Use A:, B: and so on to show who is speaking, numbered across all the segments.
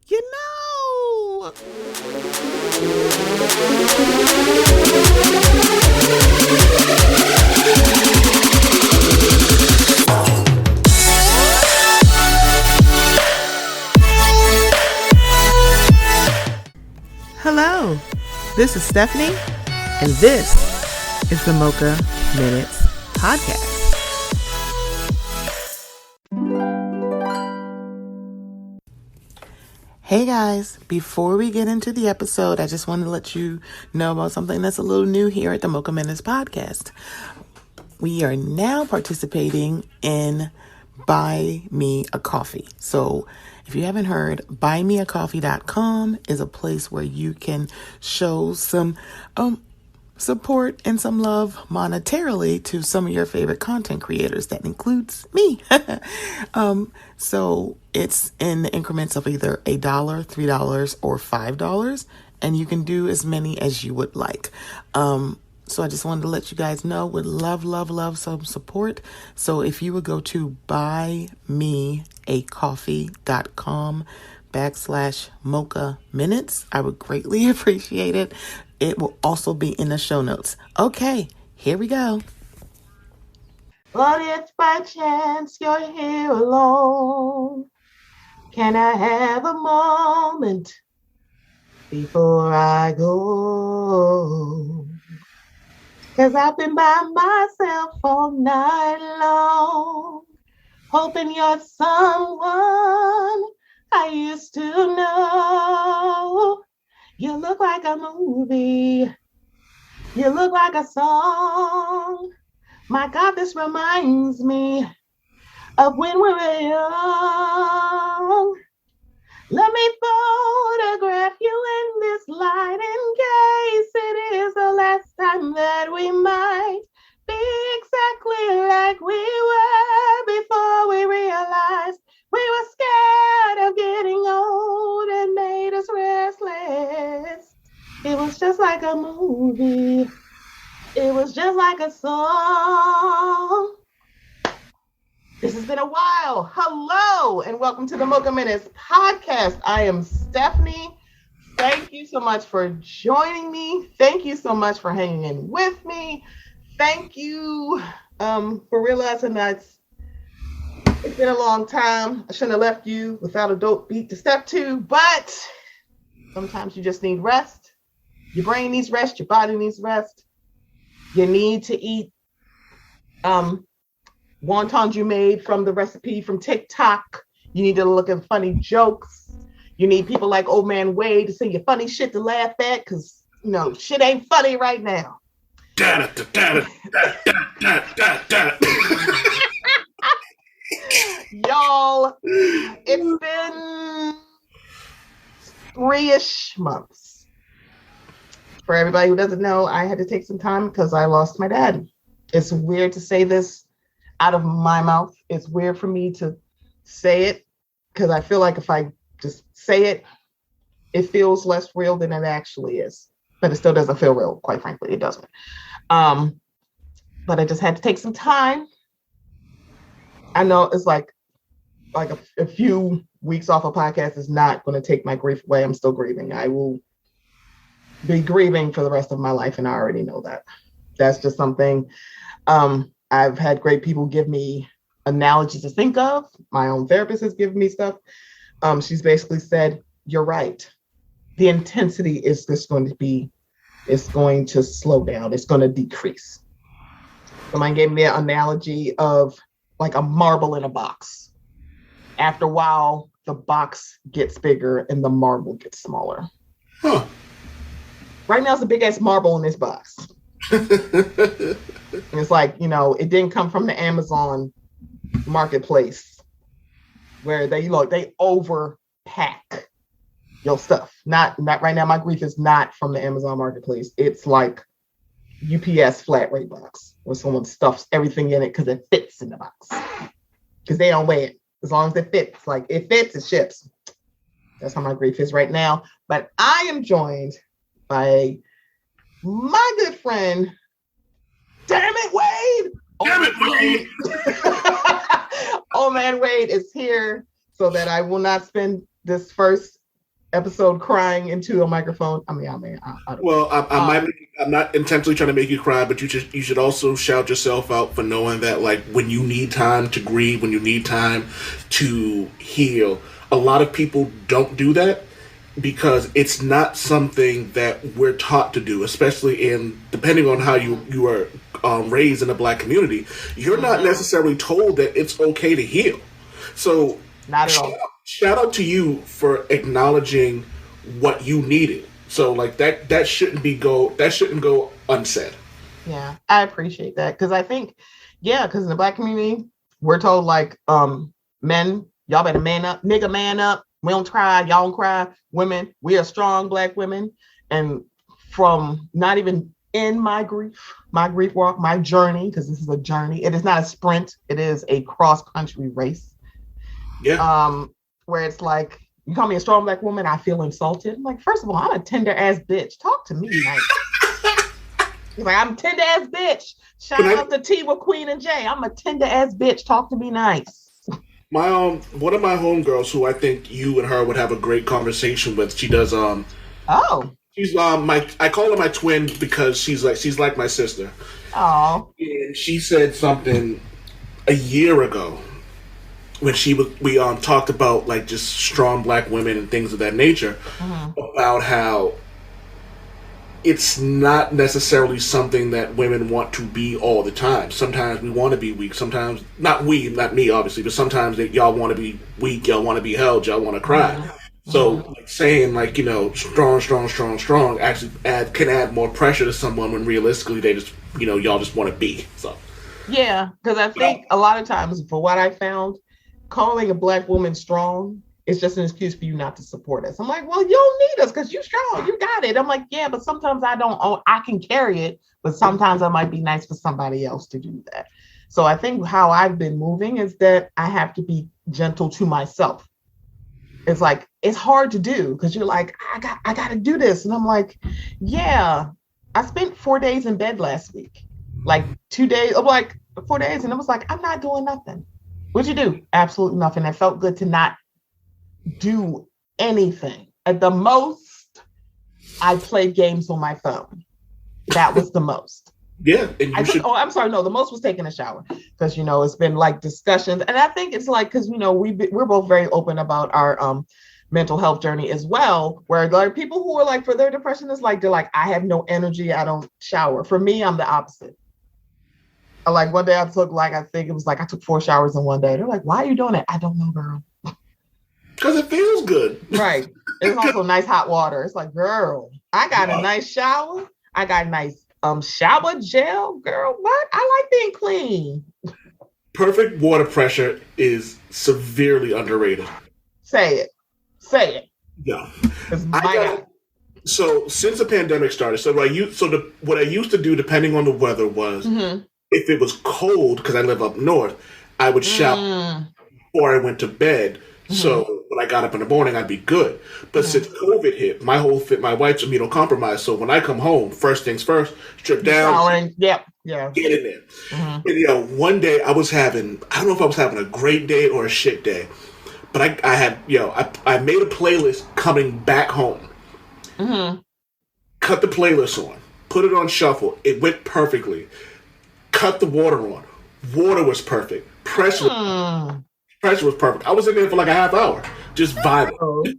A: You know. Hello, this is Stephanie, and this is the Mocha Minutes Podcast. Hey guys, before we get into the episode, I just want to let you know about something that's a little new here at the Mocha Minutes Podcast. We are now participating in Buy Me a Coffee. So if you haven't heard, buymeacoffee.com is a place where you can show some support and some love monetarily to some of your favorite content creators. That includes me. So it's in the increments of either $1, $3, or $5, and you can do as many as you would like. So I just wanted to let you guys know, would love some support. So if you would go to buymeacoffee.com/Mocha Minutes, I would greatly appreciate it. It will also be in the show notes. Okay, here we go. But if by chance you're here alone, can I have a moment before I go? 'Cause I've been by myself all night long, hoping you're someone I used to know. You look like a movie. You look like a song. My God, this reminds me of when we were young. Let me photograph you in this light in case it is the last time that we might be exactly like we were before we realized we were scared of getting old and made us restless. It was just like a movie. It was just like a song. This has been a while. Hello, and welcome to the Mocha Minutes Podcast. I am Stephanie. Thank you so much for joining me. Thank you so much for hanging in with me. Thank you for realizing that it's been a long time. I shouldn't have left you without a dope beat to step to, but sometimes you just need rest. Your brain needs rest. Your body needs rest. You need to eat wontons you made from the recipe from TikTok. You need to look at funny jokes. You need people like Old Man Wade to sing you funny shit to laugh at, because, you know, shit ain't funny right now. Y'all, it's been 3-ish months. For everybody who doesn't know, I had to take some time because I lost my dad. It's weird to say this out of my mouth. It's weird for me to say it because I feel like if I just say it, it feels less real than it actually is. But it still doesn't feel real, quite frankly. It doesn't. But I just had to take some time. I know it's like a few weeks off a podcast is not going to take my grief away. I'm still grieving. I will be grieving for the rest of my life, and I already know that. That's just something. I've had great people give me analogies to think of. My own therapist has given me stuff. She's basically said, you're right. The intensity is just going to slow down. It's going to decrease. Someone gave me the analogy of like a marble in a box. After a while, the box gets bigger and the marble gets smaller. Huh. Right now, it's a big ass marble in this box. And it's like, you know, it didn't come from the Amazon marketplace where they overpack your stuff. Not right now. My grief is not from the Amazon marketplace. It's like UPS flat rate box where someone stuffs everything in it because it fits in the box. Because they don't weigh it. As long as it fits. Like it fits, it ships. That's how my grief is right now. But I am joined by my good friend, damn it, Wade.
B: Damn it,
A: Wade. Old Man Wade is here so that I will not spend this first episode crying into a microphone. I mean, I don't
B: Well,
A: know.
B: I'm not intentionally trying to make you cry, but you should also shout yourself out for knowing that like when you need time to grieve, when you need time to heal, a lot of people don't do that because it's not something that we're taught to do, especially in depending on how you are raised in the black community. You're not necessarily told that it's okay to heal. So
A: Not at all.
B: shout out to you for acknowledging what you needed. So like that shouldn't go unsaid.
A: Yeah, I appreciate that because I think, yeah, because in the black community, we're told like, men, y'all better man up, nigga, man up. We don't cry, y'all don't cry. Women, we are strong black women, and from not even in my grief walk, my journey, because this is a journey. It is not a sprint. It is a cross country race.
B: Yeah.
A: Where it's like you call me a strong black woman, I feel insulted. I'm like, first of all, I'm a tender ass bitch. Talk to me, like. He's like, I'm a tender ass bitch. Shout out to T with Queen and Jay. I'm a tender ass bitch. Talk to me nice.
B: My one of my homegirls who I think you and her would have a great conversation with. She does
A: Oh.
B: she's my I call her my twin because she's like my sister.
A: Oh.
B: And she said something a year ago when we talked about like just strong black women and things of that nature about how it's not necessarily something that women want to be all the time. Sometimes we want to be weak. Sometimes not me, obviously, but sometimes y'all want to be weak. Y'all want to be held. Y'all want to cry. So like saying like strong actually can add more pressure to someone when realistically they just y'all just want to be. So
A: Yeah, because I think a lot of times, for what I found, calling a black woman strong is just an excuse for you not to support us. I'm like, well, you don't need us because you're strong. You got it. I'm like, yeah, but sometimes I don't. I can carry it, but sometimes it might be nice for somebody else to do that. So I think how I've been moving is that I have to be gentle to myself. It's like it's hard to do because you're like, I got to do this, and I'm like, yeah. I spent 4 days in bed last week, like 2 days, like 4 days, and it was like I'm not doing nothing. What'd you do? Absolutely nothing. It felt good to not do anything. At the most, I played games on my phone. That was the most.
B: Yeah, and you should.
A: Oh, I'm sorry. No, the most was taking a shower because it's been like discussions, and I think it's like because we're both very open about our mental health journey as well. Where like people who are like for their depression is like they're like I have no energy. I don't shower. For me, I'm the opposite. Like one day I took I think it was like I took 4 showers in one day. They're like, why are you doing it? I don't know, girl.
B: Because it feels good.
A: Right. It's also nice hot water. It's like, girl, I got a nice shower. I got nice shower gel. Girl, what? I like being clean.
B: Perfect water pressure is severely underrated.
A: Say it. Say it.
B: Yeah.
A: It's my God.
B: So since the pandemic started, what I used to do, depending on the weather, was if it was cold, because I live up north, I would shower before I went to bed. So when I got up in the morning, I'd be good. But since COVID hit, my wife's immunocompromised. So when I come home, first things first, strip down,
A: showering. Yep, yeah,
B: get in there. And one day I don't know if I was having a great day or a shit day, but I made a playlist coming back home. Cut the playlist on, put it on shuffle. It went perfectly. Cut the water on. Water was perfect. Pressure was perfect. I was in there for like a half hour, just vibing. I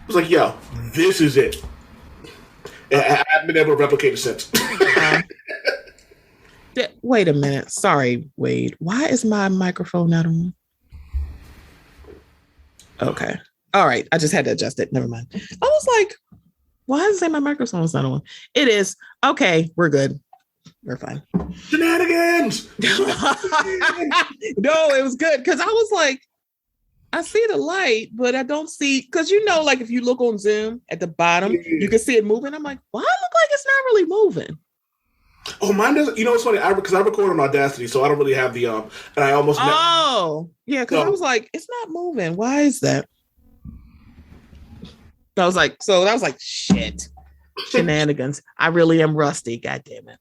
B: was like, yo, this is it. And I haven't been able to replicate it since.
A: Wait a minute. Sorry, Wade. Why is my microphone not on? Okay. All right. I just had to adjust it. Never mind. I was like, why does it say my microphone is not on? It is. Okay. We're good. We're fine.
B: Shenanigans!
A: No, it was good because I was like, I see the light, but I don't see because like if you look on Zoom at the bottom, you can see it moving. I'm like, why it look like it's not really moving?
B: Oh, mine doesn't. It's funny because I record on Audacity, so I don't really have the and I almost.
A: Yeah, because I was like, it's not moving. Why is that? I was like, shit, shenanigans. I really am rusty. God damn it.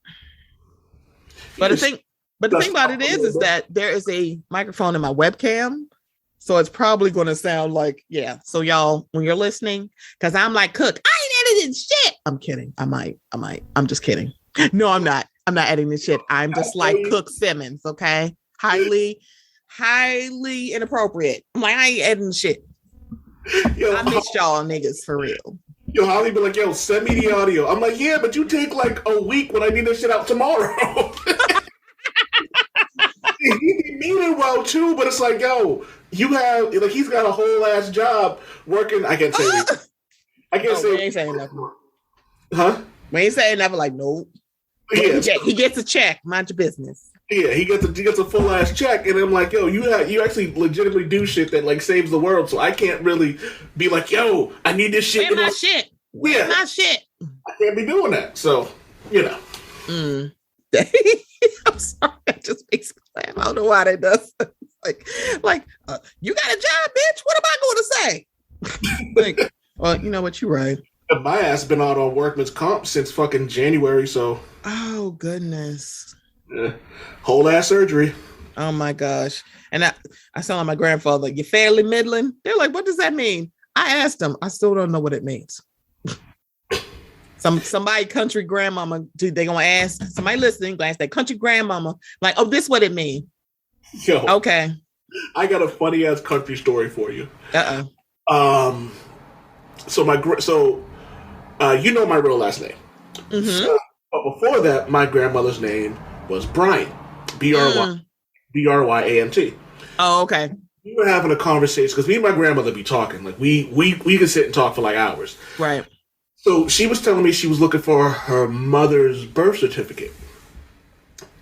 A: But the thing about it is that there is a microphone in my webcam So it's probably going to sound like, yeah. So y'all, when you're listening, because I'm like, Cook, I ain't editing shit. I'm kidding. I might. I'm just kidding. No, I'm not. I'm not editing this shit. I'm just like Cook Simmons, okay? Highly inappropriate. I'm like, I ain't editing shit. Yo, I miss y'all niggas for real.
B: Yo, Holly be like, yo, send me the audio. I'm like, yeah, but you take like a week when I need this shit out tomorrow. He be meaning well too, but it's like, yo, you have like he's got a whole ass job working. I can't say. I can't say.
A: We ain't saying nothing.
B: Huh?
A: We ain't saying nothing. Like, nope. Yeah. He gets a check. Mind your business.
B: Yeah, he gets a full ass check, and I'm like, yo, you actually legitimately do shit that like saves the world. So I can't really be like, yo, I need this shit.
A: Where's my shit? Where's my shit?
B: I can't be doing that. So you know.
A: I'm sorry, that just makes me laugh. I don't know why that does. like, you got a job, bitch. What am I going to say? Like, well, you know what? You're right.
B: My ass been out on workman's comp since fucking January. So.
A: Oh goodness.
B: Whole ass surgery.
A: Oh my gosh. And I sound like my grandfather. Like, you're fairly middling. They're like, what does that mean? I asked them. I still don't know what it means. Somebody country grandmama, dude, they gonna ask somebody listening, glance that country grandmama, like, oh, this what it mean.
B: Yo,
A: okay.
B: I got a funny ass country story for you. So you know my real last name. Mm-hmm. So, but before that, my grandmother's name was Bryant. Bryant.
A: Oh, okay.
B: We were having a conversation because me and my grandmother be talking. Like we could sit and talk for like hours.
A: Right.
B: So she was telling me she was looking for her mother's birth certificate.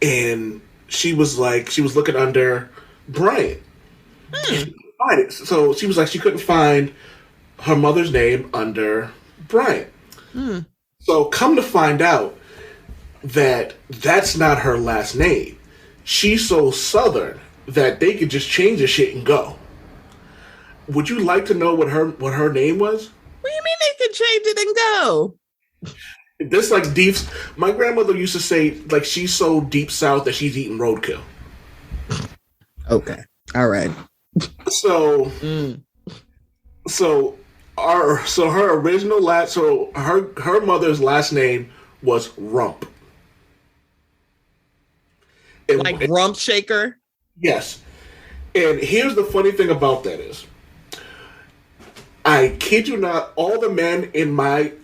B: And she was looking under Bryant. So she was like, she couldn't find her mother's name under Bryant. So come to find out that that's not her last name. She's so Southern that they could just change the shit and go. Would you like to know what her name was?
A: What do you mean they could change it and go?
B: This like deep. My grandmother used to say like she's so deep south that she's eating roadkill.
A: Okay, all right.
B: So her original her mother's last name was Rump.
A: Like Rump Shaker.
B: Yes, and here's the funny thing about that is. I kid you not, all the men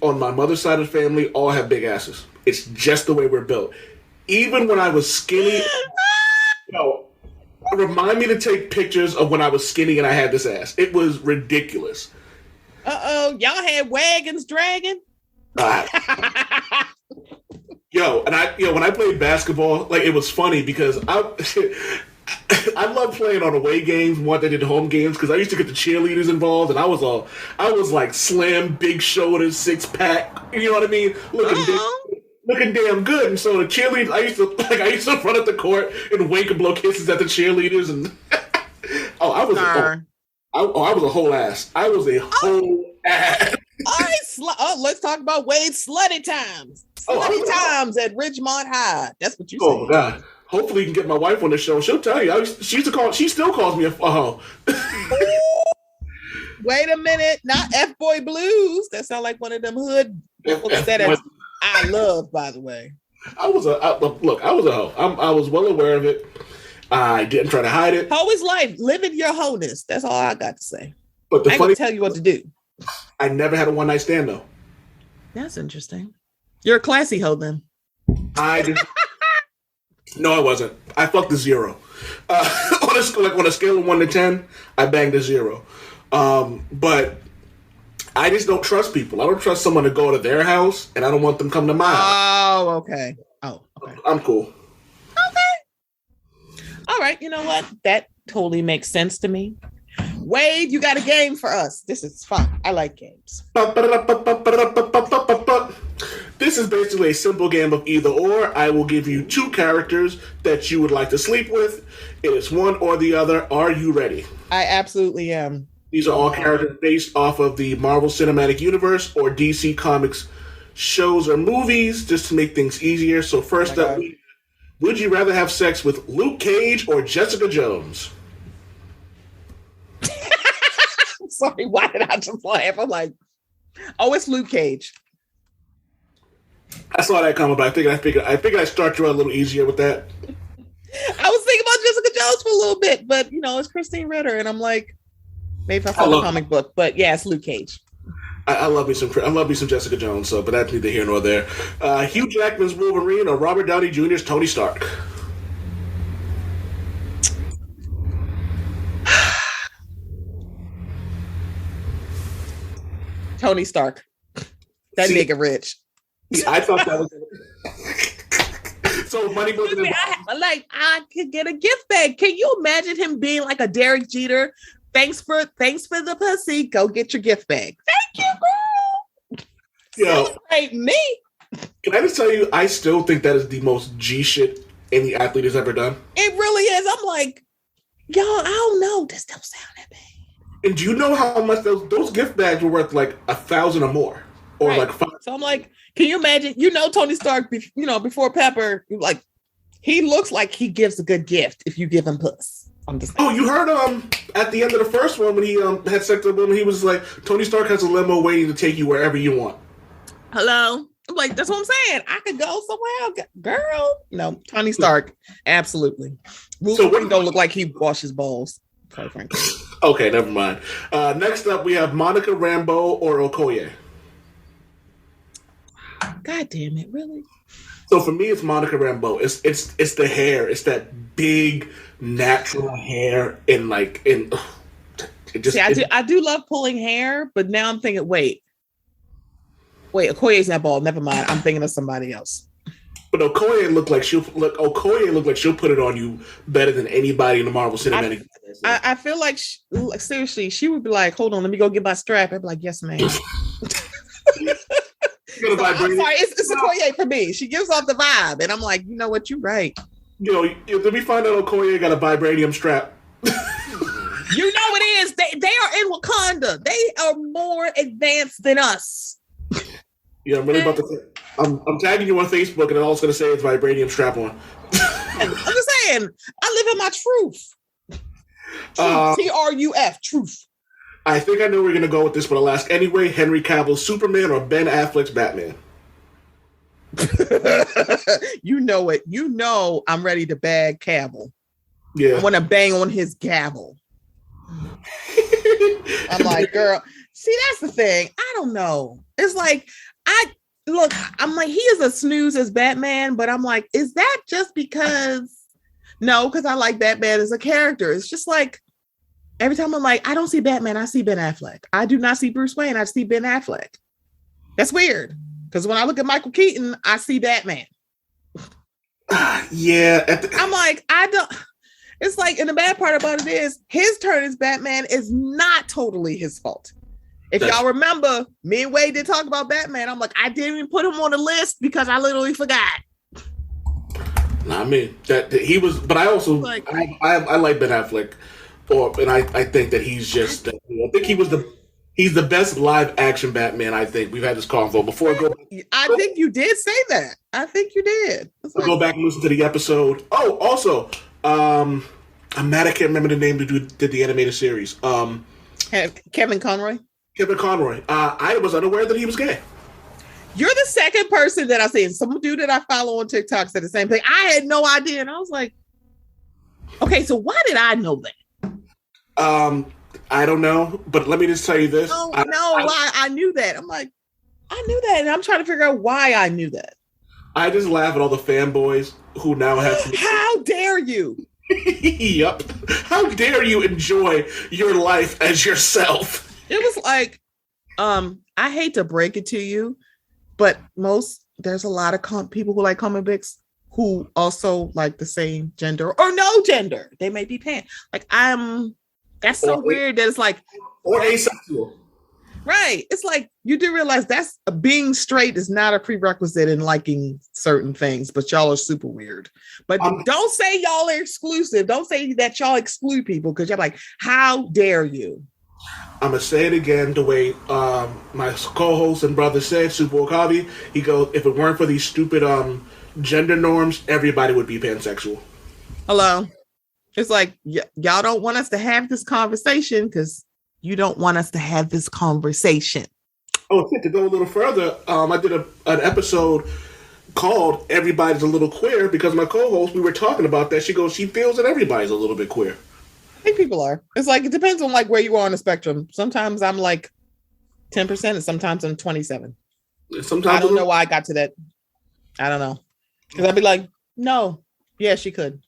B: on my mother's side of the family all have big asses. It's just the way we're built. Even when I was skinny, remind me to take pictures of when I was skinny and I had this ass. It was ridiculous.
A: Y'all had wagons dragging?
B: When I played basketball, like it was funny because I love playing on away games more than I did home games because I used to get the cheerleaders involved, and I was like slim, big shoulders, 6-pack. You know what I mean? Looking damn good. And so the cheerleaders, I used to run up the court and wink and blow kisses at the cheerleaders, and I was a whole ass. I was a whole ass.
A: Let's talk about Wade's slutty times. Slutty times at Ridgemont High. That's what you said.
B: Oh God. Hopefully, you can get my wife on the show. She'll tell you. She still calls me a hoe.
A: Wait a minute, not F-Boy Blues. That sounds like one of them hood. That I love, by the way.
B: I was a hoe. I was well aware of it. I didn't try to hide it.
A: Hoe is life. Living your wholeness. That's all I got to say.
B: But
A: I ain't gonna tell you what to do.
B: I never had a one night stand though.
A: That's interesting. You're a classy hoe then.
B: I did. No, I wasn't. I fucked a 0. On a scale of 1 to 10, I banged a 0. But I just don't trust people. I don't trust someone to go to their house, and I don't want them to come to my house.
A: Oh, okay.
B: I'm cool.
A: Okay. All right. You know what? That totally makes sense to me. Wade, you got a game for us. This is fun. I like games.
B: This is basically a simple game of either or. I will give you 2 characters that you would like to sleep with. It is one or the other. Are you ready?
A: I absolutely am.
B: These are all characters based off of the Marvel Cinematic Universe or DC Comics shows or movies, just to make things easier. So first up, would you rather have sex with Luke Cage or Jessica Jones?
A: sorry. Why did I just laugh? I'm like, oh, it's Luke Cage.
B: I saw that coming, but I figured I'd start you out a little easier with that.
A: I was thinking about Jessica Jones for a little bit, but it's Christine Ritter, and I'm like, maybe if I saw the comic book, but yeah, it's Luke Cage.
B: I love me some Jessica Jones, but that's neither here nor there. Hugh Jackman's Wolverine or Robert Downey Jr.'s Tony Stark?
A: Tony Stark. That nigga rich.
B: I thought that was so money.
A: I could get a gift bag. Can you imagine him being like a Derek Jeter? Thanks for the pussy. Go get your gift bag. Thank you, girl. Celebrate me.
B: Can I just tell you, I still think that is the most G shit any athlete has ever done.
A: It really is. I'm like, y'all, I don't know. This don't sound that bad.
B: And do you know how much those gift bags were worth? Like $1,000 or more, or
A: right.
B: like $5.
A: So I'm like, can you imagine? Tony Stark. Before Pepper, like he looks like he gives a good gift if you give him puss. I'm just.
B: Oh, you heard at the end of the first one when he had sex with a woman, he was like, Tony Stark has a limo waiting to take you wherever you want.
A: Hello. I'm like, that's what I'm saying. I could go somewhere else. Girl. No, Tony Stark. Absolutely. Wolverine don't look like he washes balls, quite frankly.
B: Okay, never mind. Next up, we have Monica Rambeau or Okoye.
A: God damn it, really?
B: So for me, it's Monica Rambeau. It's the hair. It's that big natural hair and
A: I do love pulling hair, but now I'm thinking, wait, Okoye's not bald. Never mind. I'm thinking of somebody else.
B: But Okoye looked like she'll put it on you better than anybody in the Marvel Cinematic.
A: I feel like seriously, she would be like, hold on, let me go get my strap. I'd be like, yes, ma'am. I'm sorry, it's Okoye for me. She gives off the vibe, and I'm like, you know what, you're right.
B: Let me find out Okoye got a vibranium strap.
A: You know it is. They are in Wakanda. They are more advanced than us.
B: Yeah, I'm really about to. I'm tagging you on Facebook, and I'm also going to say it's vibranium strap on.
A: I'm just saying, I live in my truth. TRUF, truth.
B: I think I know where we're going to go with this, but I'll ask anyway. Henry Cavill's Superman or Ben Affleck's Batman?
A: You know it. You know I'm ready to bag Cavill.
B: Yeah.
A: I want to bang on his gavel. I'm like, girl, see, that's the thing. I don't know. It's like, I'm like, he is a snooze as Batman, but I'm like, is that just because? No, because I like Batman as a character. It's just like, every time I'm like, I don't see Batman, I see Ben Affleck. I do not see Bruce Wayne, I see Ben Affleck. That's weird. Because when I look at Michael Keaton, I see Batman.
B: Yeah.
A: I'm like, I don't. It's like, and the bad part about it is, his turn as Batman is not totally his fault. If y'all remember, me and Wade did talk about Batman. I'm like, I didn't even put him on the list because I literally forgot.
B: I mean, that he was, but I also, like, I like Ben Affleck. And I think that he's just, I think he's the best live action Batman. I think we've had this convo before.
A: I think you did say that. I think you did.
B: Go back and listen to the episode. Oh, also, I'm mad I can't remember the name who did the animated series.
A: Kevin Conroy.
B: Kevin Conroy. I was unaware that he was gay.
A: You're the second person that I've seen. Some dude that I follow on TikTok said the same thing. I had no idea, and I was like, okay, so why did I know that?
B: I don't know, but let me just tell you this.
A: I knew that. I'm like, I knew that, and I'm trying to figure out why I knew that.
B: I just laugh at all the fanboys who now have.
A: How dare you?
B: Yup. How dare you enjoy your life as yourself?
A: It was like, I hate to break it to you, but there's a lot of people who like comic books who also like the same gender or no gender. They may be pan. Like that's so weird that it's like,
B: or asexual.
A: Right. It's like, you do realize that's being straight is not a prerequisite in liking certain things, but y'all are super weird. But don't say y'all are exclusive. Don't say that y'all exclude people, because you're like, how dare you?
B: I'm going to say it again the way my co-host and brother said, Super Okabe. He goes, if it weren't for these stupid gender norms, everybody would be pansexual.
A: Hello. It's like, y'all don't want us to have this conversation because you don't want us to have this conversation.
B: Oh, to go a little further, I did an episode called "Everybody's a Little Queer" because my co-host, we were talking about that. She goes, she feels that everybody's a little bit queer.
A: I think people are. It's like, it depends on like where you are on the spectrum. Sometimes I'm like 10% and sometimes I'm 27.
B: Sometimes
A: I don't know why I got to that. I don't know. Because I'd be like, no. Yeah, she could.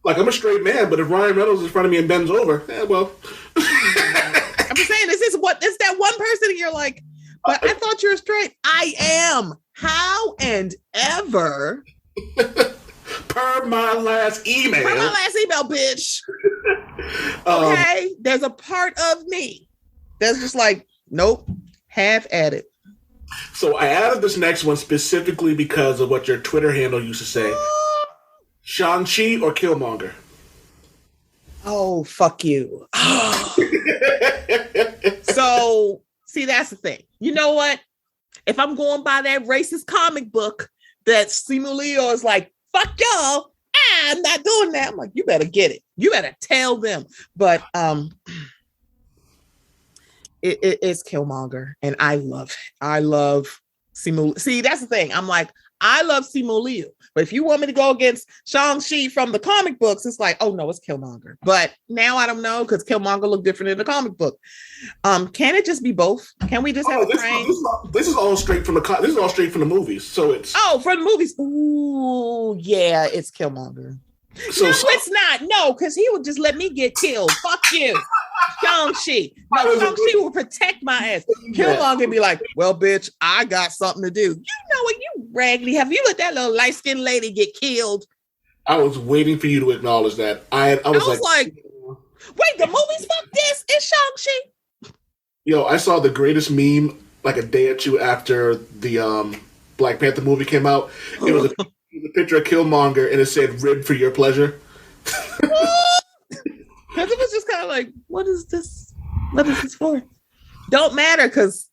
B: Like, I'm a straight man, but if Ryan Reynolds is in front of me and bends over, well.
A: I'm just saying, it's that one person and you're like, but I thought you were straight. I am. How and ever.
B: Per my last email.
A: Bitch. Okay. There's a part of me that's just like, nope, half at it.
B: So I added this next one specifically because of what your Twitter handle used to say. Shang-Chi or Killmonger?
A: Oh, fuck you. So, see, that's the thing. You know what? If I'm going by that racist comic book that Simu Leo is like, fuck y'all, I'm not doing that. I'm like, you better get it. You better tell them. But it's Killmonger, and I love Simu. See, that's the thing. I'm like, I love Simu Liu, but if you want me to go against Shang-Chi from the comic books, it's like, oh no, it's Killmonger. But now I don't know because Killmonger looked different in the comic book. Can it just be both? Can we just have a train?
B: This is all straight from the movies. So it's
A: from the movies. Ooh, yeah, it's Killmonger. So, it's not. No, because he would just let me get killed. Fuck you. Shang-Chi. No, Shang-Chi will protect my ass. Killmonger be like, well, bitch, I got something to do. You know what, you raggedy. Have you let that little light-skinned lady get killed?
B: I was waiting for you to acknowledge that. I was like,
A: wait, the movie's fuck this? It's Shang-Chi?
B: Yo, I saw the greatest meme like a day or two after the Black Panther movie came out. It was a picture of Killmonger and it said "rib for your pleasure."
A: Because it was just kind of like, what is this? What is this for? Don't matter, because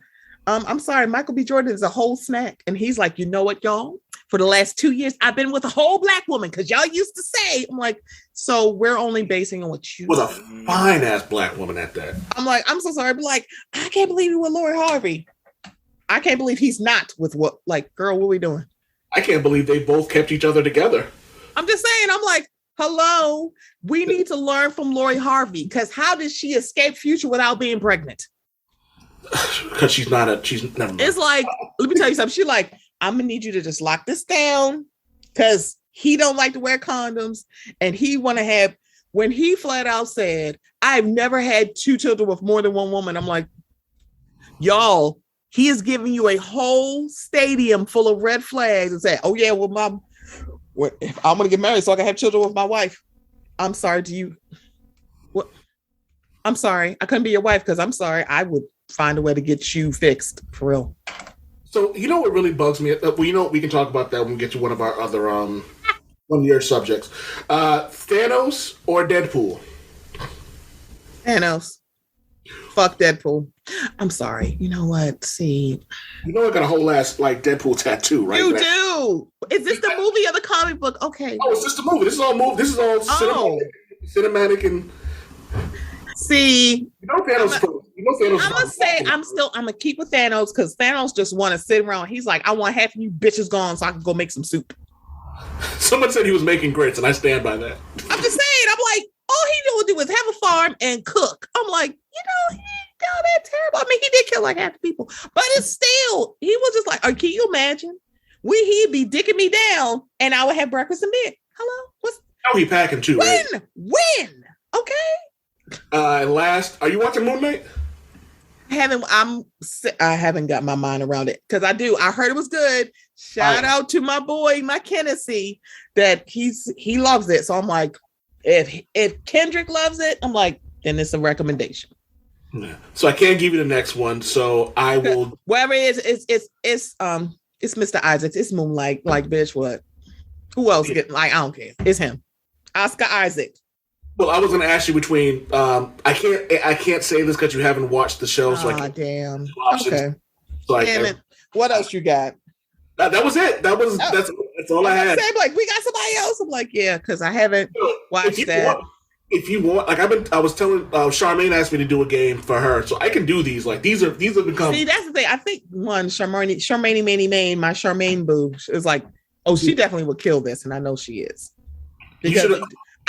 A: I'm sorry, Michael B. Jordan is a whole snack. And he's like, you know what, y'all? For the last 2 years, I've been with a whole black woman because y'all used to say, I'm like, so we're only basing on what you
B: was a fine ass black woman at that.
A: I'm like, I'm so sorry. But like, I can't believe you with Lori Harvey. I can't believe he's not with what, like, girl, what are we doing?
B: I can't believe they both kept each other together.
A: I'm just saying, I'm like, hello, we need to learn from Lori Harvey, because how did she escape Future without being pregnant?
B: Because she's never mind.
A: It's like, let me tell you something. She's like, I'm gonna need you to just lock this down because he don't like to wear condoms, and he want to have, when he flat out said, I've never had 2 children with more than one woman. I'm like, y'all, he is giving you a whole stadium full of red flags and say, oh yeah, well, I'm going to get married so I can have children with my wife. I'm sorry, do you? What? I'm sorry. I couldn't be your wife because I'm sorry. I would find a way to get you fixed for real.
B: So, you know what really bugs me? Well, you know, we can talk about that when we get to one of our other, one of your subjects. Thanos or Deadpool?
A: Thanos. Fuck Deadpool. I'm sorry. You know what? See.
B: You know I got a whole ass, like, Deadpool tattoo, right?
A: You do. Is this the movie or the comic book? Okay.
B: Oh, it's just the movie. This is all cinematic and...
A: See,
B: you know Thanos.
A: I'm gonna say I'm gonna keep with Thanos because Thanos just want to sit around. He's like, I want half of you bitches gone so I can go make some soup.
B: Someone said he was making grits, and I stand by that.
A: I'm just saying. I'm like, all he would do was have a farm and cook. I'm like, you know, he ain't done that terrible. I mean, he did kill like half the people, but it's still, he was just like, can you imagine? He'd be dicking me down, and I would have breakfast in bed. Hello,
B: he packing too.
A: When?
B: Right?
A: When? Okay.
B: Last, are you watching Moon Knight?
A: I haven't got my mind around it because I heard it was good. Shout out to my boy, my Kennedy, that he loves it. So I'm like, if Kendrick loves it, I'm like, then it's a recommendation.
B: Yeah. So I can't give you the next one. So I will.
A: Wherever it is, it's Mr. Isaacs. It's Moonlight. Like, bitch, what? Who else get like? I don't care. It's him, Oscar Isaac.
B: Well, I was going to ask you between. I can't say this because you haven't watched the show. So
A: damn.
B: Okay.
A: So damn it. What else you got?
B: That was it. That's all I had.
A: Like, we got somebody else. I'm like, yeah, because I haven't watched that.
B: if you want, like I was telling Charmaine asked me to do a game for her, so I can do these. Like these have become.
A: See, that's the thing. I think one Charmaine Manny Main, my Charmaine boo is like, oh, she definitely would kill this, and I know she is because.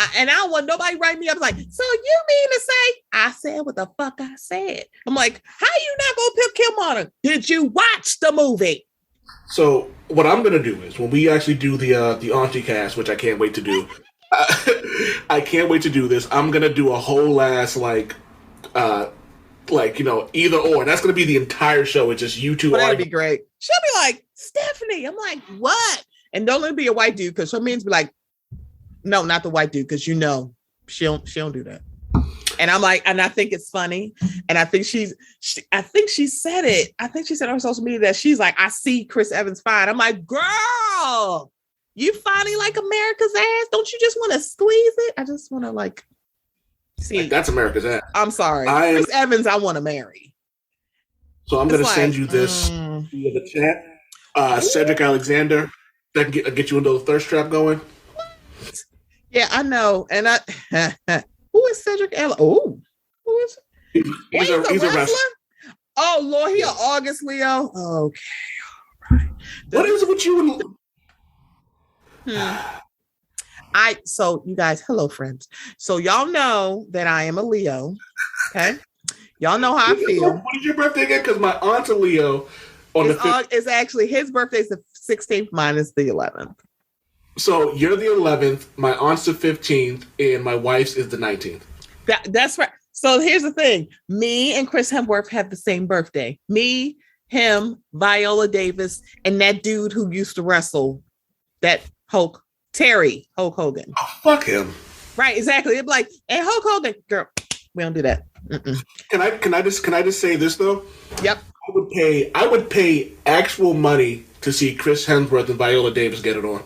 A: I don't want nobody write me up like, so you mean to say I said what the fuck I said? I'm like, how you not gonna pick Killmonger? Did you watch the movie?
B: So what I'm gonna do is when we actually do the Auntie cast, which I can't wait to do. I can't wait to do this. I'm gonna do a whole ass like either or. That's gonna be the entire show. It's just you two.
A: That'd be great. She'll be like, Stephanie. I'm like, what? And don't let it be a white dude because her means be like, no, not the white dude, because she don't do that. And I'm like, and I think it's funny. And I think she said it. I think she said on social media that she's like, I see Chris Evans fine. I'm like, girl, you finally like America's ass. Don't you just want to squeeze it? I just want to like see.
B: Like, that's America's ass.
A: I'm sorry. Chris Evans, I want to marry.
B: So I'm going to send you this via the chat. Cedric Alexander, that can get you into the thirst trap going.
A: Yeah, I know. And who is Cedric who is he's a wrestler? Oh Lord, he an August Leo. Okay, all right.
B: What is it with you and
A: so you guys, hello friends. So y'all know that I am a Leo. Okay. Y'all know how I feel.
B: What is your birthday again? Because my aunt's a Leo on the 5th.
A: It's actually his birthday is the 16th, mine is the 11th.
B: So you're the 11th, my aunt's the 15th, and my wife's is the 19th.
A: That's right. So here's the thing. Me and Chris Hemsworth have the same birthday. Me, him, Viola Davis, and that dude who used to wrestle, that Hulk Hogan.
B: Oh, fuck him.
A: Right, exactly. It's like, and Hulk Hogan, girl, we don't do that. Mm-mm.
B: Can I just say this though?
A: Yep.
B: I would pay actual money to see Chris Hemsworth and Viola Davis get it on.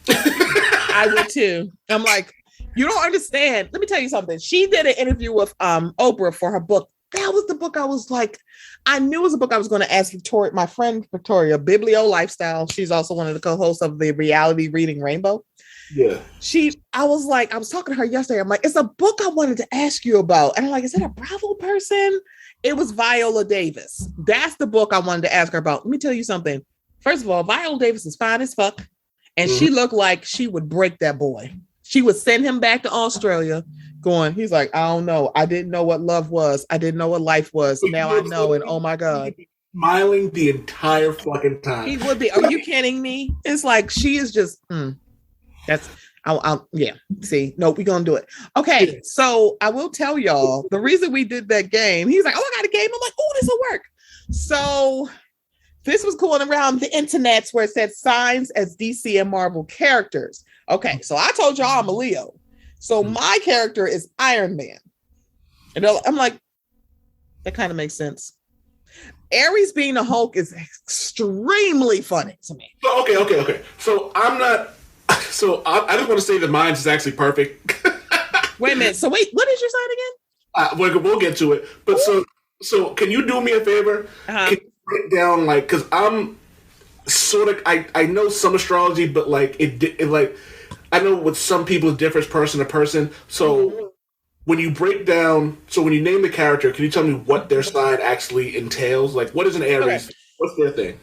A: I would too. I'm like, you don't understand. Let me tell you something. She did an interview with Oprah for her book. That was the book I was like, I knew it was a book I was going to ask Victoria, my friend Victoria, Biblio Lifestyle. She's also one of the co-hosts of the reality reading Rainbow.
B: Yeah.
A: I was talking to her yesterday. I'm like, it's a book I wanted to ask you about. And I'm like, is it a Bravo person? It was Viola Davis. That's the book I wanted to ask her about. Let me tell you something. First of all, Viola Davis is fine as fuck. And she looked like she would break that boy. She would send him back to Australia going, he's like, I don't know. I didn't know what love was. I didn't know what life was. Now I know. And oh my God.
B: Smiling the entire fucking time.
A: He would be. Are you kidding me? It's like, she is just, yeah. See, no, we're going to do it. Okay. So I will tell y'all the reason we did that game. He's like, oh, I got a game. I'm like, oh, this will work. So this was going around the internets where it said signs as DC and Marvel characters. Okay, so I told y'all I'm a Leo. So my character is Iron Man. And I'm like, that kind of makes sense. Aries being a Hulk is extremely funny to me.
B: Okay. So I'm not. So I just want to say that mine is actually perfect.
A: Wait a minute. So wait, what is your sign again?
B: We'll get to it. But so can you do me a favor?
A: Uh-huh.
B: Can you break down because I'm sort of I know some astrology, but like it like I know with some people it differs person to person. So when you break down, when you name the character, can you tell me what their sign actually entails? Like, what is an Aries? Okay. What's their thing?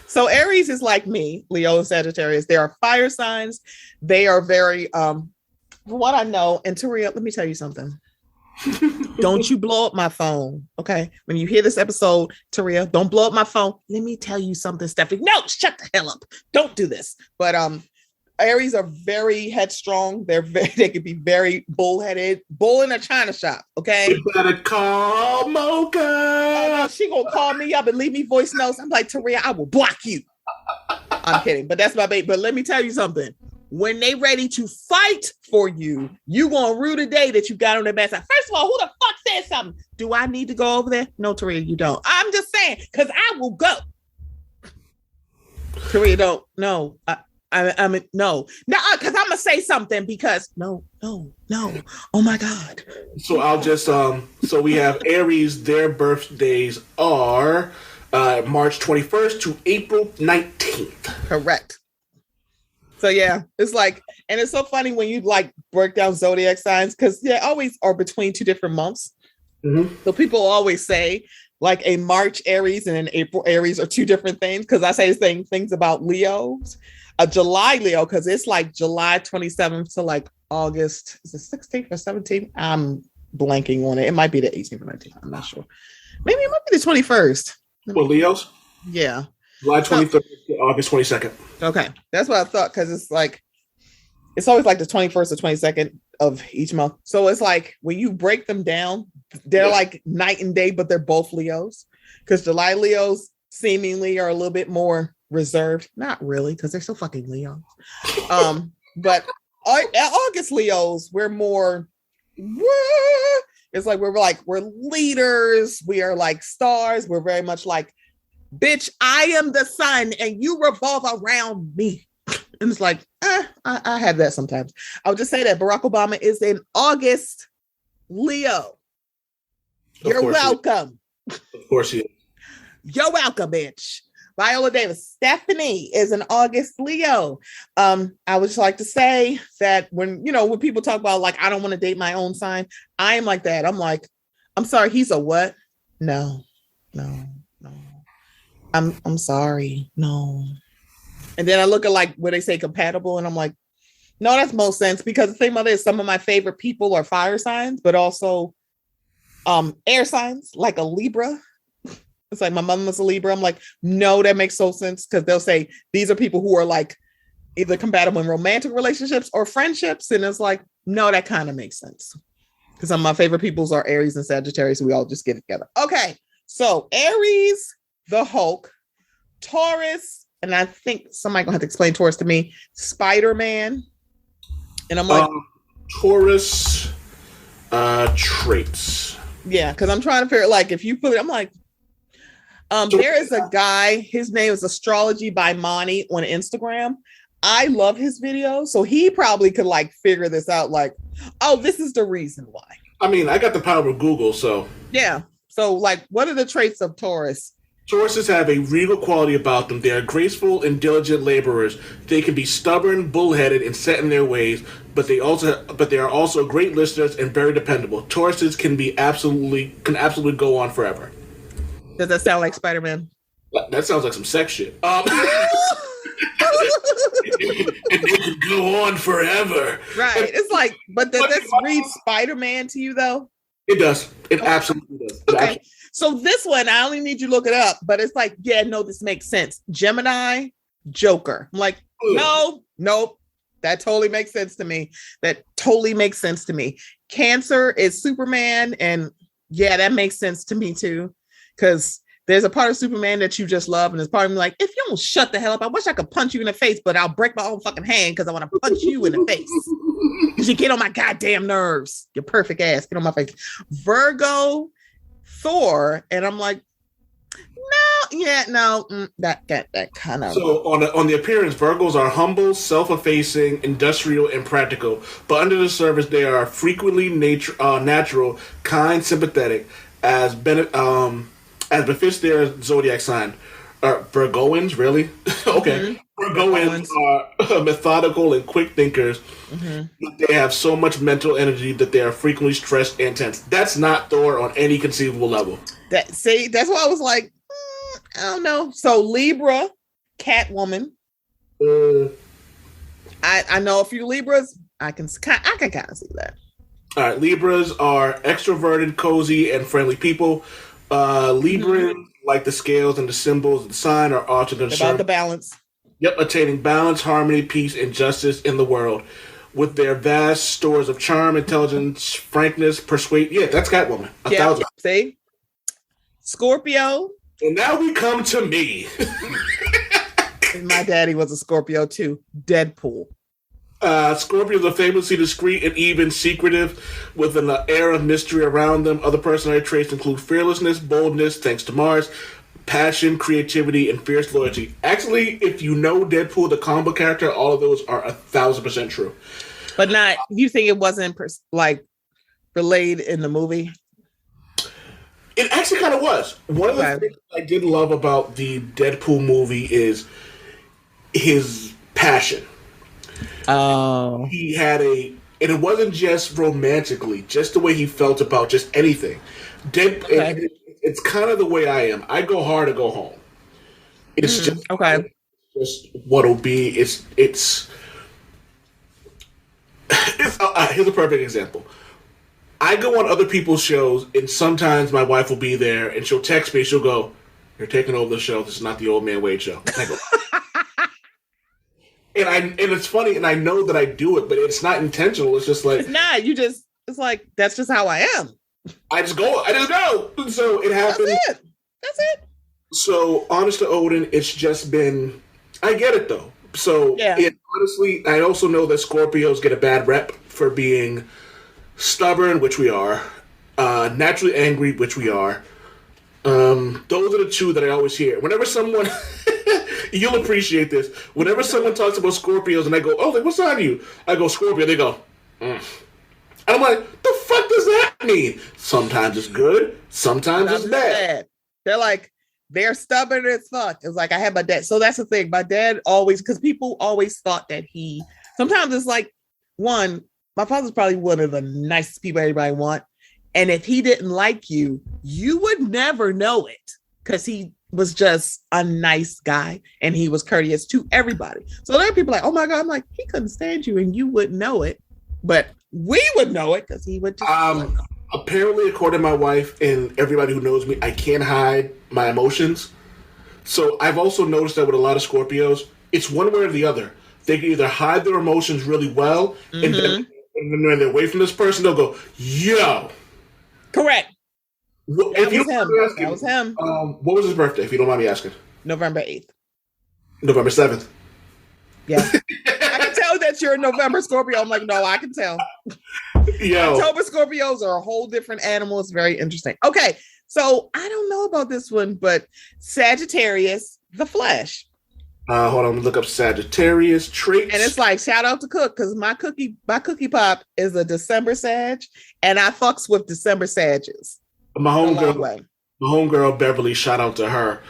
A: So Aries is like me, Leo and Sagittarius. They are fire signs. They are very, from what I know, and Taria, let me tell you something. Don't you blow up my phone, okay? When you hear this episode, Taria, don't blow up my phone. Let me tell you something, Stephanie. No, shut the hell up. Don't do this. But Aries are very headstrong. They can be very bullheaded, bull in a china shop. Okay.
B: You better call Mocha.
A: Oh, no, she gonna call me up and leave me voice notes. I'm like, Taria, I will block you. I'm kidding, but that's my baby. But let me tell you something. When they ready to fight for you, you gonna rue the day that you got on their bad side. First of all, who the fuck said something? Do I need to go over there? No, Taria, you don't. I'm just saying, because I will go. Taria, don't. No. I mean, no, because I'm gonna say something because no. Oh my God.
B: So I'll just so we have Aries. Their birthdays are March 21st to April 19th.
A: Correct.
C: So yeah, it's like, and it's so funny when you like break down zodiac signs because they always are between two different months.
B: Mm-hmm.
C: So people always say like a March Aries and an April Aries are two different things because I say the same things about Leos. A July Leo because it's like July 27th to like August, is it 16th or 17th? I'm blanking on it. It might be the 18th or 19th. I'm not sure. Maybe it might be the 21st.
B: Well, Leos?
C: Yeah.
B: July 23rd to August 22nd.
C: Okay. That's what I thought because it's like, it's always like the 21st or 22nd of each month. So it's like when you break them down, they're like night and day, but they're both Leos because July Leos seemingly are a little bit more reserved. Not really because they're still fucking Leos. But August Leos, we're more, it's like we're leaders. We are like stars. We're very much like, bitch, I am the sun and you revolve around me. And it's like, I have that sometimes. I would just say that Barack Obama is in August Leo. You're welcome.
B: Of course he is.
C: You're welcome, bitch. Viola Davis. Stephanie is an August Leo. I would just like to say that when people talk about like, I don't want to date my own sign, I am like that. I'm like, I'm sorry, he's a what? No. I'm sorry. No. And then I look at like where they say compatible, and I'm like, no, that's most sense because the thing about it is some of my favorite people are fire signs, but also air signs, like a Libra. It's like my mom was a Libra. I'm like, no, that makes so sense because they'll say these are people who are like either compatible in romantic relationships or friendships. And it's like, no, that kind of makes sense because some of my favorite peoples are Aries and Sagittarius. So we all just get together. Okay. So Aries, the Hulk, Taurus, and I think somebody gonna have to explain Taurus to me. Spider-Man, and I'm like
B: Taurus traits.
C: Yeah, because I'm trying to figure like if you put it, I'm like, there is a guy. His name is Astrology by Monty on Instagram. I love his videos, so he probably could like figure this out. Like, oh, this is the reason why.
B: I mean, I got the power of Google, so
C: yeah. So like, what are the traits of Taurus?
B: Tauruses have a regal quality about them. They are graceful and diligent laborers. They can be stubborn, bullheaded, and set in their ways, but they are also great listeners and very dependable. Tauruses can absolutely go on forever.
C: Does that sound like Spider-Man?
B: That sounds like some sex shit. And they can go on forever.
C: Right. It's like, but does this read Spider-Man to you though?
B: It does. It absolutely does.
C: Okay. So this one, I only need you to look it up, but it's like, yeah, no, this makes sense. Gemini, Joker. I'm like, nope. That totally makes sense to me. Cancer is Superman. And yeah, that makes sense to me too. Because there's a part of Superman that you just love. And there's part of me like, if you don't shut the hell up, I wish I could punch you in the face, but I'll break my own fucking hand because I want to punch you in the face. Because you get on my goddamn nerves. Your perfect ass. Get on my face. Virgo, Thor, and I'm like, that kind of.
B: So on the appearance, Virgos are humble, self-effacing, industrial, and practical. But under the surface, they are frequently natural, kind, sympathetic, as befits their zodiac sign. Virgoans, really? Okay. Mm-hmm. Virgoans are methodical and quick thinkers. Mm-hmm. They have so much mental energy that they are frequently stressed and tense. That's not Thor on any conceivable level.
C: That's why I was like, I don't know. So Libra, Catwoman. I know a few Libras. I can kind of see that.
B: All right, Libras are extroverted, cozy, and friendly people. Librans, like the scales and the symbols of the sign, are often concerned
C: about the balance.
B: Yep, attaining balance, harmony, peace, and justice in the world. With their vast stores of charm, intelligence, frankness, persuade. Yeah, that's Catwoman. 1,000.
C: See? Scorpio.
B: And now we come to me.
C: My daddy was a Scorpio too. Deadpool.
B: Scorpios are famously discreet and even secretive, with an air of mystery around them. Other personality traits include fearlessness, boldness, thanks to Mars, passion, creativity, and fierce loyalty. Actually, if you know Deadpool, the comic book character, all of those are 1,000% true.
C: But not, you think it wasn't relayed in the movie?
B: It actually kind of was. One of the things I did love about the Deadpool movie is his passion.
C: Oh.
B: He had and it wasn't just romantically, just the way he felt about just anything. It's kind of the way I am. I go hard to go home. It's
C: Okay.
B: just what'll be. Here's a perfect example. I go on other people's shows, and sometimes my wife will be there, and she'll text me. She'll go, "You're taking over the show. This is not the Old Man Wade show." And I go, and it's funny, and I know that I do it, but it's not intentional. It's just like
C: it's not. It's like that's just how I am.
B: I just go. So it happens.
C: That's it.
B: So honest to Odin, it's just been. I get it though. So honestly, I also know that Scorpios get a bad rep for being stubborn, which we are, naturally angry, which we are. Those are the two that I always hear. Whenever someone, you'll appreciate this. Whenever someone talks about Scorpios and I go, "Oh, like, what's on you?" I go, "Scorpio." They go, And I'm like, "The fuck does that mean?" Sometimes it's good, sometimes it's bad.
C: They're like, they're stubborn as fuck. It's like I had my dad. So that's the thing. My dad always, because people always thought that sometimes it's like, my father's probably one of the nicest people everybody want. And if he didn't like you, you would never know it because he was just a nice guy and he was courteous to everybody. So there are people like, "Oh my God," I'm like, he couldn't stand you and you wouldn't know it. But we would know it because he would just
B: apparently, according to my wife and everybody who knows me, I can't hide my emotions. So I've also noticed that with a lot of Scorpios, it's one way or the other. They can either hide their emotions really well, and then when they're away from this person, they'll go, "Yo."
C: Correct.
B: That
C: was him.
B: What was his birthday, if you don't mind me asking?
C: November 8th.
B: November 7th.
C: Yeah. I can tell that you're a November Scorpio. I'm like, no, I can tell. October Scorpios are a whole different animal. It's very interesting. Okay, so I don't know about this one, but Sagittarius, the Flash.
B: Hold on, look up Sagittarius traits.
C: And it's like, shout out to Cook, because my cookie pop is a December Sag, and I fucks with December Sages.
B: My homegirl Beverly, shout out to her.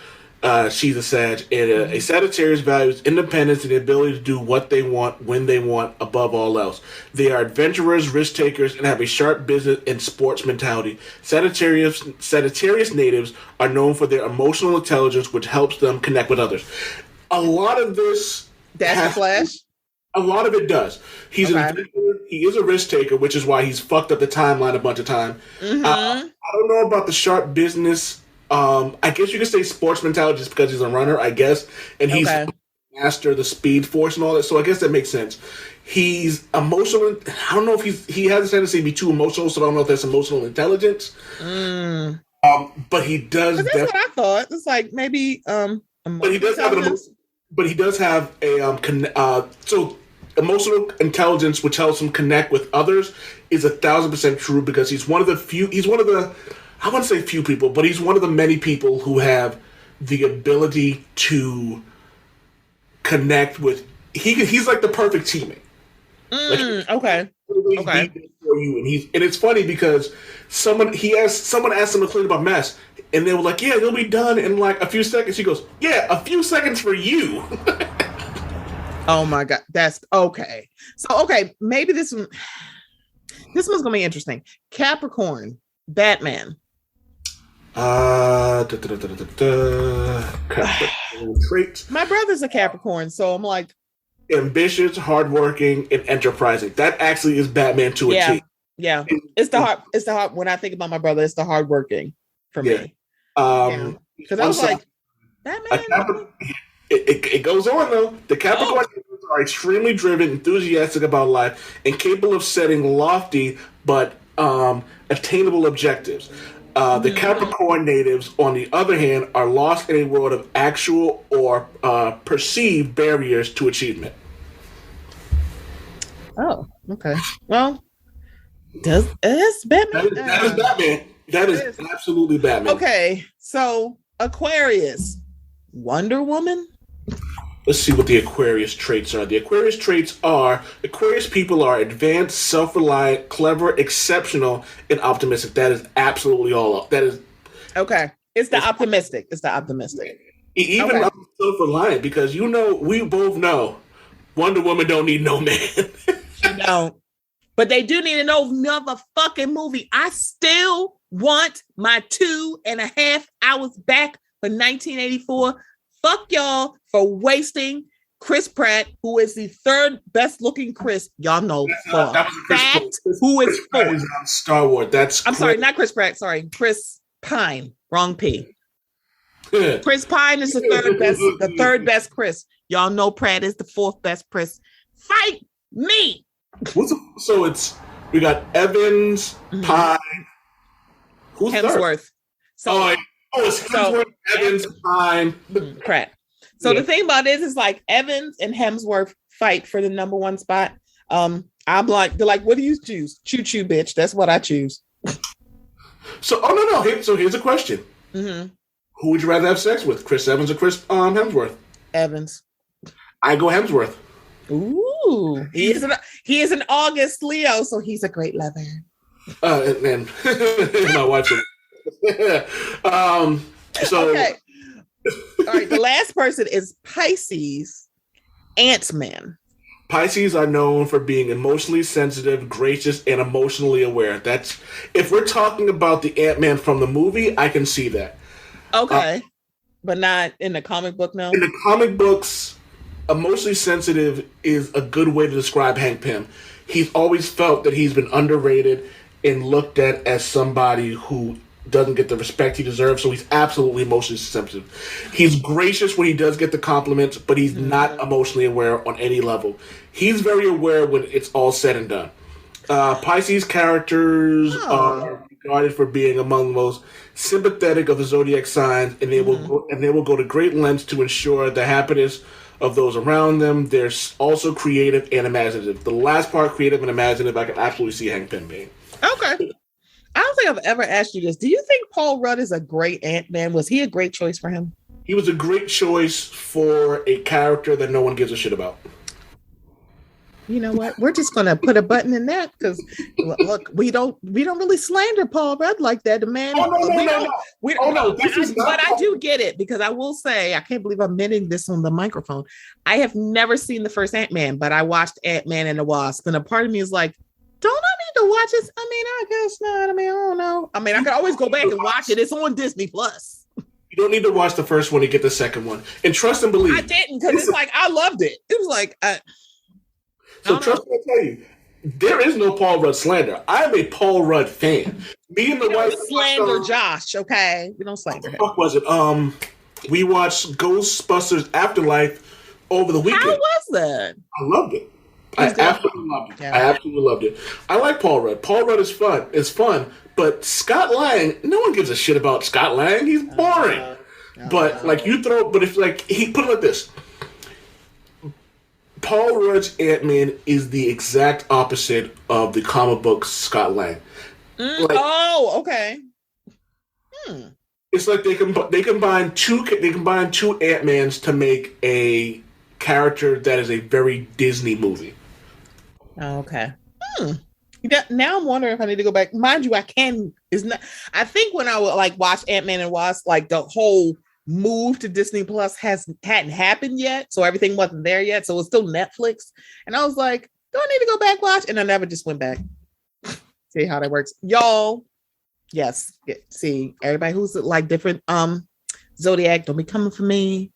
B: She's a Sag, and a Sagittarius values independence and the ability to do what they want when they want, above all else. They are adventurers, risk takers, and have a sharp business and sports mentality. Sagittarius natives are known for their emotional intelligence, which helps them connect with others. A lot of this,
C: that's the Flash.
B: A lot of it does. He's an adventurer. He is a risk taker, which is why he's fucked up the timeline a bunch of time. I don't know about the sharp business. I guess you could say sports mentality just because he's a runner, I guess. And he's master the speed force and all that. So I guess that makes sense. He's emotional. I don't know if he has a tendency to be too emotional, so I don't know if that's emotional intelligence. But he does.
C: That's what I thought. It's like maybe
B: but he does have an emotion. But he does have a so emotional intelligence, which helps him connect with others, is 1,000% true because he's one of the few. He's one of the, I wouldn't say few people, but he's one of the many people who have the ability to connect with. He's like the perfect teammate.
C: Okay.
B: For you, and it's funny because someone asked him to clean up a mess. And they were like, "Yeah, they'll be done in like a few seconds." He goes, "Yeah, a few seconds for you."
C: Oh my God, that's okay. So maybe this one's gonna be interesting. Capricorn, Batman.
B: Capricorn traits.
C: My brother's a Capricorn, so I'm like,
B: ambitious, hardworking, and enterprising. That actually is Batman to a T.
C: Yeah, it's the hard. When I think about my brother, it's the hardworking for me. Because I was like, Batman.
B: It goes on though. The Capricorn are extremely driven, enthusiastic about life, and capable of setting lofty but attainable objectives. The Capricorn natives, on the other hand, are lost in a world of actual or perceived barriers to achievement.
C: Oh, okay. Well, that's Batman.
B: That is Batman. That is absolutely Batman.
C: Okay, so Aquarius, Wonder Woman.
B: Let's see what the Aquarius traits are. The Aquarius traits are: Aquarius people are advanced, self-reliant, clever, exceptional, and optimistic. That is absolutely all up. That is
C: okay. It's the optimistic. Even
B: I'm self-reliant because we both know Wonder Woman don't need no man.
C: She don't. But they do need an old motherfucking movie. I still want my 2.5 hours back for 1984. Fuck y'all for wasting Chris Pratt, who is the third best looking Chris. Y'all know for a fact who is fourth.
B: Star Wars.
C: I'm sorry, not Chris Pratt. Sorry, Chris Pine. Wrong P. Chris Pine is the third best Chris. Y'all know Pratt is the fourth best Chris. Fight me.
B: So we got Evans, Pine. Who's
C: Hemsworth.
B: Third? It's Hemsworth, Evans, Pine,
C: Pratt. So the thing about it is like Evans and Hemsworth fight for the number one spot. I'm like, they're like, what do you choose? Choo choo, bitch. That's what I choose.
B: So, no. So here's a question. Mm-hmm. Who would you rather have sex with, Chris Evans or Chris Hemsworth?
C: Evans.
B: I go Hemsworth.
C: Ooh, he is an August Leo, so he's a great lover.
B: And my wife. So
C: okay. All right, the last person is Pisces, Ant-Man.
B: Pisces are known for being emotionally sensitive, gracious, and emotionally aware. That's if we're talking about the Ant-Man from the movie, I can see that.
C: Okay, but not in the comic book. No,
B: in the comic books, emotionally sensitive is a good way to describe Hank Pym. He's always felt that he's been underrated and looked at as somebody who doesn't get the respect he deserves, so he's absolutely emotionally sensitive. He's gracious when he does get the compliments, but he's not emotionally aware on any level. He's very aware when it's all said and done. Pisces characters are regarded for being among the most sympathetic of the zodiac signs, and they will go to great lengths to ensure the happiness of those around them. They're also creative and imaginative. The last part, creative and imaginative, I can absolutely see Hank Pym being.
C: Okay. I don't think I've ever asked you this. Do you think Paul Rudd is a great Ant-Man? Was he a great choice for him?
B: He was a great choice for a character that no one gives a shit about.
C: You know what? We're just gonna put a button in that because look, we don't really slander Paul Rudd like that. The man. But I do get it because I will say I can't believe I'm admitting this on the microphone. I have never seen the first Ant-Man, but I watched Ant-Man and the Wasp, and a part of me is like, don't I need to watch this? I mean, I guess not. I mean, I don't know. I mean, I could always go back and watch it. It's on Disney Plus.
B: You don't need to watch the first one to get the second one. And trust and believe.
C: I didn't because it's like I loved it. It was like.
B: So trust me, I tell you, there is no Paul Rudd slander. I am a Paul Rudd fan. Me and the wife
C: slander Josh. Okay, we don't slander him.
B: What was it? We watched Ghostbusters Afterlife over the weekend.
C: How was that?
B: I loved it. I absolutely loved it. Yeah. I absolutely loved it. I like Paul Rudd. Paul Rudd is fun. It's fun. But Scott Lang, no one gives a shit about Scott Lang. He's boring. But if like he put it like this. Paul Rudd's Ant-Man is the exact opposite of the comic book Scott Lang.
C: Okay.
B: It's like they combine two Ant-Mans to make a character that is a very Disney movie.
C: Okay. Now I'm wondering if I need to go back. Mind you, I think when I would like watch Ant-Man and Wasp, like the whole move to Disney Plus hadn't happened yet, so everything wasn't there yet, so it was still Netflix. And I was like, do I need to go back watch? And I never just went back. See how that works, y'all. Yes, see everybody who's like different zodiac. Don't be coming for me,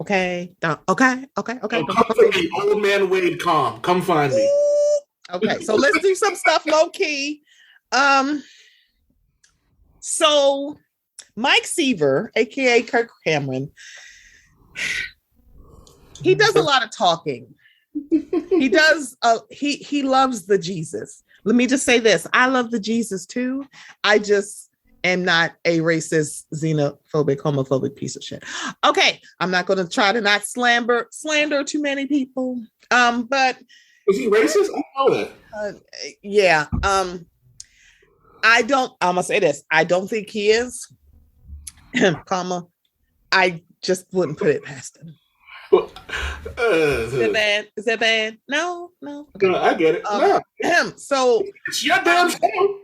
C: okay? Okay. Don't come
B: for me, old man Wade. Come find me.
C: Okay, so let's do some stuff low key. So Mike Seaver, aka Kirk Cameron, he does a lot of talking. He does. He loves the Jesus. Let me just say this: I love the Jesus too. I just am not a racist, xenophobic, homophobic piece of shit. Okay, I'm not going to try to not slander too many people. But
B: is he racist? I don't know that.
C: Yeah. I'm gonna say this. I don't think he is. I just wouldn't put it past him. Is that bad? No.
B: Okay. I get it.
C: So
B: it's your damn show.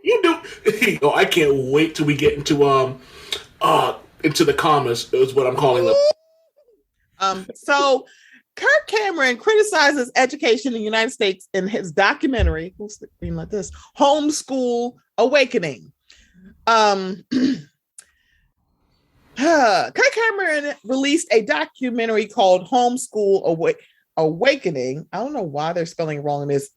B: You do. Oh, I can't wait till we get into the commas. Is what I'm calling them.
C: So Kirk Cameron criticizes education in the United States in his documentary, who's reading like this, Homeschool Awakening. Kirk Cameron released a documentary called Homeschool Awakening. I don't know why they're spelling it wrong in this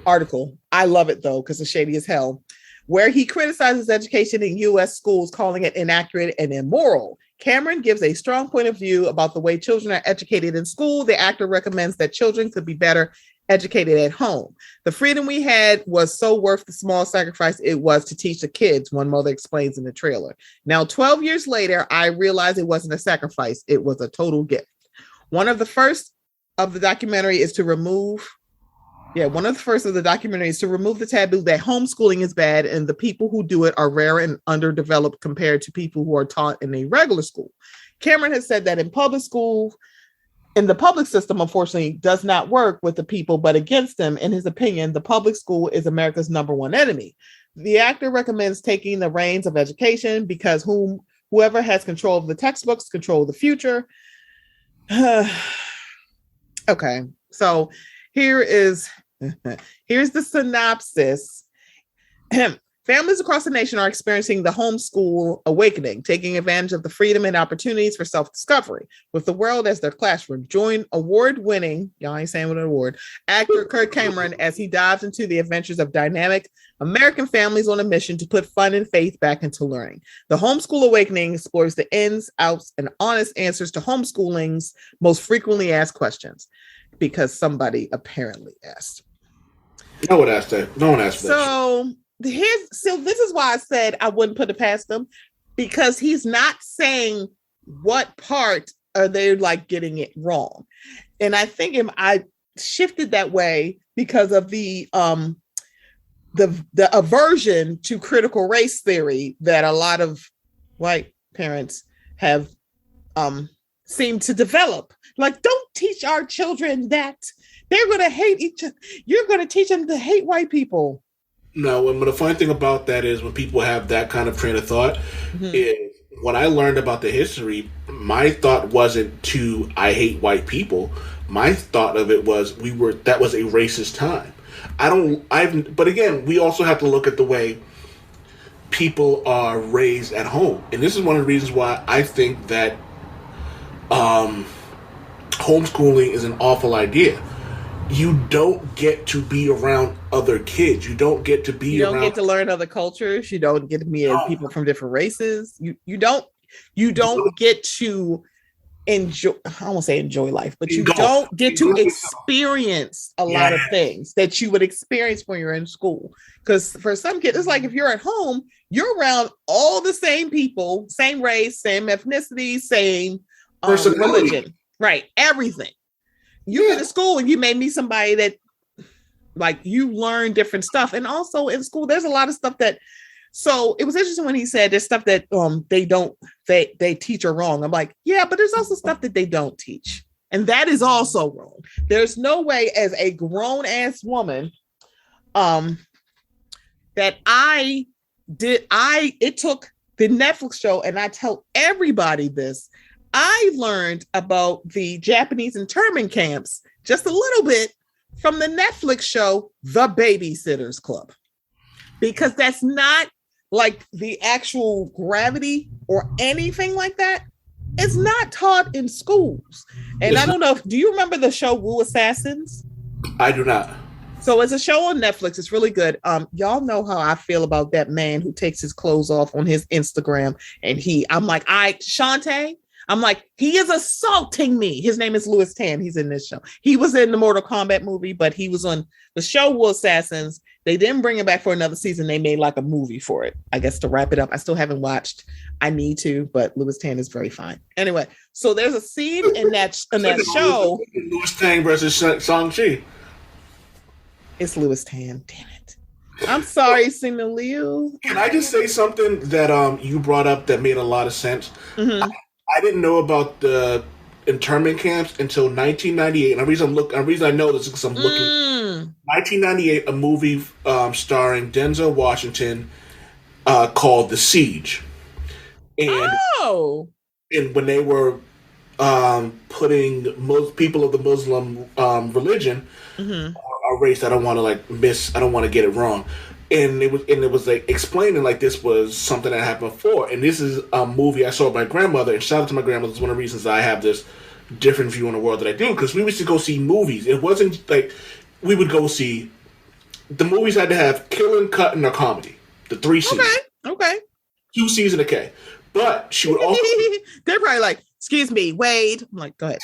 C: article. I love it though, because it's shady as hell, where he criticizes education in U.S. schools, calling it inaccurate and immoral. Cameron gives a strong point of view about the way children are educated in school. The actor recommends that children could be better educated at home. The freedom we had was so worth the small sacrifice it was to teach the kids, one mother explains in the trailer. Now, 12 years later, I realized it wasn't a sacrifice. It was a total gift. One of the first of the documentary is to remove the taboo that homeschooling is bad and the people who do it are rare and underdeveloped compared to people who are taught in a regular school. Cameron has said that in the public system, unfortunately, does not work with the people, but against them. In his opinion, the public school is America's number one enemy. The actor recommends taking the reins of education because whoever has control of the textbooks control the future. Okay, so here's the synopsis. Families across the nation are experiencing the homeschool awakening, taking advantage of the freedom and opportunities for self-discovery with the world as their classroom. Join award-winning, y'all ain't saying what an award, actor Kirk Cameron as he dives into the adventures of dynamic American families on a mission to put fun and faith back into learning. The Homeschool Awakening explores the ins, outs, and honest answers to homeschooling's most frequently asked questions, because somebody apparently asked.
B: No one asked that. No one asked that.
C: So this is why I said I wouldn't put it past them, because he's not saying what part are they like getting it wrong. And I think I shifted that way because of the aversion to critical race theory that a lot of white parents have seemed to develop. Like, don't teach our children that. They're going to hate each other. You're going to teach them to hate white people.
B: No, and the funny thing about that is when people have that kind of train of thought, is when I learned about the history, my thought wasn't to I hate white people. My thought of it was that was a racist time. But again, we also have to look at the way people are raised at home. And this is one of the reasons why I think that homeschooling is an awful idea. You don't get to be around other kids. You don't get to be around. You don't
C: get to learn other cultures. You don't get to meet people from different races. You don't get to enjoy. I won't say enjoy life, but you don't get to experience a lot of things that you would experience when you're in school. Because for some kids, it's like if you're at home, you're around all the same people, same race, same ethnicity, same religion, right? Everything. You get to school and you may meet somebody that like you learn different stuff. And also in school, there's a lot of stuff that, so it was interesting when he said there's stuff that they teach are wrong. I'm like, yeah, but there's also stuff that they don't teach. And that is also wrong. There's no way as a grown ass woman that it took the Netflix show, and I tell everybody this, I learned about the Japanese internment camps just a little bit from the Netflix show, The Babysitters Club, because that's not like the actual gravity or anything like that. It's not taught in schools. And I don't know, do you remember the show Wu Assassins?
B: I do not.
C: So it's a show on Netflix. It's really good. Y'all know how I feel about that man who takes his clothes off on his Instagram. And I'm like, Shantae, I'm like, he is assaulting me. His name is Louis Tan. He's in this show. He was in the Mortal Kombat movie, but he was on the show Wu Assassins. They didn't bring him back for another season. They made like a movie for it, I guess, to wrap it up. I still haven't watched. I need to, but Louis Tan is very fine. Anyway, so there's a scene in that show.
B: Louis Tan versus Shang-Chi.
C: It's Louis Tan. Damn it. I'm sorry, Simu Liu.
B: Can I just say something that you brought up that made a lot of sense? Mm-hmm. I didn't know about the internment camps until 1998. And the reason I know this is because I'm looking. 1998, a movie starring Denzel Washington called The Siege. And when they were putting most people of the Muslim religion, a race. I don't want to I don't want to get it wrong. And it was like explaining like this was something that happened before. And this is a movie I saw with my grandmother. And shout out to my grandmother. It's one of the reasons I have this different view on the world that I do. Because we used to go see movies. It wasn't like we would go see the movies had to have killing, cutting, or comedy. The 3 C's.
C: Okay.
B: 2 C's and a K. But she would also
C: they're probably like, excuse me, Wade. I'm like, go ahead.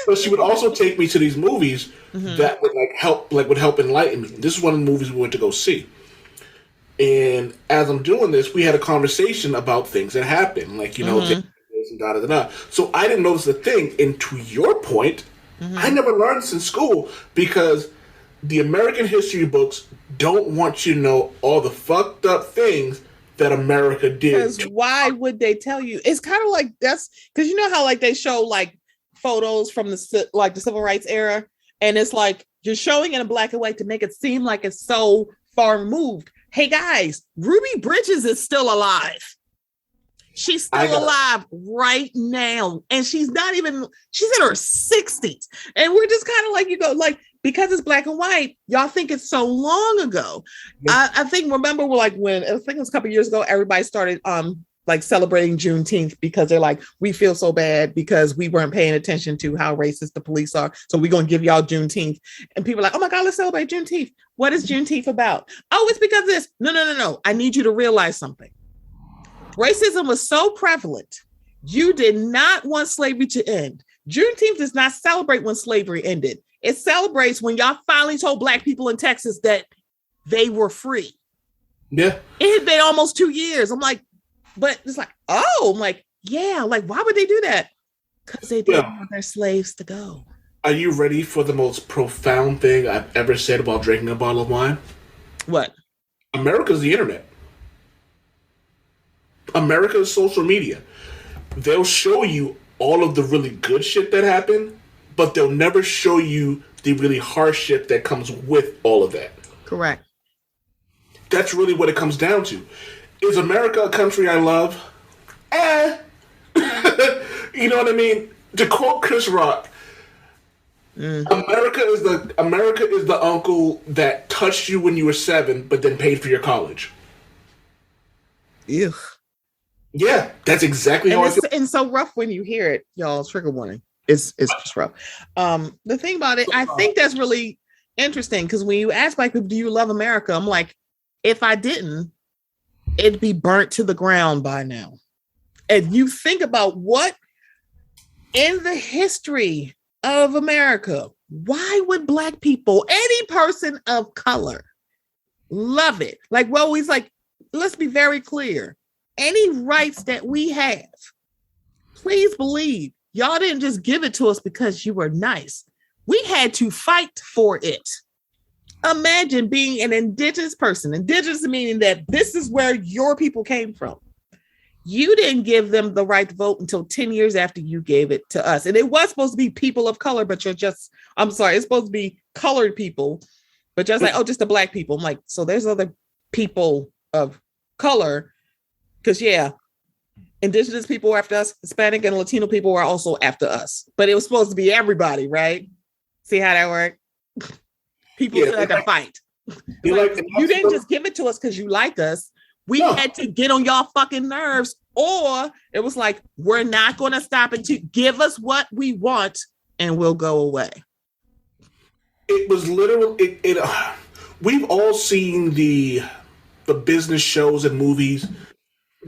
B: But she would also take me to these movies that would help enlighten me. This is one of the movies we went to go see. And as I'm doing this, we had a conversation about things that happened, like, this and da da da. So I didn't notice the thing. And to your point, I never learned this in school because the American history books don't want you to know all the fucked up things that America did.
C: Because why would they tell you? It's kind of like that's because you know how like they show like photos from the civil rights era, and it's like you're showing it in black and white to make it seem like it's so far removed. Hey guys, Ruby Bridges is still alive. She's still alive right now. And she's in her 60s. And we're just kind of like, because it's black and white, y'all think it's so long ago. Yes. I think, remember, I think it was a couple of years ago, everybody started celebrating Juneteenth because they're like, we feel so bad because we weren't paying attention to how racist the police are. So we're going to give y'all Juneteenth. And people are like, oh my God, let's celebrate Juneteenth. What is Juneteenth about? Oh, it's because of this. No. I need you to realize something. Racism was so prevalent. You did not want slavery to end. Juneteenth does not celebrate when slavery ended. It celebrates when y'all finally told Black people in Texas that they were free.
B: Yeah.
C: It had been almost 2 years. I'm like, but it's like, oh, I'm like, yeah, like, why would they do that? Because they didn't want their slaves to go.
B: Are you ready for the most profound thing I've ever said about drinking a bottle of wine?
C: What?
B: America's the internet. America's social media. They'll show you all of the really good shit that happened, but they'll never show you the really harsh shit that comes with all of that.
C: Correct.
B: That's really what it comes down to. Is America a country I love? You know what I mean? To quote Chris Rock, America is the uncle that touched you when you were 7, but then paid for your college.
C: Ew.
B: Yeah, that's exactly how I feel.
C: And so rough when you hear it, y'all. Trigger warning. It's just rough. The thing about it, I think that's really interesting because when you ask Black people, do you love America? I'm like, if I didn't, it'd be burnt to the ground by now. And you think about what in the history of America, why would Black people, any person of color, love it? Like, well, he's like, let's be very clear. Any rights that we have, please believe y'all didn't just give it to us because you were nice. We had to fight for it. Imagine being an indigenous person. Indigenous meaning that this is where your people came from. You didn't give them the right to vote until 10 years after you gave it to us. And it was supposed to be people of color, but it's supposed to be colored people, but just like, just the Black people. I'm like, so there's other people of color. Because, indigenous people were after us, Hispanic and Latino people were also after us. But it was supposed to be everybody, right? See how that worked? People still had to fight. You didn't just give it to us because you like us. We had to get on y'all fucking nerves. Or it was like, we're not going to stop until give us what we want and we'll go away.
B: It was literally, we've all seen the business shows and movies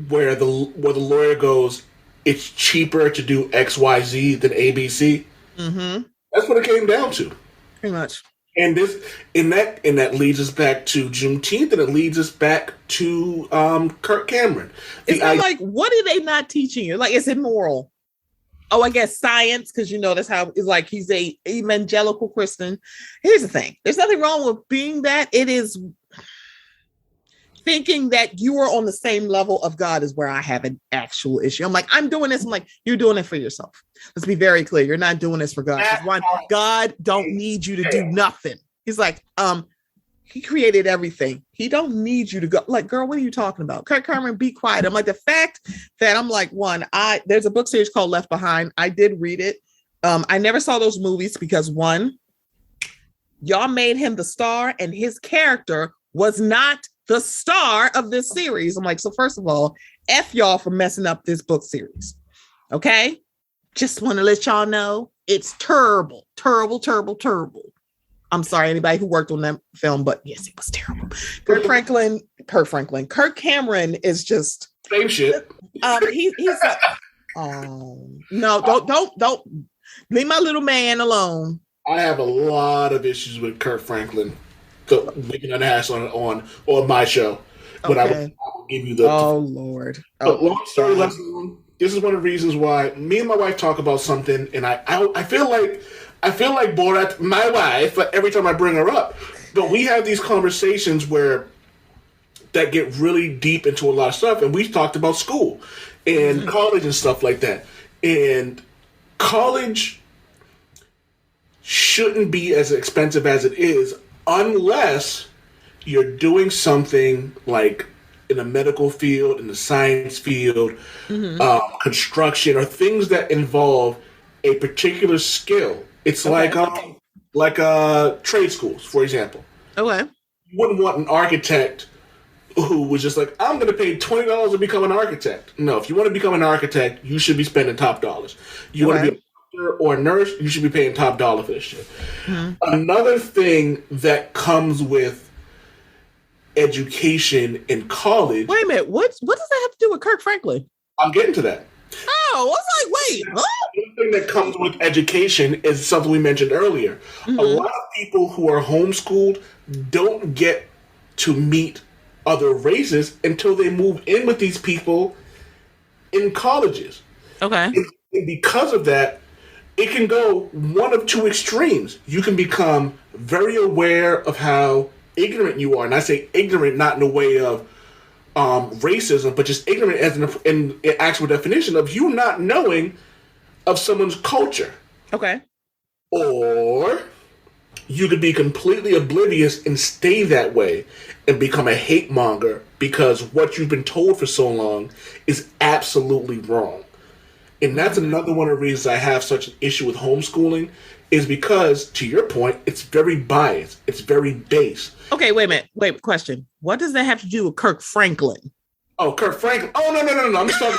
B: where the lawyer goes, it's cheaper to do XYZ than ABC.
C: Mm-hmm.
B: That's what it came down to.
C: Pretty much.
B: And that leads us back to Juneteenth, and it leads us back to Kirk Cameron.
C: It's not like, what are they not teaching you? Like, it's immoral. Oh, I guess science, because that's how it's like he's a evangelical Christian. Here's the thing. There's nothing wrong with being that. It is thinking that you are on the same level of God is where I have an actual issue. I'm like, I'm doing this. I'm like, you're doing it for yourself. Let's be very clear. You're not doing this for God. God don't need you to do nothing. He's like, He created everything. He don't need you to go. Like, girl, what are you talking about? Kirk Cameron, be quiet. I'm like, the fact that I'm like, there's a book series called Left Behind. I did read it. I never saw those movies because one, y'all made him the star and his character was not the star of this series. I'm like, so first of all, F y'all for messing up this book series. Okay? Just want to let y'all know it's terrible, terrible, terrible, terrible. I'm sorry, anybody who worked on that film, but yes, it was terrible. Kirk Cameron is just
B: same shit.
C: He's like, oh no, don't leave my little man alone.
B: I have a lot of issues with Kirk Franklin. Making an ass on my show, but I will give you the.
C: Oh Lord!
B: But long story lesson. This is one of the reasons why me and my wife talk about something, and I feel like Borat, my wife, every time I bring her up. But we have these conversations that get really deep into a lot of stuff, and we've talked about school and college and stuff like that. And college shouldn't be as expensive as it is unless you're doing something like in the medical field, in the science field, construction, or things that involve a particular skill. It's like trade schools, for example.
C: Okay.
B: You wouldn't want an architect who was just like, I'm going to pay $20 to become an architect. No, if you want to become an architect, you should be spending top dollars. You want to be a doctor or a nurse, you should be paying top dollar for this shit. Another thing that comes with education in college.
C: Wait a minute, what does that have to do with Kirk Franklin?
B: I'm getting to that.
C: Oh, I was like, wait.
B: One thing that comes with education is something we mentioned earlier. A lot of people who are homeschooled don't get to meet other races until they move in with these people in colleges.
C: Okay.
B: And because of that, it can go one of two extremes. You can become very aware of how ignorant you are. And I say ignorant not in a way of racism, but just ignorant as in actual definition of you not knowing of someone's culture.
C: Okay.
B: Or you could be completely oblivious and stay that way and become a hate monger because what you've been told for so long is absolutely wrong. And that's another one of the reasons I have such an issue with homeschooling is because, to your point, it's very biased. It's very base.
C: Okay, wait a minute. Wait, question. What does that have to do with Kirk Franklin?
B: Oh, Kirk Franklin. Oh, no. I'm just talking.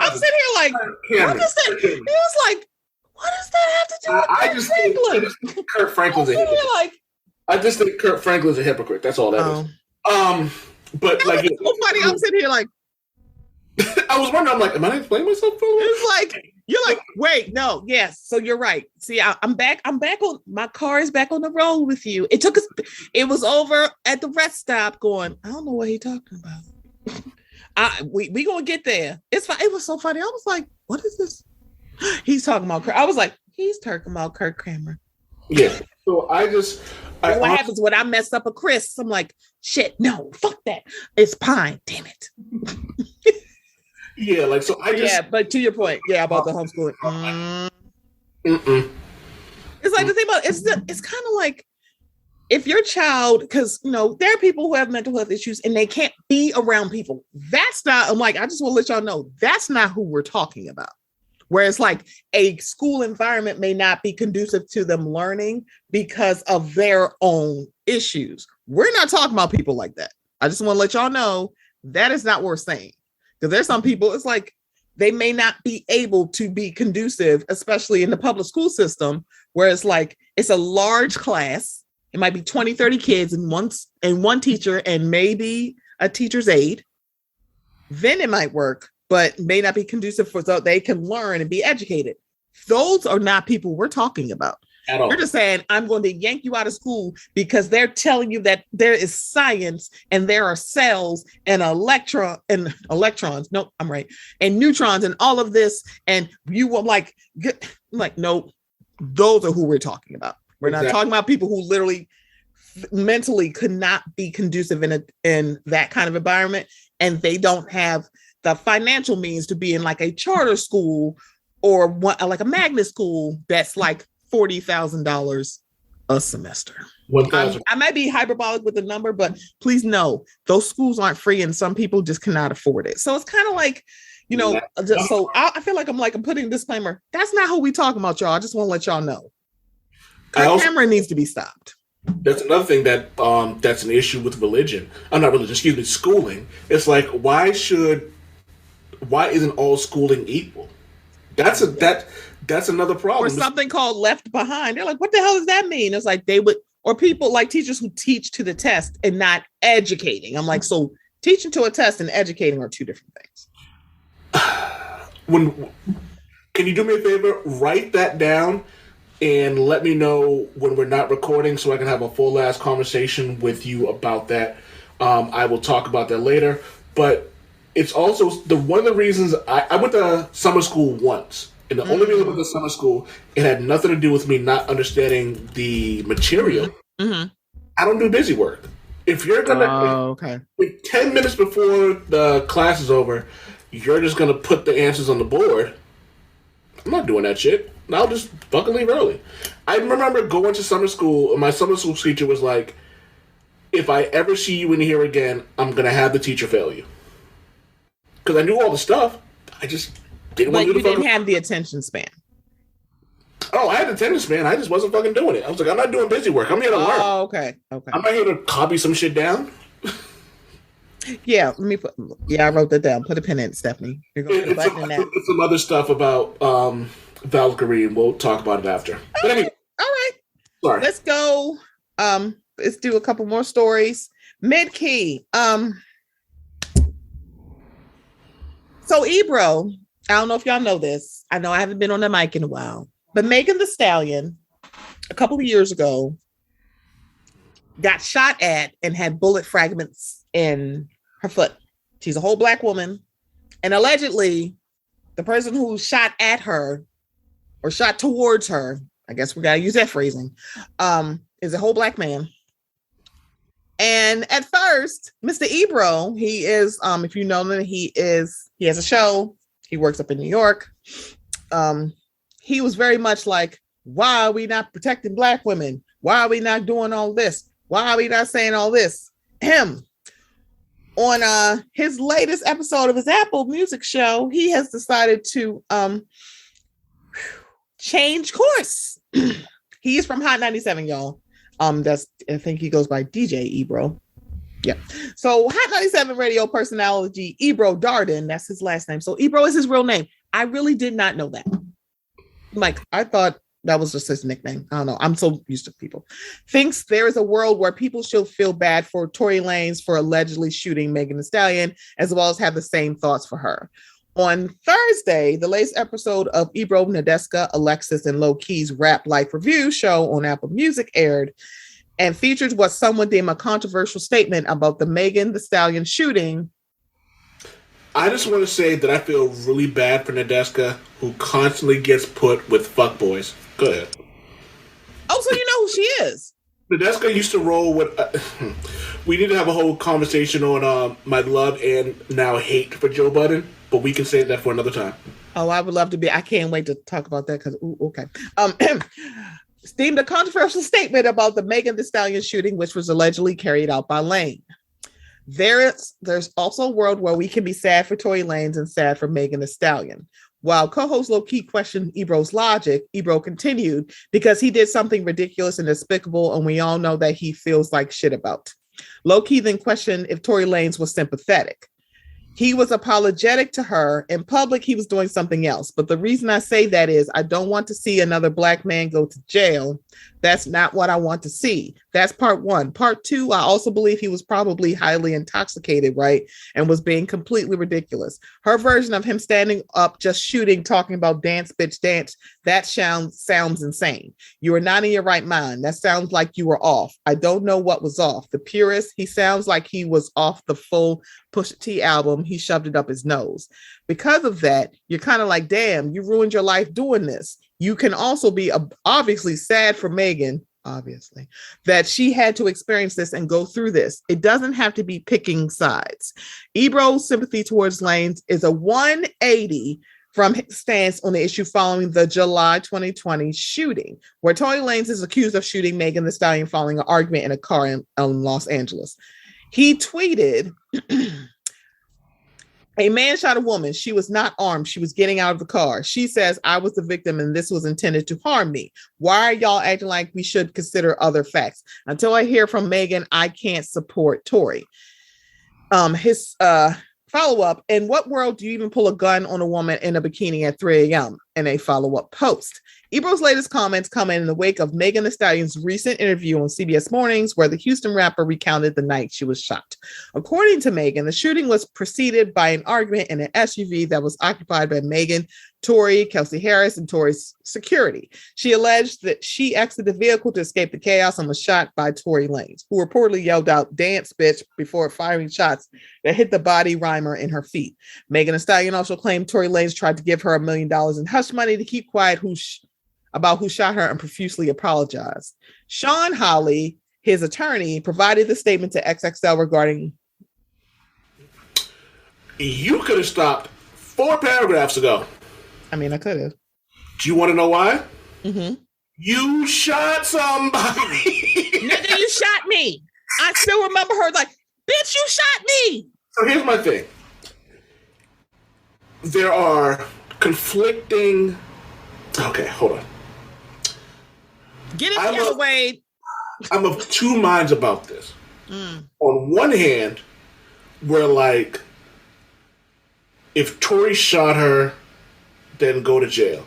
C: I'm sitting here like, what does that? He was like, what does that have to do with Kirk Franklin?
B: Think Kirk Franklin's a hypocrite. I just think Kirk Franklin's a hypocrite. That's all that is. But like,
C: it's so funny. I'm sitting here like,
B: I was wondering. I'm like, am I explaining myself?
C: It's like you're like, wait, no, yes. So you're right. See, I'm back. I'm back on my car is back on the road with you. It took us. It was over at the rest stop. Going, I don't know what he's talking about. We gonna get there. It's fine. It was so funny. I was like, what is this? He's talking about Kirk. I was like, he's talking about Kirk Cameron.
B: Yeah. So
C: what happens when I mess up a Chris? I'm like, shit, no, fuck that. It's Pine. Damn it.
B: Yeah, like so.
C: But to your point, about the homeschooling. It's like the thing about it's kind of like if your child, because there are people who have mental health issues and they can't be around people. That's not. I'm like, I just want to let y'all know that's not who we're talking about. Whereas like a school environment may not be conducive to them learning because of their own issues. We're not talking about people like that. I just want to let y'all know that is not what we're saying. Because there's some people, it's like they may not be able to be conducive, especially in the public school system, where it's like it's a large class. It might be 20, 30 kids and one teacher and maybe a teacher's aide. Then it might work, but may not be conducive for so they can learn and be educated. Those are not people we're talking about. At all. You're just saying, I'm going to yank you out of school because they're telling you that there is science and there are cells and electrons. Nope, I'm right. And neutrons and all of this. And you will like, no, those are who we're talking about. We're not talking about people who literally mentally could not be conducive in that kind of environment. And they don't have the financial means to be in like a charter school or like a magnet school that's like $40,000 a semester.
B: 1,000.
C: I might be hyperbolic with the number, but please know those schools aren't free and some people just cannot afford it. So it's kind of like, so I feel like I'm putting a disclaimer. That's not who we talking about, y'all. I just want to let y'all know. Kirk Cameron needs to be stopped.
B: That's another thing that that's an issue with religion. I'm not religion, excuse me, schooling. It's like, why isn't all schooling equal? That's another problem.
C: Or something called left behind. They're like, what the hell does that mean? It's like or people like teachers who teach to the test and not educating. I'm like, so teaching to a test and educating are two different things.
B: Can you do me a favor? Write that down and let me know when we're not recording so I can have a full ass conversation with you about that. I will talk about that later. But it's also one of the reasons I went to summer school once. And the only reason I went to summer school, it had nothing to do with me not understanding the material. Mm-hmm. I don't do busy work. If you're gonna, 10 minutes before the class is over, you're just gonna put the answers on the board. I'm not doing that shit. I'll just fucking leave early. I remember going to summer school, and my summer school teacher was like, if I ever see you in here again, I'm gonna have the teacher fail you. Because I knew all the stuff. I just didn't want to do the
C: didn't have the attention span.
B: Oh, I had the attention span. I just wasn't fucking doing it. I was like, I'm not doing busy work. I'm here to learn.
C: Oh, okay.
B: I'm not here to copy some shit down.
C: Yeah, I wrote that down. Put a pin in it, Stephanie.
B: It's some other stuff about Valkyrie, and we'll talk about it after.
C: Okay.
B: But anyway,
C: all right.
B: Sorry.
C: Let's go. Let's do a couple more stories. Mid-key. So Ebro, I don't know if y'all know this. I know I haven't been on the mic in a while, but Megan Thee Stallion, a couple of years ago, got shot at and had bullet fragments in her foot. She's a whole Black woman. And allegedly, the person who shot at her or shot towards her, I guess we got to use that phrasing, is a whole Black man. And at first, Mr. Ebro, he is, if you know him, he has a show. He works up in New York. He was very much like, why are we not protecting Black women? Why are we not doing all this? Why are we not saying all this? Him. On his latest episode of his Apple Music show, he has decided to change course. He is from Hot 97, y'all. I think he goes by DJ Ebro. Yeah. So Hot 97 radio personality Ebro Darden, that's his last name. So Ebro is his real name. I really did not know that. Like, I thought that was just his nickname. I don't know. I'm so used to people. Thinks there is a world where people should feel bad for Tory Lanez for allegedly shooting Megan Thee Stallion, as well as have the same thoughts for her. On Thursday, the latest episode of Ebro, Nadeska, Alexis, and Low Key's Rap Life Review show on Apple Music aired and featured what some would deem a controversial statement about the Megan Thee Stallion shooting.
B: I just want to say that I feel really bad for Nadeska, who constantly gets put with fuckboys. Go ahead.
C: Oh, so you know who she is.
B: Nadeska used to roll with... we need to have a whole conversation on my love and now hate for Joe Budden, but we can save that for another time.
C: Oh, I would love to be... I can't wait to talk about that because... okay. Deemed a controversial statement about the Megan Thee Stallion shooting, which was allegedly carried out by Lane. There's also a world where we can be sad for Tory Lanez and sad for Megan Thee Stallion. While co-host Low Key questioned Ebro's logic, Ebro continued, because he did something ridiculous and despicable, and we all know that he feels like shit about. Low Key then questioned if Tory Lanez was sympathetic. He was apologetic to her. In public, he was doing something else. But the reason I say that is I don't want to see another Black man go to jail. That's not what I want to see. That's part one. Part two, I also believe he was probably highly intoxicated, right? And was being completely ridiculous. Her version of him standing up, just shooting, talking about dance, bitch, dance, that sounds insane. You are not in your right mind. That sounds like you were off. I don't know what was off. The purist, he sounds like he was off the full Pusha T album. He shoved it up his nose. Because of that, you're kind of like, damn, you ruined your life doing this. You can also be obviously sad for Megan, obviously, that she had to experience this and go through this. It doesn't have to be picking sides. Ebro's sympathy towards Lanez is a 180 from his stance on the issue following the July 2020 shooting, where Tory Lanez is accused of shooting Megan Thee Stallion following an argument in a car in Los Angeles. He tweeted, a man shot a woman. She was not armed. She was getting out of the car. She says, I was the victim and this was intended to harm me. Why are y'all acting like we should consider other facts? Until I hear from Megan, I can't support Tory. His follow-up, in what world do you even pull a gun on a woman in a bikini at 3 a.m.? In a follow-up post. Ebro's latest comments come in the wake of Megan Thee Stallion's recent interview on CBS Mornings, where the Houston rapper recounted the night she was shot. According to Megan, the shooting was preceded by an argument in an SUV that was occupied by Megan, Tory, Kelsey Harris, and Tory's security. She alleged that she exited the vehicle to escape the chaos and was shot by Tory Lanez, who reportedly yelled out, "Dance, bitch," before firing shots that hit the body rhymer in her feet. Megan Thee Stallion also claimed Tory Lanez tried to give her $1 million in hush money to keep quiet about who shot her and profusely apologized. Sean Hawley, his attorney, provided the statement to XXL regarding.
B: You could have stopped 4 paragraphs ago.
C: I mean, I could have.
B: Do you want to know why?
C: Mm-hmm.
B: You shot somebody.
C: Nigga, you shot me. I still remember her like, bitch, you shot me.
B: So here's my thing. There are conflicting. Okay, hold on.
C: Get it together, Wade.
B: I'm of 2 minds about this. On one hand, we're like, if Tory shot her, then go to jail.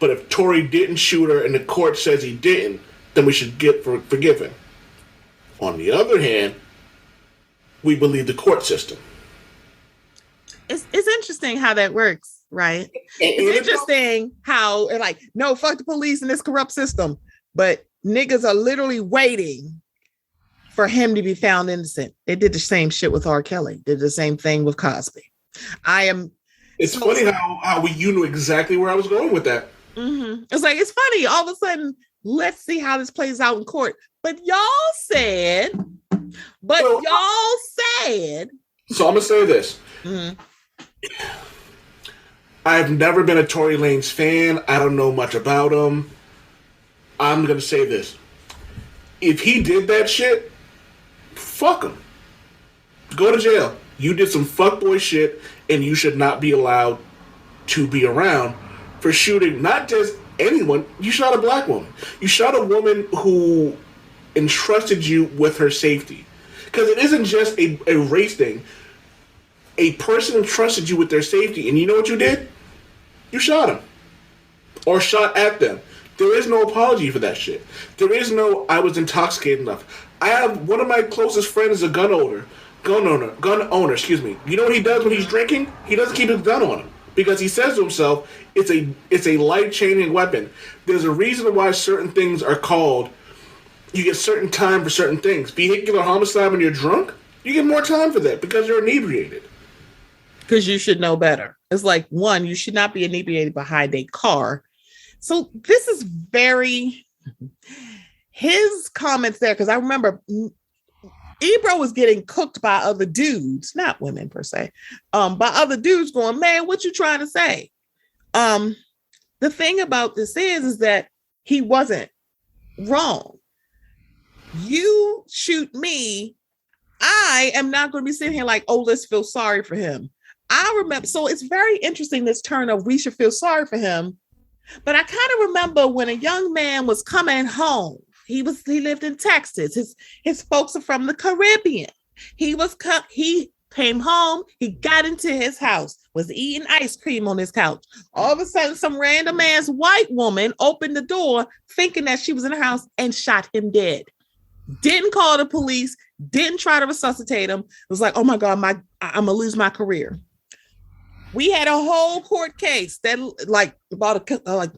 B: But if Tory didn't shoot her and the court says he didn't, then we should forgive him. On the other hand, we believe the court system.
C: It's interesting how that works, right? It's interesting how they're like, no, fuck the police in this corrupt system. But niggas are literally waiting for him to be found innocent. They did the same shit with R. Kelly. Did the same thing with Cosby.
B: It's funny how you knew exactly where I was going with that.
C: Mm-hmm. It's like, it's funny. All of a sudden, let's see how this plays out in court. But y'all said.
B: So I'm going to say this.
C: Mm-hmm.
B: I've never been a Tory Lanez fan. I don't know much about him. I'm going to say this. If he did that shit, fuck him. Go to jail. You did some fuckboy shit, and you should not be allowed to be around for shooting not just anyone. You shot a black woman. You shot a woman who entrusted you with her safety. Because it isn't just a race thing. A person entrusted you with their safety, and you know what you did? You shot them. Or shot at them. There is no apology for that shit. There is no, I was intoxicated enough. I have one of my closest friends is a gun owner, excuse me. You know what he does when he's drinking? He doesn't keep his gun on him. Because he says to himself, it's a life-changing weapon. There's a reason why certain things are called, you get certain time for certain things. Vehicular homicide when you're drunk, you get more time for that because you're inebriated.
C: Because you should know better. It's like, one, you should not be inebriated behind a car. So this is his comments there, because I remember Ebro was getting cooked by other dudes, not women per se, by other dudes going, man, what you trying to say? The thing about this is that he wasn't wrong. You shoot me, I am not going to be sitting here like, oh, let's feel sorry for him. I remember, so it's very interesting, this turn of we should feel sorry for him. But I kind of remember when a young man was coming home. He lived in Texas. His folks are from the Caribbean. He came home. He got into his house, was eating ice cream on his couch. All of a sudden, some random ass white woman opened the door, thinking that she was in the house, and shot him dead. Didn't call the police. Didn't try to resuscitate him. It was like, oh my God, I'm gonna lose my career. We had a whole court case that like about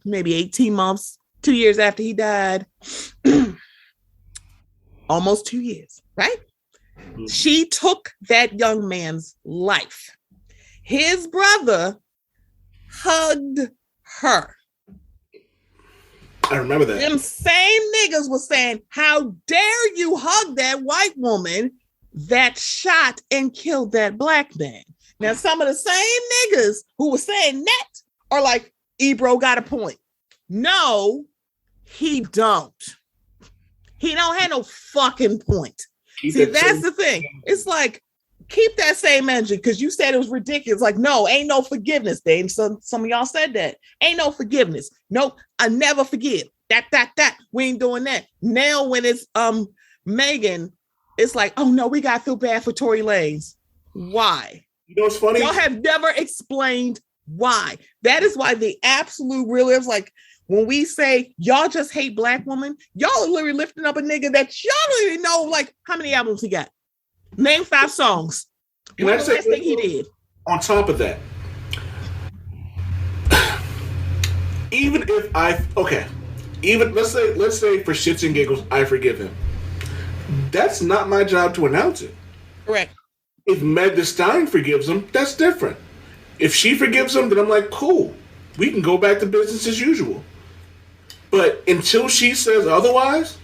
C: maybe 18 months, 2 years after he died. Almost 2 years, right? Mm-hmm. She took that young man's life. His brother hugged her.
B: I remember that.
C: Them same niggas was saying, how dare you hug that white woman that shot and killed that black man? Now, some of the same niggas who were saying that Or like, Ebro got a point. No, he don't. He don't have no fucking point. See, that's the thing. It's like, keep that same energy because you said it was ridiculous. Like, no, ain't no forgiveness, Dave. Some of y'all said that. Ain't no forgiveness. Nope, I never forgive. That. We ain't doing that. Now when it's Megan, it's like, oh no, we gotta feel bad for Tory Lanez. Why?
B: You know what's funny?
C: Y'all have never explained why. That is why the absolute real is like, when we say y'all just hate black women, y'all are literally lifting up a nigga that y'all don't even know like how many albums he got. Name 5 songs. What's the best thing he did?
B: On top of that, even if let's say for shits and giggles, I forgive him. That's not my job to announce it.
C: Correct.
B: If Meg Thee Stallion forgives him, that's different. If she forgives him, then I'm like, cool. We can go back to business as usual. But until she says otherwise,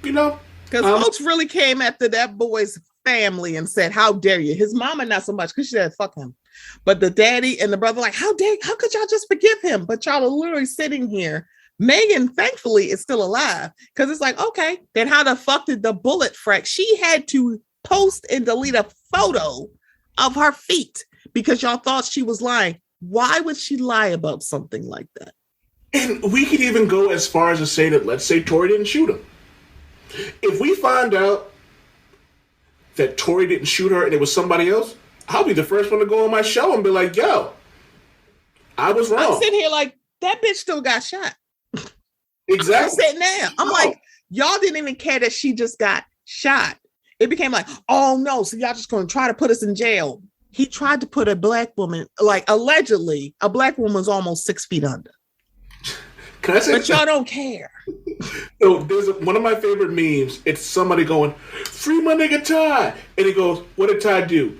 B: because
C: folks really came after that boy's family and said, how dare you? His mama, not so much, because she said, fuck him. But the daddy and the brother, like, how could y'all just forgive him? But y'all are literally sitting here. Megan, thankfully, is still alive. Because it's like, okay, then how the fuck did the bullet frack? She had to post and delete a photo of her feet because y'all thought she was lying. Why would she lie about something like that?
B: And we could even go as far as to say that, let's say Tory didn't shoot him. If we find out that Tory didn't shoot her and it was somebody else, I'll be the first one to go on my show and be like, yo, I was wrong.
C: I'm sitting here like, that bitch still got shot.
B: Exactly.
C: I'm sitting there. I'm like, y'all didn't even care that she just got shot. It became like, oh no, so y'all just going to try to put us in jail. He tried to put a black woman, like allegedly, a black woman's almost 6 feet under.
B: Can I say
C: but y'all don't care.
B: So there's one of my favorite memes. It's somebody going, free my nigga Ty. And he goes, what did Ty do?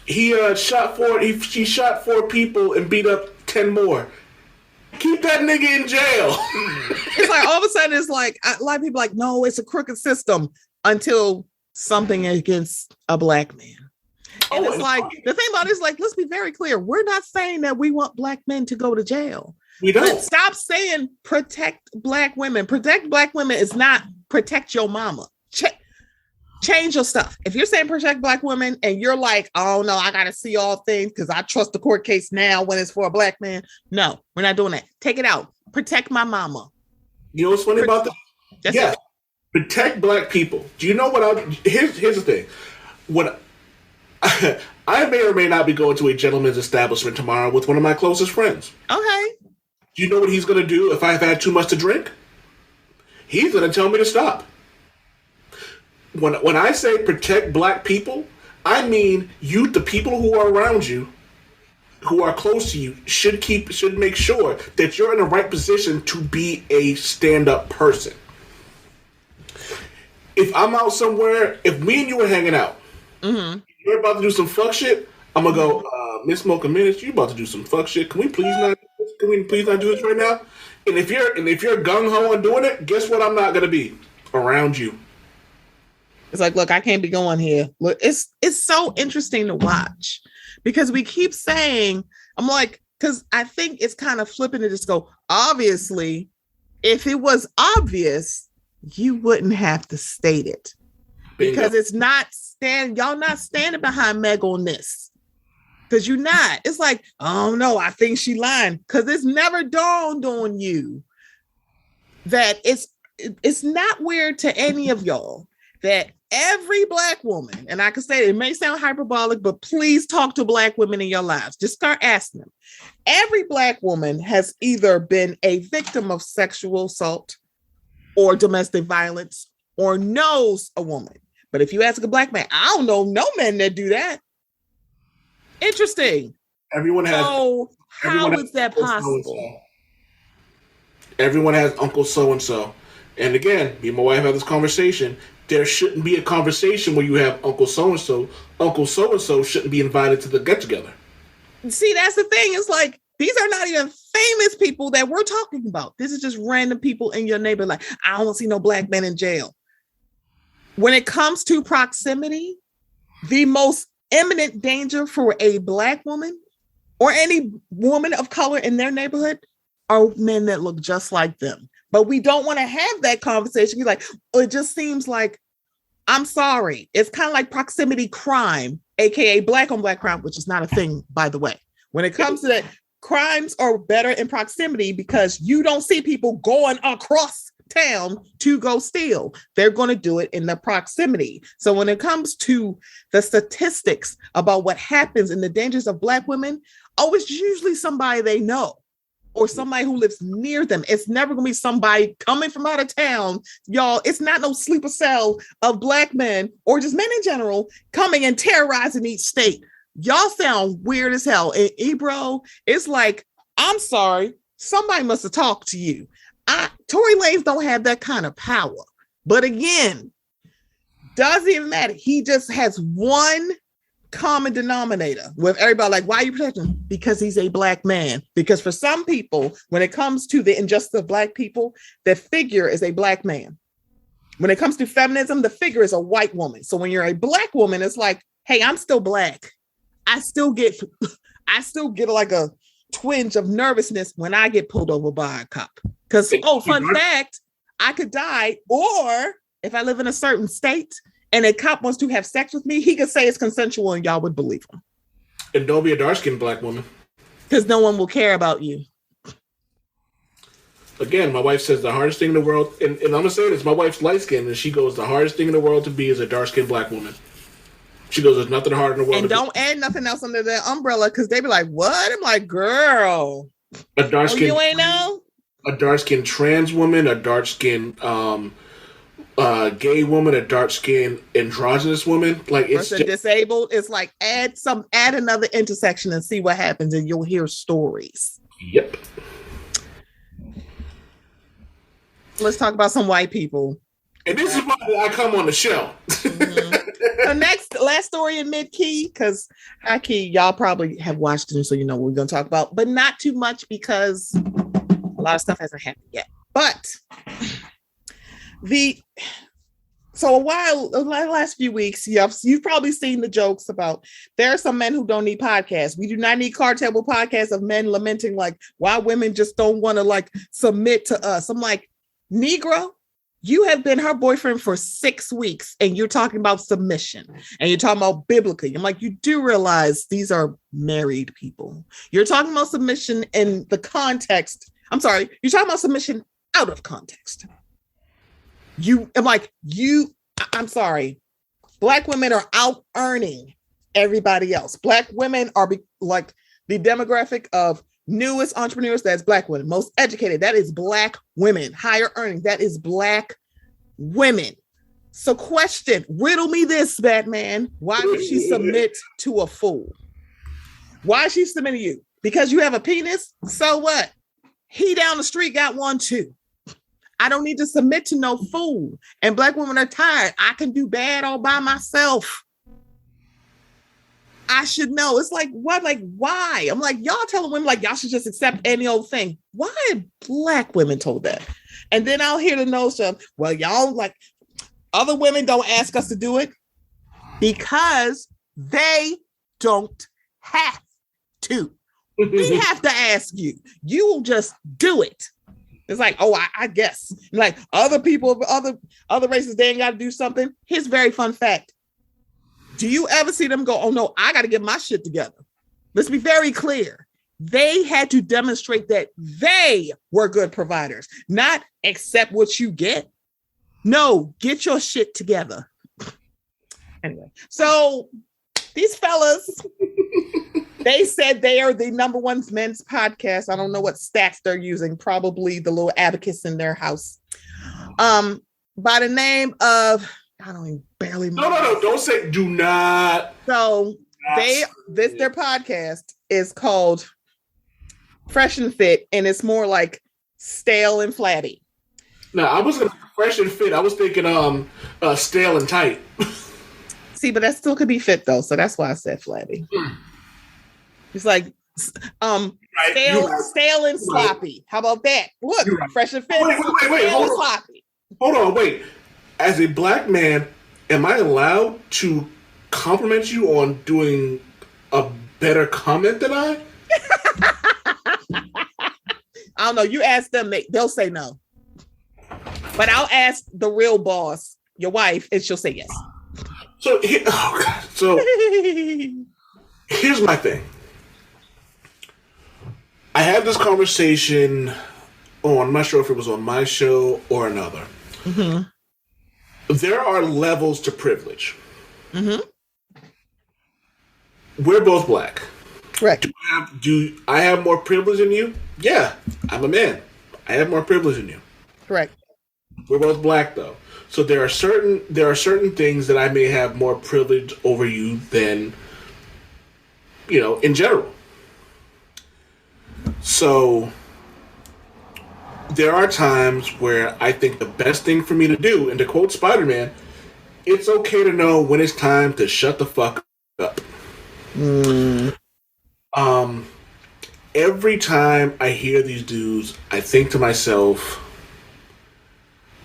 B: He she shot 4 people and beat up 10 more. Keep that nigga in jail.
C: It's like all of a sudden it's like a lot of people are like, no, it's a crooked system until something against a black man. And it's like, the thing about it is like, let's be very clear. We're not saying that we want black men to go to jail.
B: We don't.
C: But stop saying protect black women. Protect black women is not protect your mama. Change your stuff. If you're saying protect black women and you're like, oh no, I got to see all things because I trust the court case now when it's for a black man. No, we're not doing that. Take it out. Protect my mama.
B: You know what's funny about that? Yeah. Protect black people. Do you know what here's the thing. What I may or may not be going to a gentleman's establishment tomorrow with one of my closest friends.
C: Okay.
B: Do you know what he's going to do if I've had too much to drink? He's going to tell me to stop. When I say protect black people, I mean the people who are around you, who are close to you, should make sure that you're in the right position to be a stand-up person. If I'm out somewhere, if me and you are hanging out, you're about to do some fuck shit, I'm gonna go, Miss Mocha Minutes, you about to do some fuck shit. Can we please not do this right now? And if you're gung ho on doing it, guess what? I'm not gonna be around you.
C: It's like, look, I can't be going here. Look, it's so interesting to watch because we keep saying, I'm like, because I think it's kind of flipping to just go, obviously, if it was obvious, you wouldn't have to state it. Because it's not y'all not standing behind Meg on this. Because you're not. It's like, oh no, I think she lying. Because it's never dawned on you that it's not weird to any of y'all that every black woman, and I can say it may sound hyperbolic, but please talk to black women in your lives. Just start asking them. Every black woman has either been a victim of sexual assault or domestic violence or knows a woman. But if you ask a black man, I don't know no men that do that. Interesting.
B: Everyone has.
C: So how is that possible?
B: Everyone has Uncle so-and-so. And again, me and my wife have this conversation. There shouldn't be a conversation where you have Uncle so-and-so. Uncle so-and-so shouldn't be invited to the get-together.
C: See, that's the thing. It's like, these are not even famous people that we're talking about. This is just random people in your neighborhood. Like, I don't see no black men in jail. When it comes to proximity, the most imminent danger for a black woman or any woman of color in their neighborhood are men that look just like them. But we don't want to have that conversation. Be like, oh, it just seems like, I'm sorry. It's kind of like proximity crime, aka black on black crime, which is not a thing, by the way. When it comes to that, crimes are better in proximity because you don't see people going across town to go steal. They're going to do it in the proximity. So when it comes to the statistics about what happens in the dangers of black women, oh, it's usually somebody they know or somebody who lives near them. It's never going to be somebody coming from out of town. Y'all, it's not no sleeper cell of black men or just men in general coming and terrorizing each state. Y'all sound weird as hell. In Ebro, it's like, I'm sorry, somebody must have talked to you. Tory Lanez don't have that kind of power. But again, doesn't even matter. He just has one common denominator with everybody. Like, why are you protecting him? Because he's a black man. Because for some people, when it comes to the injustice of black people, the figure is a black man. When it comes to feminism, the figure is a white woman. So when you're a black woman, it's like, hey, I'm still black. I still get like a twinge of nervousness when I get pulled over by a cop. Because, fun fact, I could die. Or if I live in a certain state and a cop wants to have sex with me, he could say it's consensual and y'all would believe him.
B: And don't be a dark-skinned black woman.
C: Because no one will care about you.
B: Again, my wife says the hardest thing in the world, and I'm going to say this, my wife's light-skinned, and she goes, the hardest thing in the world to be is a dark-skinned black woman. She goes, there's nothing harder in the world.
C: And don't add nothing else under that umbrella, because they be like, what? I'm like, girl.
B: A dark-skinned,
C: you ain't know?
B: A dark-skinned trans woman, a dark-skinned gay woman, a dark-skinned androgynous woman. Like, it's
C: just disabled. It's like add another intersection and see what happens, and you'll hear stories.
B: Yep.
C: Let's talk about some white people.
B: And this is why I come on the show.
C: The last story in mid-key, because high-key, y'all probably have watched it, so you know what we're going to talk about, but not too much because a lot of stuff hasn't happened yet. But the last few weeks, you've probably seen the jokes about there are some men who don't need podcasts. We do not need card table podcasts of men lamenting like why women just don't want to like submit to us. I'm like, Negro, you have been her boyfriend for 6 weeks and you're talking about submission and you're talking about biblically. I'm like, you do realize these are married people. You're talking about submission in the context. I'm sorry. You're talking about submission out of context. I'm sorry. Black women are out earning everybody else. Black women are like the demographic of newest entrepreneurs. That's black women. Most educated. That is black women. Higher earning. That is black women. So riddle me this, Batman. Why did she submit to a fool? Why is she submitting to you? Because you have a penis? So what? He down the street got one too. I don't need to submit to no fool. And black women are tired. I can do bad all by myself. I should know. It's like, what? Like, why? I'm like, y'all telling women like y'all should just accept any old thing. Why are black women told that? And then I'll hear the notion, well, y'all like other women don't ask us to do it because they don't have to. We have to ask you. You will just do it. It's like, oh, I guess. Like other people, other races, they ain't got to do something. Here's a very fun fact. Do you ever see them go, oh no, I got to get my shit together? Let's be very clear. They had to demonstrate that they were good providers, not accept what you get. No, get your shit together. Anyway, so these fellas, they said they are the number one men's podcast. I don't know what stats they're using, probably the little abacus in their house. By the name of, I don't even barely.
B: No, don't say, do not.
C: So their podcast is called Fresh and Fit, and it's more like stale and flatty.
B: No, I wasn't fresh and fit. I was thinking stale and tight.
C: See, but that still could be fit though, so that's why I said flatty. It's like stale and sloppy. How about that? Look, fresh and fit.
B: Wait, hold on.
C: Sloppy.
B: Hold on, wait. As a black man, am I allowed to compliment you on doing a better comment than I?
C: I don't know. You ask them, they'll say no. But I'll ask the real boss, your wife, and she'll say yes.
B: So, so here's my thing. I had this conversation I'm not sure if it was on my show or another. Mm-hmm. There are levels to privilege. Mm-hmm. We're both black.
C: Correct.
B: Do I have more privilege than you? Yeah, I'm a man. I have more privilege than you.
C: Correct.
B: We're both black, though. So there are certain things that I may have more privilege over you than, in general. So there are times where I think the best thing for me to do, and to quote Spider-Man, it's okay to know when it's time to shut the fuck up. Every time I hear these dudes, I think to myself,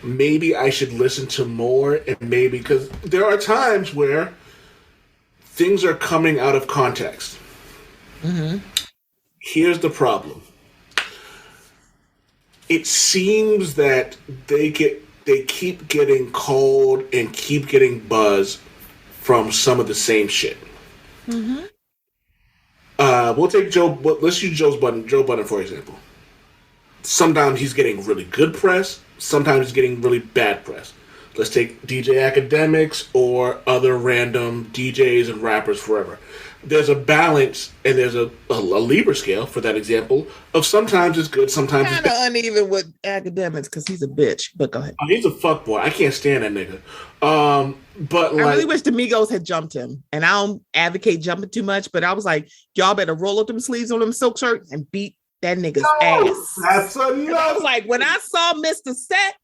B: maybe I should listen to more, and maybe, because there are times where things are coming out of context. Mm-hmm. Here's the problem. It seems that they keep getting called and keep getting buzz from some of the same shit. Mm-hmm. We'll take Joe. Let's use Joe Budden, for example. Sometimes he's getting really good press. Sometimes he's getting really bad press. Let's take DJ Academics or other random DJs and rappers forever. There's a balance, and there's a Libra scale, for that example, of sometimes it's good, sometimes it's bad.
C: Kind of uneven with Academics because he's a bitch, but go ahead.
B: He's a fuckboy. I can't stand that nigga. But
C: I really wish the Migos had jumped him, and I don't advocate jumping too much, but I was like, y'all better roll up them sleeves on them silk shirts and beat that nigga's ass.
B: That's enough.
C: I was like, when I saw Mr. Set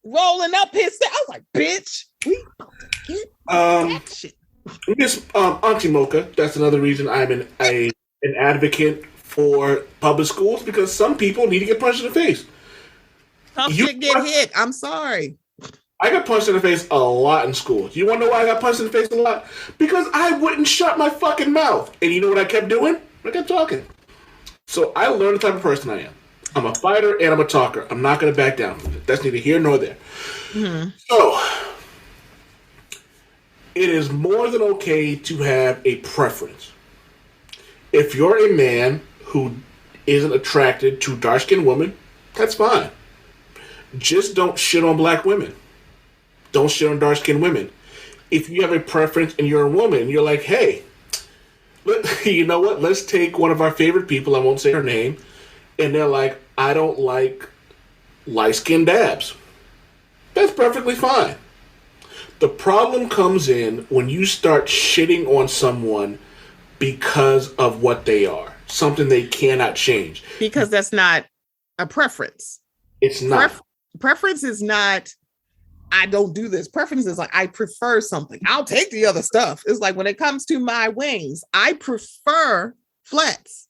C: rolling up his set, I was like, bitch, we about to get that shit.
B: Miss Auntie Mocha, that's another reason I'm an advocate for public schools, because some people need to get punched in the face.
C: Tough shit get hit. I'm sorry.
B: I got punched in the face a lot in school. You want to know why I got punched in the face a lot? Because I wouldn't shut my fucking mouth. And you know what I kept doing? I kept talking. So I learned the type of person I am. I'm a fighter and I'm a talker. I'm not going to back down from it. That's neither here nor there. Mm-hmm. So it is more than okay to have a preference. If you're a man who isn't attracted to dark-skinned women, that's fine. Just don't shit on black women. Don't shit on dark-skinned women. If you have a preference and you're a woman, you're like, hey, you know what? Let's take one of our favorite people, I won't say her name, and they're like, I don't like light-skinned dabs. That's perfectly fine. The problem comes in when you start shitting on someone because of what they are, something they cannot change.
C: Because that's not a preference.
B: It's not.
C: Preference is not, I don't do this. Preference is like, I prefer something. I'll take the other stuff. It's like when it comes to my wings, I prefer flats,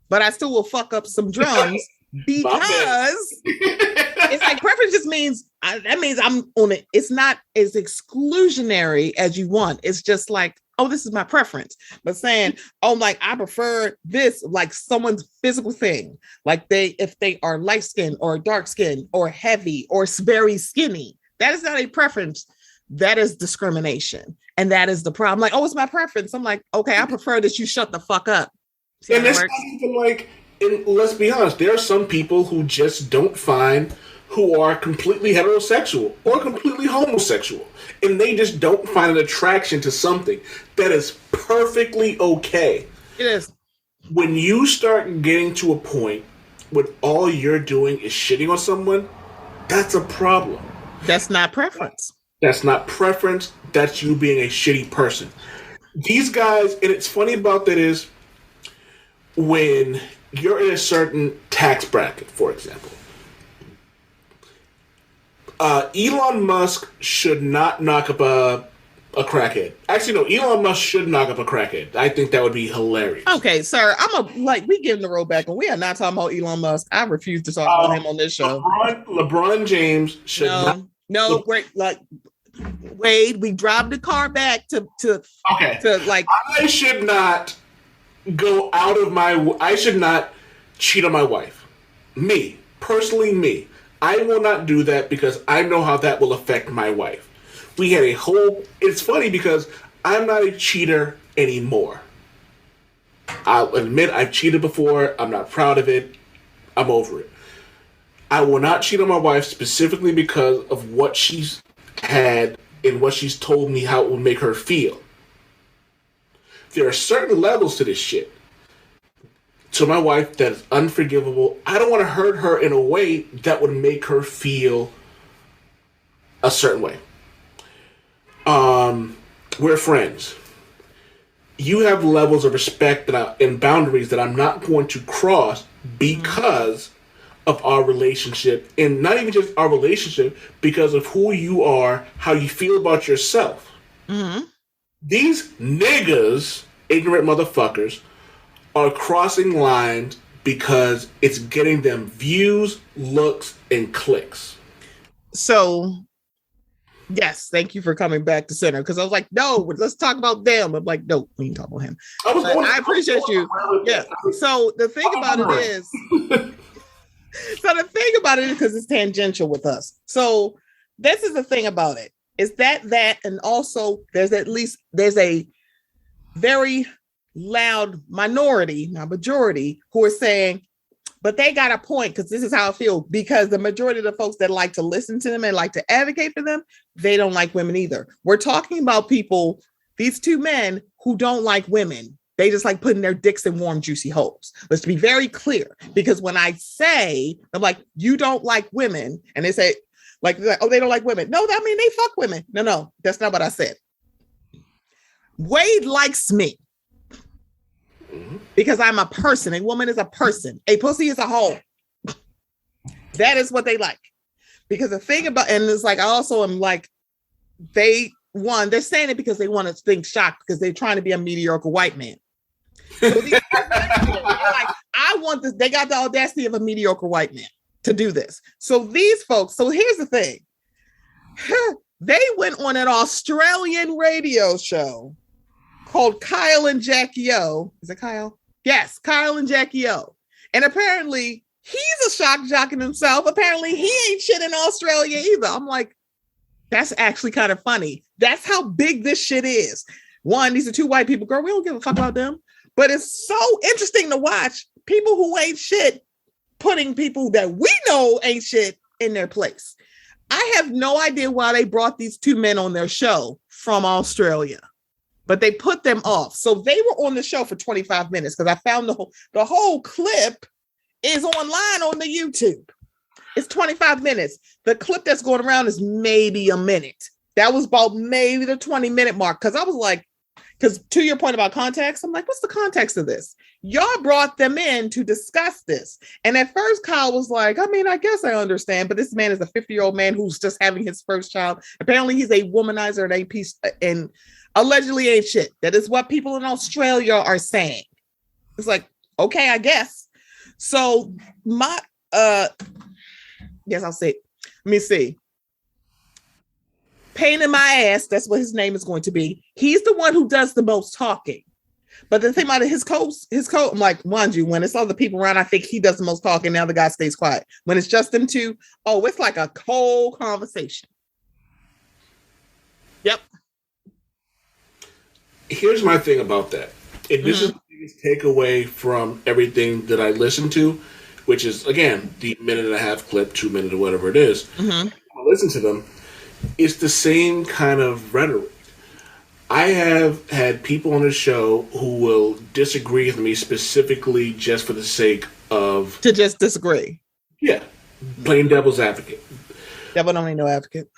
C: but I still will fuck up some drums because it's like preference just means, that means I'm on it. It's not as exclusionary as you want. It's just like, oh, this is my preference. But saying, oh, like I prefer this, like someone's physical thing, like if they are light skinned or dark skinned or heavy or very skinny, that is not a preference. That is discrimination. And that is the problem. Like, oh, it's my preference. I'm like, okay, I prefer that you shut the fuck up. See
B: and it's not even like, and let's be honest, there are some people who just don't find, who are completely heterosexual or completely homosexual, and they just don't find an attraction to something. That is perfectly okay.
C: It is.
B: When you start getting to a point when all you're doing is shitting on someone, that's a problem.
C: That's not preference.
B: That's not preference. That's you being a shitty person. These guys, and it's funny about that is when you're in a certain tax bracket, for example. Elon Musk should not knock up a crackhead. Actually, no, Elon Musk should knock up a crackhead. I think that would be hilarious.
C: Okay, sir, we give him the roll back, and we are not talking about Elon Musk. I refuse to talk about him on this show.
B: LeBron James should
C: Wade, we drive the car back to like.
B: I should not go out of my. I should not cheat on my wife. Me. personally me, I will not do that because I know how that will affect my wife. We had a whole. It's funny because I'm not a cheater anymore. I'll admit I've cheated before. I'm not proud of it. I'm over it. I will not cheat on my wife specifically because of what she's had and what she's told me how it will make her feel. There are certain levels to this shit. To my wife, that is unforgivable. I don't want to hurt her in a way that would make her feel a certain way. We're friends. You have levels of respect and boundaries that I'm not going to cross because of our relationship, and not even just our relationship, because of who you are, how you feel about yourself.
C: Mm-hmm.
B: These niggas, ignorant motherfuckers, are crossing lines because it's getting them views, looks, and clicks.
C: So, yes, thank you for coming back to center, because I was like, no, let's talk about them. I'm like, no, we can talk about him. I appreciate you. Yeah. So the thing about it is, because it's tangential with us. So this is the thing about it, is that, and also there's a very loud minority, not majority, who are saying, but they got a point, because this is how I feel, because the majority of the folks that like to listen to them and like to advocate for them, they don't like women either. We're talking about people, these two men who don't like women. They just like putting their dicks in warm, juicy holes. Let's be very clear, because when I say, I'm like, you don't like women, and they say, like, oh, they don't like women. No, that mean they fuck women. No, that's not what I said. Wade likes me because I'm a person. A woman is a person. A pussy is a hole. That is what they like. Because the thing about, and it's like, I also am like, they're saying it because they want to think shocked, because they're trying to be a mediocre white man. So they're like, I want this. They got the audacity of a mediocre white man to do this. So these folks, so here's the thing. They went on an Australian radio show called Kyle and Jackie O. Is it Kyle? Yes, Kyle and Jackie O. And apparently he's a shock jock in himself. Apparently he ain't shit in Australia either. I'm like, that's actually kind of funny. That's how big this shit is. One, these are two white people. Girl, we don't give a fuck about them. But it's so interesting to watch people who ain't shit putting people that we know ain't shit in their place. I have no idea why they brought these two men on their show from Australia, but they put them off. So they were on the show for 25 minutes, because I found the whole clip is online on the YouTube. It's 25 minutes. The clip that's going around is maybe a minute. That was about maybe the 20-minute mark. Because I was like, because to your point about context, I'm like, what's the context of this? Y'all brought them in to discuss this. And at first, Kyle was like, I mean, I guess I understand, but this man is a 50-year-old man who's just having his first child. Apparently, he's a womanizer and a piece, and allegedly ain't shit. That is what people in Australia are saying. It's like, okay, I guess. So my, yes, I'll say, let me see. Pain in my ass, that's what his name is going to be. He's the one who does the most talking. But the thing about it, his coach, I'm like, mind you, when it's other people around, I think he does the most talking. Now the guy stays quiet. When it's just them two, oh, it's like a cold conversation. Yep.
B: Here's my thing about that. And this is the biggest takeaway from everything that I listened to, which is, again, the minute and a half clip, 2 minutes or whatever it is. I listen to them. It's the same kind of rhetoric. I have had people on the show who will disagree with me specifically just for the sake of...
C: To just disagree.
B: Yeah. Plain devil's advocate.
C: Devil don't need no advocate.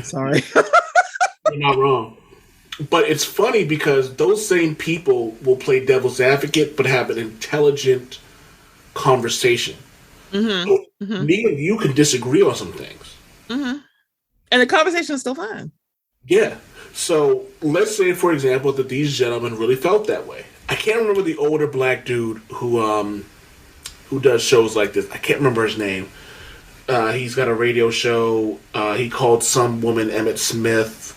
C: Sorry.
B: You're not wrong. But it's funny because those same people will play devil's advocate but have an intelligent conversation. So me and you can disagree on some things.
C: And the conversation is still fine.
B: Yeah. So let's say, for example, that these gentlemen really felt that way. I can't remember the older black dude who does shows like this. I can't remember his name. He's got a radio show. He called some woman Emmett Smith.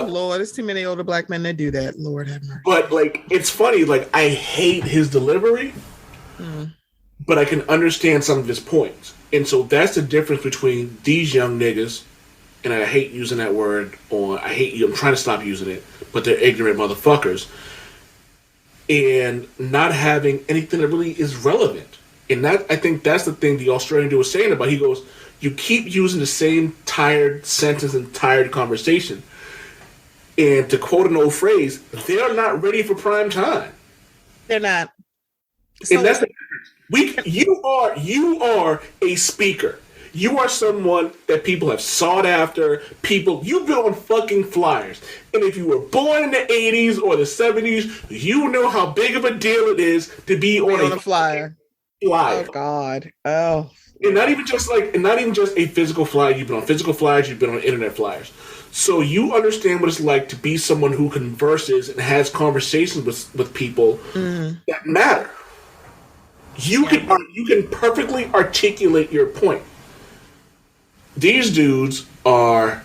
C: Lord, there's too many older black men that do that. Lord have mercy.
B: But like, it's funny. Like, I hate his delivery, but I can understand some of his points. And so that's the difference between these young niggas, and I hate using that word, I'm trying to stop using it, but they're ignorant motherfuckers, and not having anything that really is relevant. And that, I think that's the thing the Australian dude was saying about. He goes, you keep using the same tired sentence and tired conversation. And to quote an old phrase, they're not ready for prime time.
C: They're not. So,
B: and that's the difference. You are a speaker. You are someone that people have sought after. You've been on fucking flyers. And if you were born in the 80s or the 70s, you know how big of a deal it is to be on a flyer.
C: Oh God. Oh.
B: And not even just a physical flyer. You've been on physical flyers, you've been on internet flyers. So you understand what it's like to be someone who converses and has conversations with people that matter. You can perfectly articulate your point. These dudes are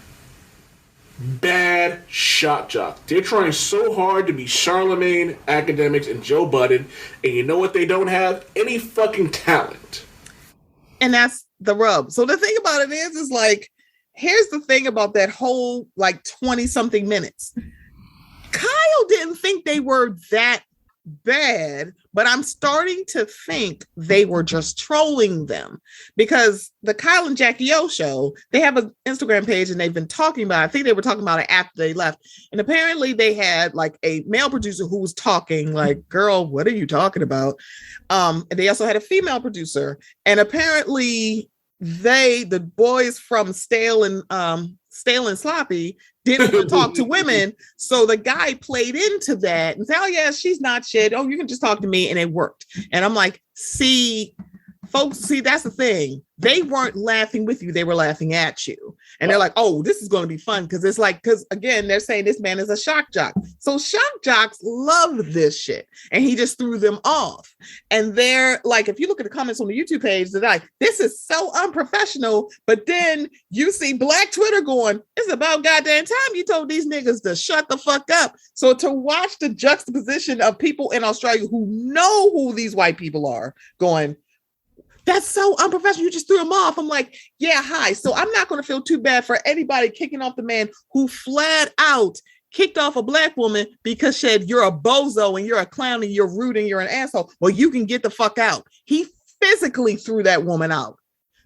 B: bad shot jocks. They're trying so hard to be Charlemagne, academics, and Joe Budden, and you know what they don't have? Any fucking talent.
C: And that's the rub. So the thing about it is like, here's the thing about that whole like 20-something minutes. Kyle didn't think they were that bad, but I'm starting to think they were just trolling them, because the Kyle and Jackie O show, they have an Instagram page and they've been talking about, I think they were talking about it after they left. And apparently they had like a male producer who was talking like, girl, what are you talking about? And they also had a female producer, and apparently the boys from Stale and Sloppy didn't want to talk to women. So the guy played into that and said, oh yeah, she's not shit. Oh, you can just talk to me. And it worked. And I'm like, folks, that's the thing. They weren't laughing with you. They were laughing at you. And they're like, oh, this is going to be fun. Because again, they're saying this man is a shock jock. So shock jocks love this shit. And he just threw them off. And they're like, if you look at the comments on the YouTube page, they're like, this is so unprofessional. But then you see Black Twitter going, it's about goddamn time you told these niggas to shut the fuck up. So to watch the juxtaposition of people in Australia who know who these white people are going, that's so unprofessional. You just threw him off. I'm like, yeah, hi. So I'm not going to feel too bad for anybody kicking off the man who flat out kicked off a Black woman because said, you're a bozo and you're a clown and you're rude and you're an asshole. Well, you can get the fuck out. He physically threw that woman out.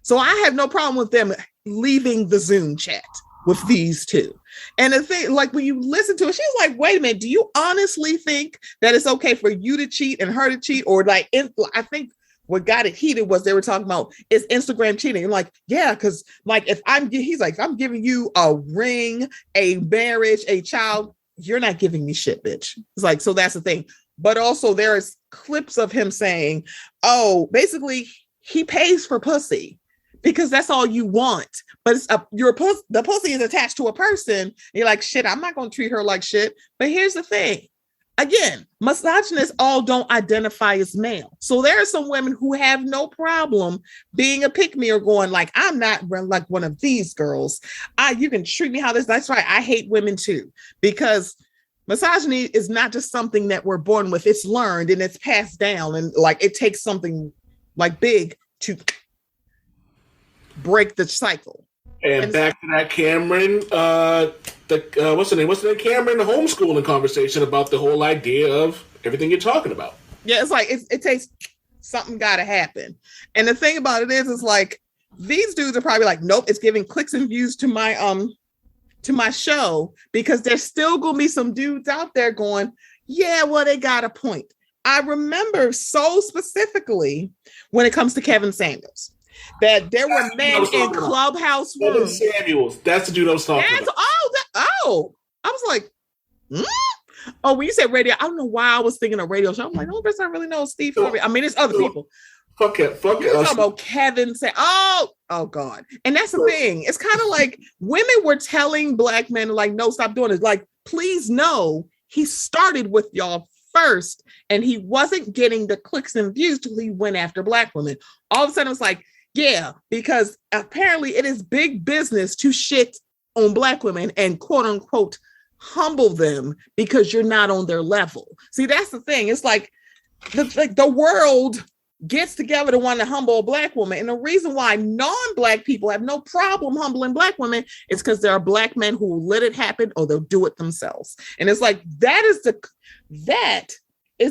C: So I have no problem with them leaving the Zoom chat with these two. And the thing, like when you listen to it, she's like, wait a minute, do you honestly think that it's okay for you to cheat and her to cheat? Or like, I think what got it heated was they were talking about is Instagram cheating. I'm like, yeah, because like if I'm giving you a ring, a marriage, a child, you're not giving me shit, bitch. It's like, so that's the thing. But also there's clips of him saying, oh, basically he pays for pussy because that's all you want. But it's the pussy is attached to a person. You're like, shit, I'm not going to treat her like shit. But here's the thing. Again, misogynists all don't identify as male. So there are some women who have no problem being a pick-me or going like, I'm not like one of these girls. You can treat me how that's right. I hate women too, because misogyny is not just something that we're born with. It's learned and it's passed down. And like, it takes something like big to break the cycle.
B: And back to that Cameron, what's the name? Cameron, the homeschooling conversation about the whole idea of everything you're talking about.
C: Yeah, it's like it takes something got to happen. And the thing about it is like these dudes are probably like, nope, it's giving clicks and views to my show, because there's still gonna be some dudes out there going, yeah, well, they got a point. I remember so specifically when it comes to Kevin Samuels, that there were men in clubhouse rooms.
B: Samuels, that's the dude I was talking about.
C: I was like, oh, when you said radio, I don't know why I was thinking of radio show. I'm like, the only person I really know is Steve Harvey. I mean, it's other people.
B: Fuck it.
C: You're talking about Kevin say, oh God. And that's the thing. It's kind of like women were telling Black men, like, no, stop doing this. Like, please know he started with y'all first, and he wasn't getting the clicks and views till he went after Black women. All of a sudden, it's like, yeah, because apparently it is big business to shit on Black women and quote unquote humble them because you're not on their level. See, that's the thing. It's like the world gets together to want to humble a Black woman. And the reason why non-Black people have no problem humbling Black women is because there are Black men who will let it happen or they'll do it themselves. And it's like, that is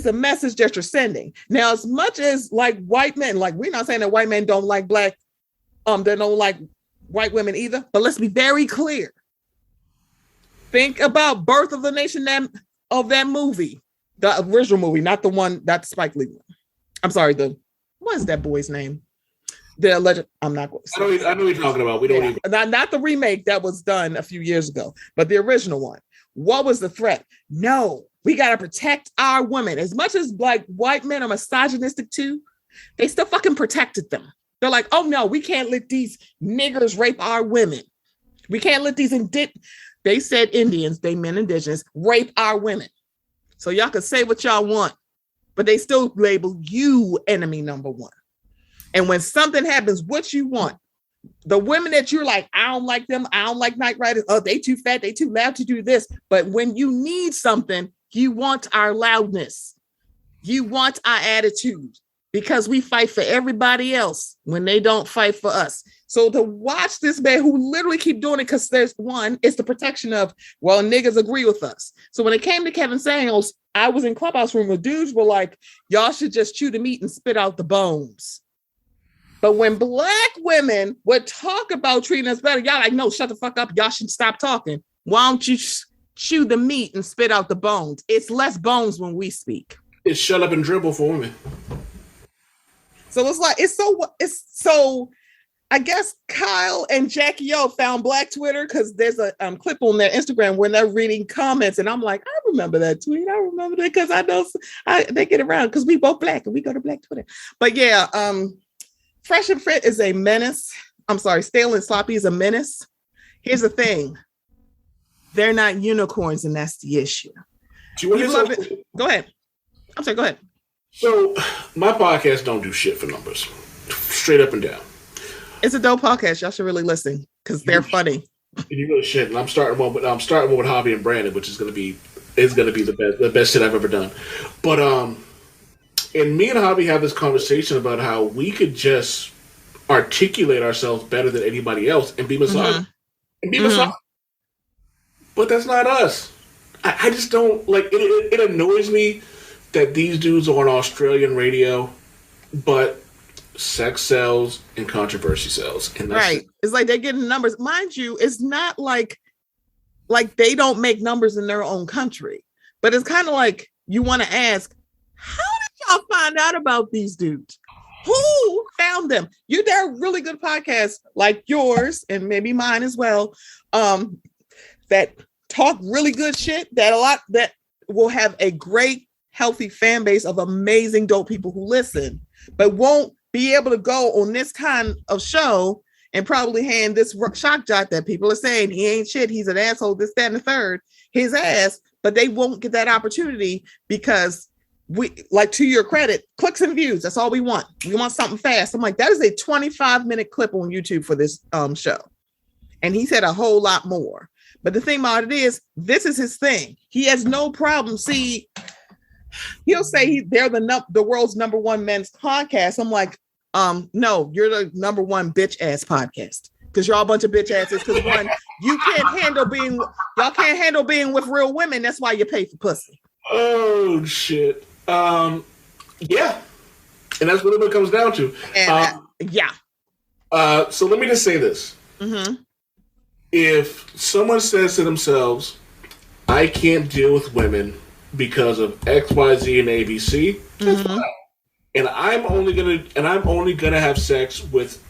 C: the message that you're sending. Now, as much as like white men, like we're not saying that white men don't like they don't like white women either, but let's be very clear. Think about Birth of the Nation of that movie, the original movie, not the one, not the Spike Lee one. I'm sorry, what is that boy's name? The legend. I'm not going to say.
B: I know what you're talking about. We don't even.
C: Not the remake that was done a few years ago, but the original one. What was the threat? No, we got to protect our women. As much as like white men are misogynistic too, they still fucking protected them. They're like, oh no, we can't let these niggers rape our women. We can't let these they said Indians, they meant indigenous, rape our women. So y'all can say what y'all want, but they still label you enemy number one. And when something happens, what you want, the women that you're like, I don't like them, I don't like night riders, oh, they too fat, they too loud to do this. But when you need something, you want our loudness. You want our attitude because we fight for everybody else when they don't fight for us. So to watch this man who literally keep doing it because there's one, it's the protection of, well, niggas agree with us. So when it came to Kevin Samuels, I was in Clubhouse room where dudes were like, y'all should just chew the meat and spit out the bones. But when Black women would talk about treating us better, y'all like, no, shut the fuck up. Y'all should stop talking. Why don't you chew the meat and spit out the bones? It's less bones when we speak.
B: It's shut up and dribble for women.
C: So it's like, it's so I guess Kyle and Jackie O found Black Twitter because there's a clip on their Instagram when they're reading comments. And I'm like, I remember that tweet. I remember that because I know they get around because we both Black and we go to Black Twitter. But yeah, Fresh and Fit is a menace. I'm sorry, Stale and Sloppy is a menace. Here's the thing. They're not unicorns, and that's the issue.
B: Do you want to
C: Go ahead. I'm sorry, go ahead.
B: So my podcast don't do shit for numbers. Straight up and down.
C: It's a dope podcast. Y'all should really listen because they're funny.
B: You really should. And I'm starting one with Javi and Brandon, which is gonna be the best shit I've ever done. But and me and Javi have this conversation about how we could just articulate ourselves better than anybody else and be misogynist. But that's not us. I just don't like it. It annoys me that these dudes are on Australian radio, but sex sells and controversy sells. And that's
C: right. It's like they're getting numbers. Mind you, it's not like they don't make numbers in their own country. But it's kind of like you want to ask, how did y'all find out about these dudes? Who found them? They're really good podcasts like yours and maybe mine as well. That talk really good shit that will have a great, healthy fan base of amazing dope people who listen, but won't be able to go on this kind of show and probably hand this shock jock that people are saying he ain't shit, he's an asshole, this, that, and the third, his ass, but they won't get that opportunity because we, like, to your credit, clicks and views, that's all we want. We want something fast. I'm like, that is a 25-minute clip on YouTube for this show. And he said a whole lot more. But the thing about it is, this is his thing. He has no problem. See, he'll say they're the world's number one men's podcast. I'm like, no, you're the number one bitch ass podcast because you're all a bunch of bitch asses. Because one, y'all can't handle being with real women. That's why you pay for pussy.
B: Oh shit. Yeah, and that's what it comes down to.
C: And yeah.
B: So let me just say this.
C: Mm-hmm.
B: If someone says to themselves, I can't deal with women because of X, Y, Z, and ABC, that's fine. And I'm only gonna have sex with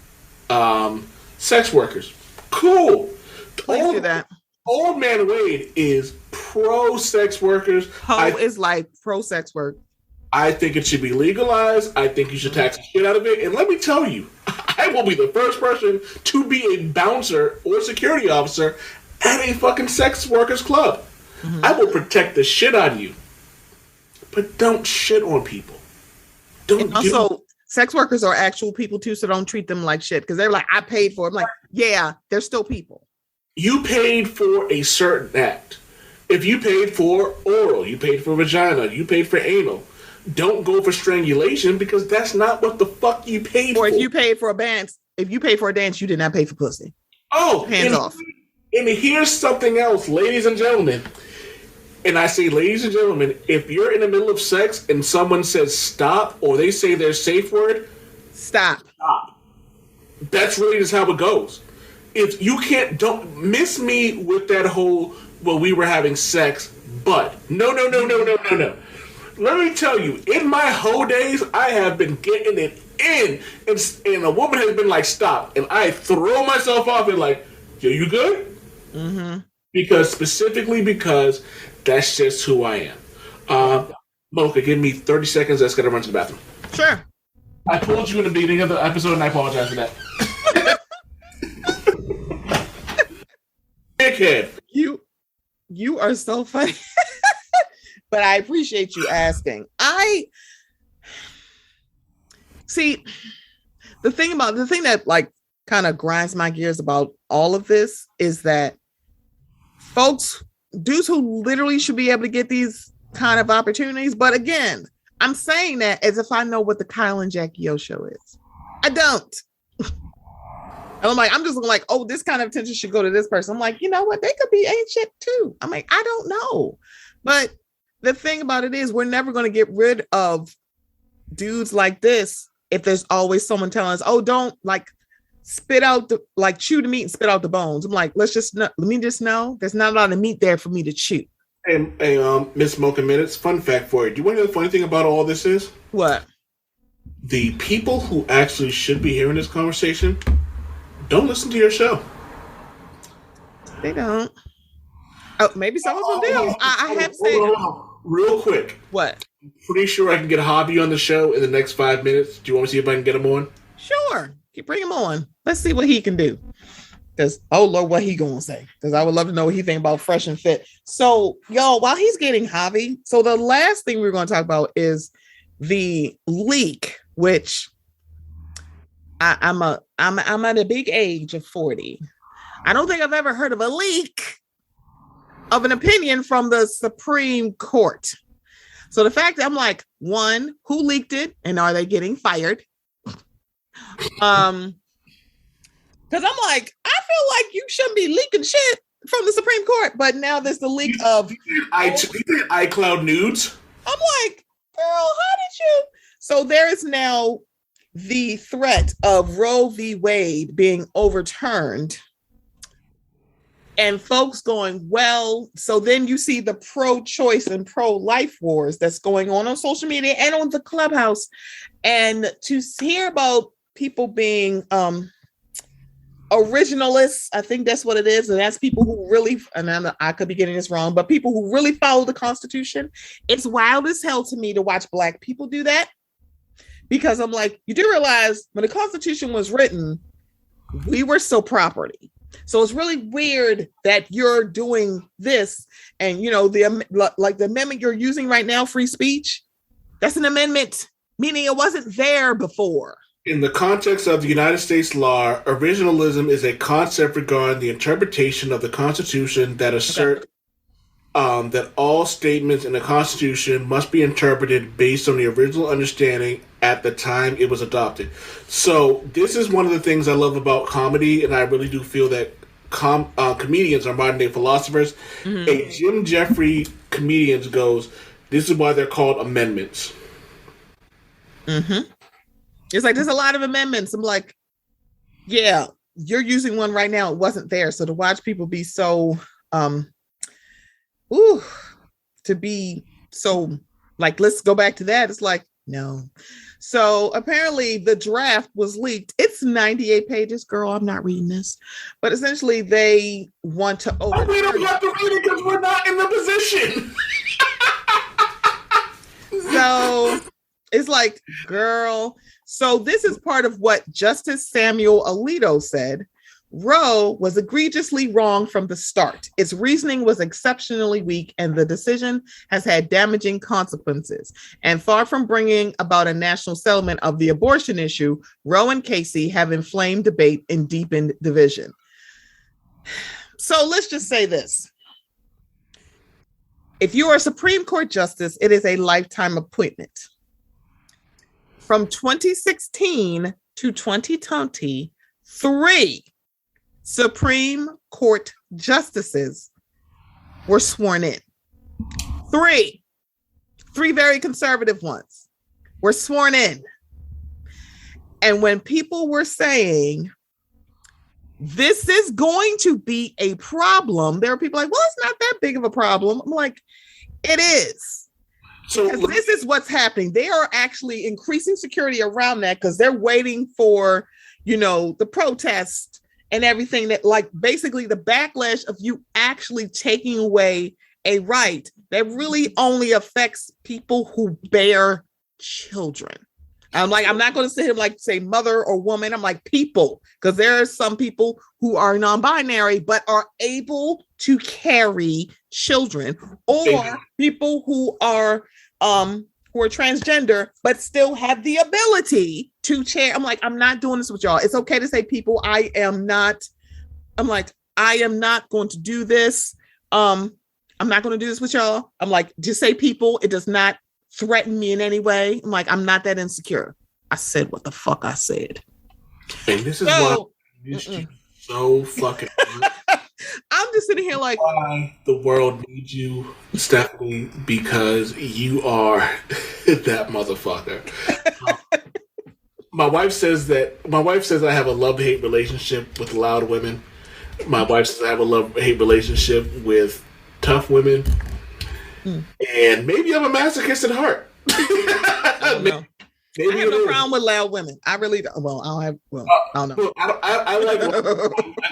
B: sex workers. Cool.
C: Please do that.
B: Old Man Wade is pro sex workers.
C: Is like pro sex work.
B: I think it should be legalized. I think you should tax the shit out of it. And let me tell you, I will be the first person to be a bouncer or security officer at a fucking sex workers club. Mm-hmm. I will protect the shit out of you. But don't shit on people.
C: Sex workers are actual people too, so don't treat them like shit. Because they're like, I paid for it. I'm like, yeah, they're still people.
B: You paid for a certain act. If you paid for oral, you paid for vagina, you paid for anal, don't go for strangulation because that's not what the fuck you paid for.
C: Or if you paid for a dance, you did not pay for pussy.
B: Oh,
C: hands off.
B: And here's something else, ladies and gentlemen. And I say, ladies and gentlemen, if you're in the middle of sex and someone says stop or they say their safe word,
C: stop.
B: That's really just how it goes. If you don't miss me with that whole, well, we were having sex, but no. Let me tell you, in my whole days, I have been getting it in, and a woman has been like, stop, and I throw myself off and like, yo, you good?
C: Mm-hmm.
B: Because that's just who I am. Mocha, give me 30 seconds. That's gonna run to the bathroom.
C: Sure.
B: I told you in the beginning of the episode, and I apologize for that. Dickhead.
C: You are so funny. But I appreciate you asking. The thing that like kind of grinds my gears about all of this is that dudes who literally should be able to get these kind of opportunities. But again, I'm saying that as if I know what the Kyle and Jackie O show is. I don't. And I'm just like, oh, this kind of attention should go to this person. I'm like, you know what? They could be ain't shit too. I'm like, I don't know. But the thing about it is we're never going to get rid of dudes like this if there's always someone telling us, oh, don't like spit out chew the meat and spit out the bones. I'm like, let me just know there's not a lot of meat there for me to chew.
B: Hey, Miss Mocha Minutes, fun fact for you. Do you want to know the funny thing about all this is?
C: What?
B: The people who actually should be hearing this conversation don't listen to your show.
C: They don't. Oh, maybe some of them do. I have to say.
B: Real quick.
C: What?
B: I'm pretty sure I can get Hobby on the show in the next 5 minutes. Do you want to see if I can get him on?
C: Sure. You bring him on. Let's see what he can do. Because, oh Lord, what he gonna say? Because I would love to know what he think about Fresh and Fit. So, y'all, while he's getting Hobby, so the last thing we're going to talk about is the leak, which I'm at a big age of 40. I don't think I've ever heard of a leak of an opinion from the Supreme Court. So the fact that I'm like, one, who leaked it and are they getting fired? Because I'm like, I feel like you shouldn't be leaking shit from the Supreme Court, but now there's the leak of
B: iCloud nudes.
C: I'm like, girl, how did you? So there is now the threat of Roe v. Wade being overturned. And folks going, well, so then you see the pro-choice and pro-life wars that's going on social media and on the Clubhouse. And to hear about people being originalists, I think that's what it is. And that's people who really, and I could be getting this wrong, but people who really follow the Constitution. It's wild as hell to me to watch Black people do that. Because I'm like, you do realize when the Constitution was written, we were still property. So it's really weird that you're doing this, and you know the amendment you're using right now, free speech. That's an amendment, meaning it wasn't there before.
B: In the context of the United States law, originalism is a concept regarding the interpretation of the Constitution that assert that all statements in the Constitution must be interpreted based on the original understanding at the time it was adopted. So this is one of the things I love about comedy, and I really do feel that comedians are modern-day philosophers. Mm-hmm. A Jim Jeffrey comedian goes, this is why they're called amendments.
C: Mm-hmm. It's like, there's a lot of amendments. I'm like, yeah, you're using one right now. It wasn't there. So to watch people be so... to be so like, let's go back to that. It's like, no. So apparently the draft was leaked. It's 98 pages, girl. I'm not reading this, but essentially they want to
B: we don't have to read it because we're not in the position.
C: So it's like, girl. So this is part of what Justice Samuel Alito said. Roe was egregiously wrong from the start. Its reasoning was exceptionally weak, and the decision has had damaging consequences. And far from bringing about a national settlement of the abortion issue, Roe and Casey have inflamed debate and deepened division. So let's just say this. If you are a Supreme Court justice, it is a lifetime appointment. From 2016 to 2020, 3 Supreme Court justices were sworn in. 3 very conservative ones were sworn in. And when people were saying, this is going to be a problem, there were people like, well, it's not that big of a problem. I'm like, it is. So this is what's happening. They are actually increasing security around that because they're waiting for, the protest and everything that, like, basically the backlash of you actually taking away a right that really only affects people who bear children. I'm like, I'm not going to sit here like say mother or woman. I'm like people, because there are some people who are non-binary but are able to carry children, or people who are transgender but still have the ability to share. I'm like, I'm not doing this with y'all. It's okay to say people. I am not going to do this. I'm not going to do this with y'all. I'm like, just say people. It does not threaten me in any way. I'm like, I'm not that insecure. I said what the fuck I said.
B: And this is why you so fucking
C: I'm just sitting here like,
B: why the world needs you, Stephanie, because you are that motherfucker. My wife says I have a love-hate relationship with loud women. My wife says I have a love-hate relationship with tough women. And maybe I'm a masochist at heart.
C: I don't know. I have no problem with loud women. I really don't. Well, I don't know.
B: I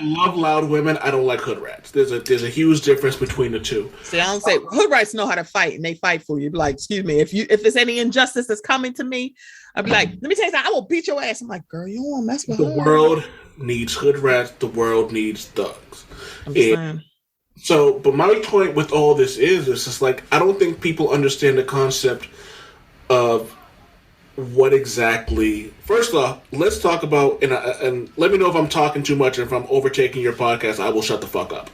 B: love loud women. I don't like hood rats. There's a huge difference between the two.
C: See, I don't say hood rats know how to fight, and they fight for you. Be like, excuse me, if there's any injustice that's coming to me, I'd be like, let me tell you something. I will beat your ass. I'm like, girl, you don't want to mess with
B: the world needs hood rats. The world needs thugs. So, but my point with all this is just like, I don't think people understand the concept of what exactly. First off, let's talk about, and let me know if I'm talking too much, and if I'm overtaking your podcast, I will shut the fuck up.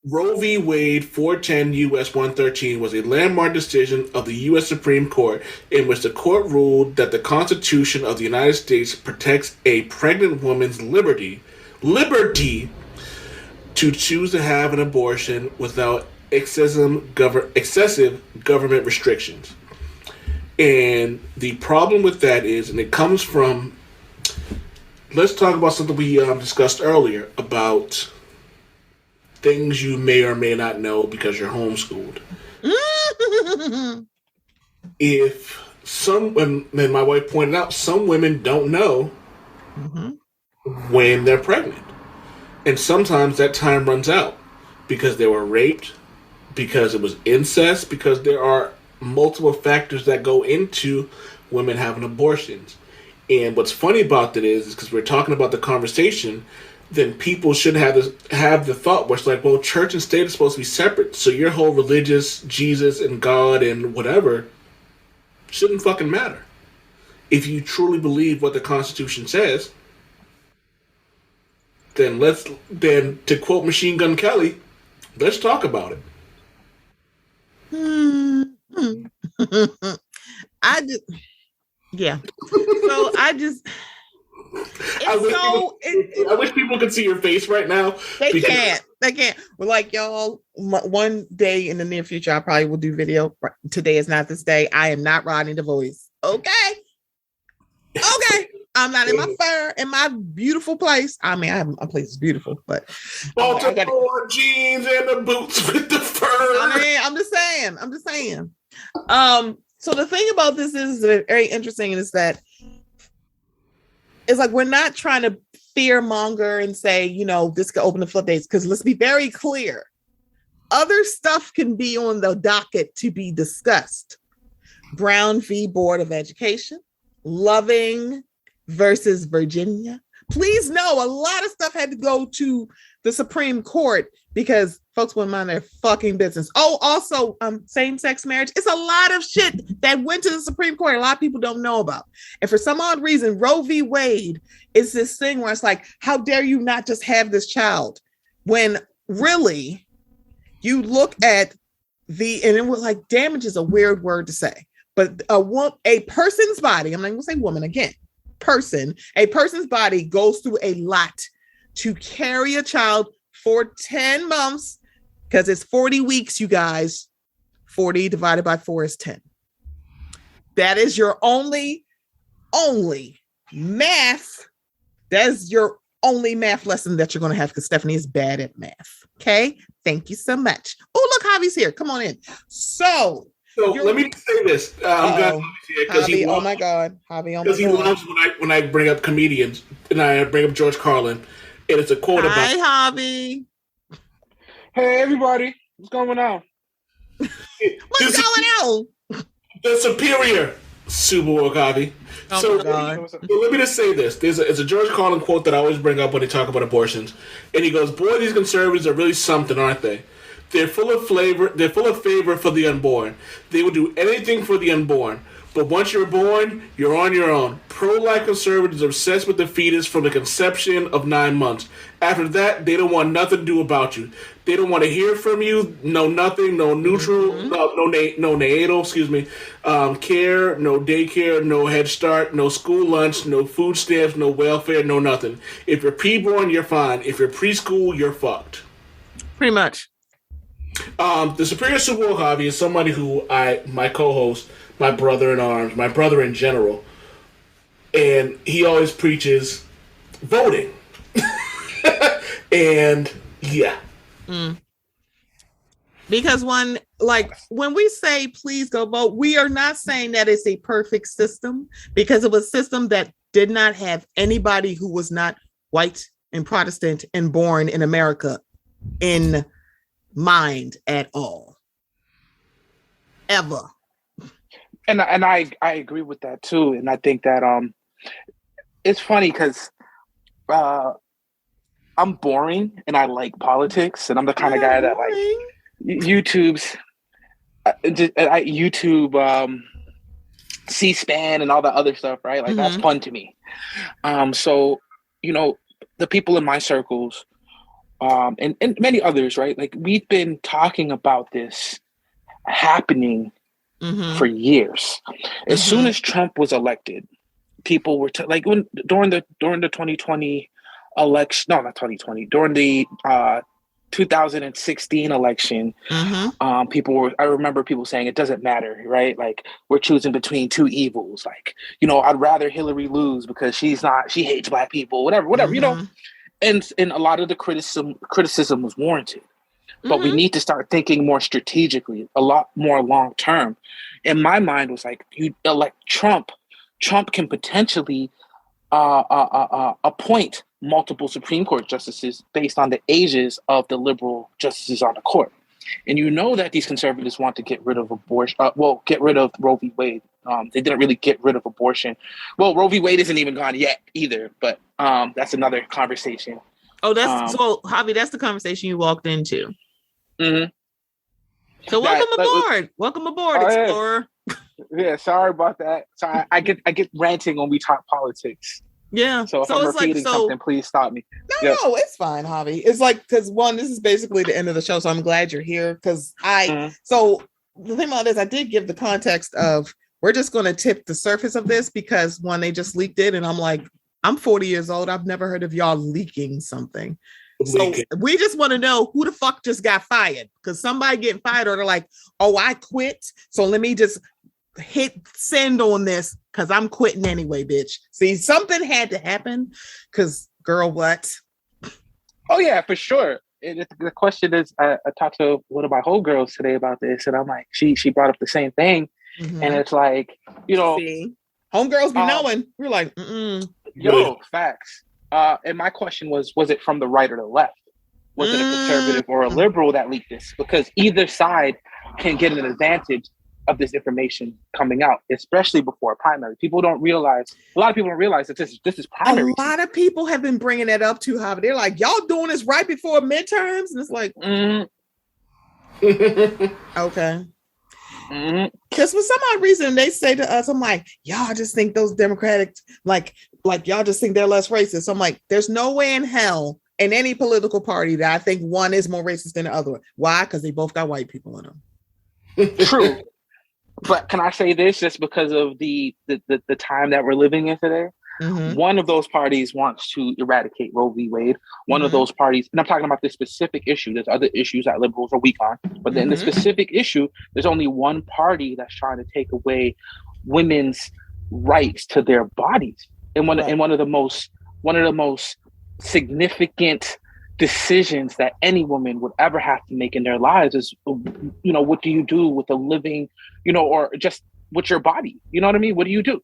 B: Roe v. Wade 410 U.S. 113 was a landmark decision of the U.S. Supreme Court in which the court ruled that the Constitution of the United States protects a pregnant woman's liberty to choose to have an abortion without excessive government restrictions. And the problem with that is, and it comes from, let's talk about something we discussed earlier about things you may or may not know because you're homeschooled. And my wife pointed out, some women don't know when they're pregnant. And sometimes that time runs out because they were raped, because it was incest, because there are multiple factors that go into women having abortions. And what's funny about that is because we're talking about the conversation, then people should have the thought where it's like, well, church and state are supposed to be separate, so your whole religious Jesus and God and whatever shouldn't fucking matter. If you truly believe what the Constitution says, then to quote Machine Gun Kelly, let's talk about it. I wish people could see your face right now.
C: They can't. We're like, y'all, one day in the near future, I probably will do video. Today is not this day. I am not riding the voice. Okay. I'm not in my fur, in my beautiful place. I mean, my place is beautiful, but
B: Baltimore jeans and the boots with the fur.
C: I mean, I'm just saying. So the thing about this is very interesting is that it's like, we're not trying to fear monger and say, this could open the floodgates, because let's be very clear. Other stuff can be on the docket to be discussed. Brown v. Board of Education, Loving versus Virginia. Please know a lot of stuff had to go to the Supreme Court because folks wouldn't mind their fucking business. Oh, also, same-sex marriage. It's a lot of shit that went to the Supreme Court a lot of people don't know about. And for some odd reason, Roe v. Wade is this thing where it's like, how dare you not just have this child? When really, you look at and it was like damage is a weird word to say, but a person's body, I'm not going to say woman again, a person's body goes through a lot to carry a child for 10 months because it's 40 weeks, you guys. 40 divided by 4 is 10. That is your only math. That's your only math lesson that you're going to have because Stephanie is bad at math. Okay. Thank you so much. Oh, look, Javi's here. Come on in. So
B: let me say this. I'm glad
C: Javi's here. Oh my God. Javi,
B: because he loves when I bring up comedians and I bring up George Carlin. And it's a quote about...
C: Hi, Javi.
D: Hey, everybody. What's going on?
C: What's going on?
B: The superior Subaru Javi.
C: Oh
B: so let me just say this. It's a George Carlin quote that I always bring up when they talk about abortions. And he goes, boy, these conservatives are really something, aren't they? They're full of flavor. They're full of favor for the unborn. They will do anything for the unborn. But once you're born, you're on your own. Pro-life conservatives are obsessed with the fetus from the conception of 9 months. After that, they don't want nothing to do about you. They don't want to hear from you. No nothing. No neutral. No natal. Care. No daycare. No Head Start. No school lunch. No food stamps. No welfare. No nothing. If you're preborn, you're fine. If you're preschool, you're fucked.
C: Pretty much.
B: The superior Subaru Javi is somebody who my co-host, my brother in arms, my brother in general, and he always preaches voting. And yeah.
C: Because when we say please go vote, we are not saying that it's a perfect system because it was a system that did not have anybody who was not white and Protestant and born in America in mind at all. Ever.
D: And I agree with that too. And I think that it's funny because I'm boring and I like politics, and I'm the kind of guy that like YouTube C-SPAN and all that other stuff, right? Like that's fun to me. So the people in my circles, and many others, right? Like we've been talking about this happening for years. As soon as Trump was elected, people were during the 2020 election, no, not 2020, during the 2016 election, I remember people saying it doesn't matter, right? Like we're choosing between two evils. Like, I'd rather Hillary lose because she hates black people, whatever, And a lot of the criticism was warranted. But we need to start thinking more strategically, a lot more long term. In my mind was like, you elect Trump can potentially appoint multiple Supreme Court justices based on the ages of the liberal justices on the court. And that these conservatives want to get rid of abortion, get rid of Roe v. Wade. They didn't really get rid of abortion. Well, Roe v. Wade isn't even gone yet either, but that's another conversation.
C: Oh, so Javi, that's the conversation you walked into. So welcome aboard, Explorer.
D: Yeah, sorry about that. So I get ranting when we talk politics.
C: Yeah.
D: So if I'm repeating something, please stop me.
C: No, it's fine, Javi. It's like, because this is basically the end of the show, so I'm glad you're here. Because so the thing about this, I did give the context of we're just going to tip the surface of this because they just leaked it, and I'm like, I'm 40 years old. I've never heard of y'all leaking something. So we just want to know who the fuck just got fired, because somebody getting fired, or they're like, oh, I quit. So let me just hit send on this because I'm quitting anyway, bitch. See, something had to happen because, girl, what?
D: Oh, yeah, for sure. The question is, I talked to one of my homegirls today about this, and I'm like, she brought up the same thing. And it's like,
C: See? Homegirls be knowing. We're like,
D: facts. And my question was it from the right or the left? Was it a conservative or a liberal that leaked this? Because either side can get an advantage of this information coming out, especially before a primary. A lot of people don't realize that this is primary.
C: A lot of people have been bringing that up too, Javi. They're like, y'all doing this right before midterms? And it's like, okay. Because for some odd reason they say to us, I'm like, y'all just think those Democratic, like y'all just think they're less racist. I'm like, there's no way in hell in any political party that I think one is more racist than the other. Why? Because they both got white people in them.
D: True. But can I say this just because of the time that we're living in today? Mm-hmm. One of those parties wants to eradicate Roe v. Wade. One of those parties, and I'm talking about this specific issue. There's other issues that liberals are weak on, but then the specific issue, there's only one party that's trying to take away women's rights to their bodies. And one of the most significant decisions that any woman would ever have to make in their lives is, what do you do with a living, or just with your body? You know what I mean? What do you do?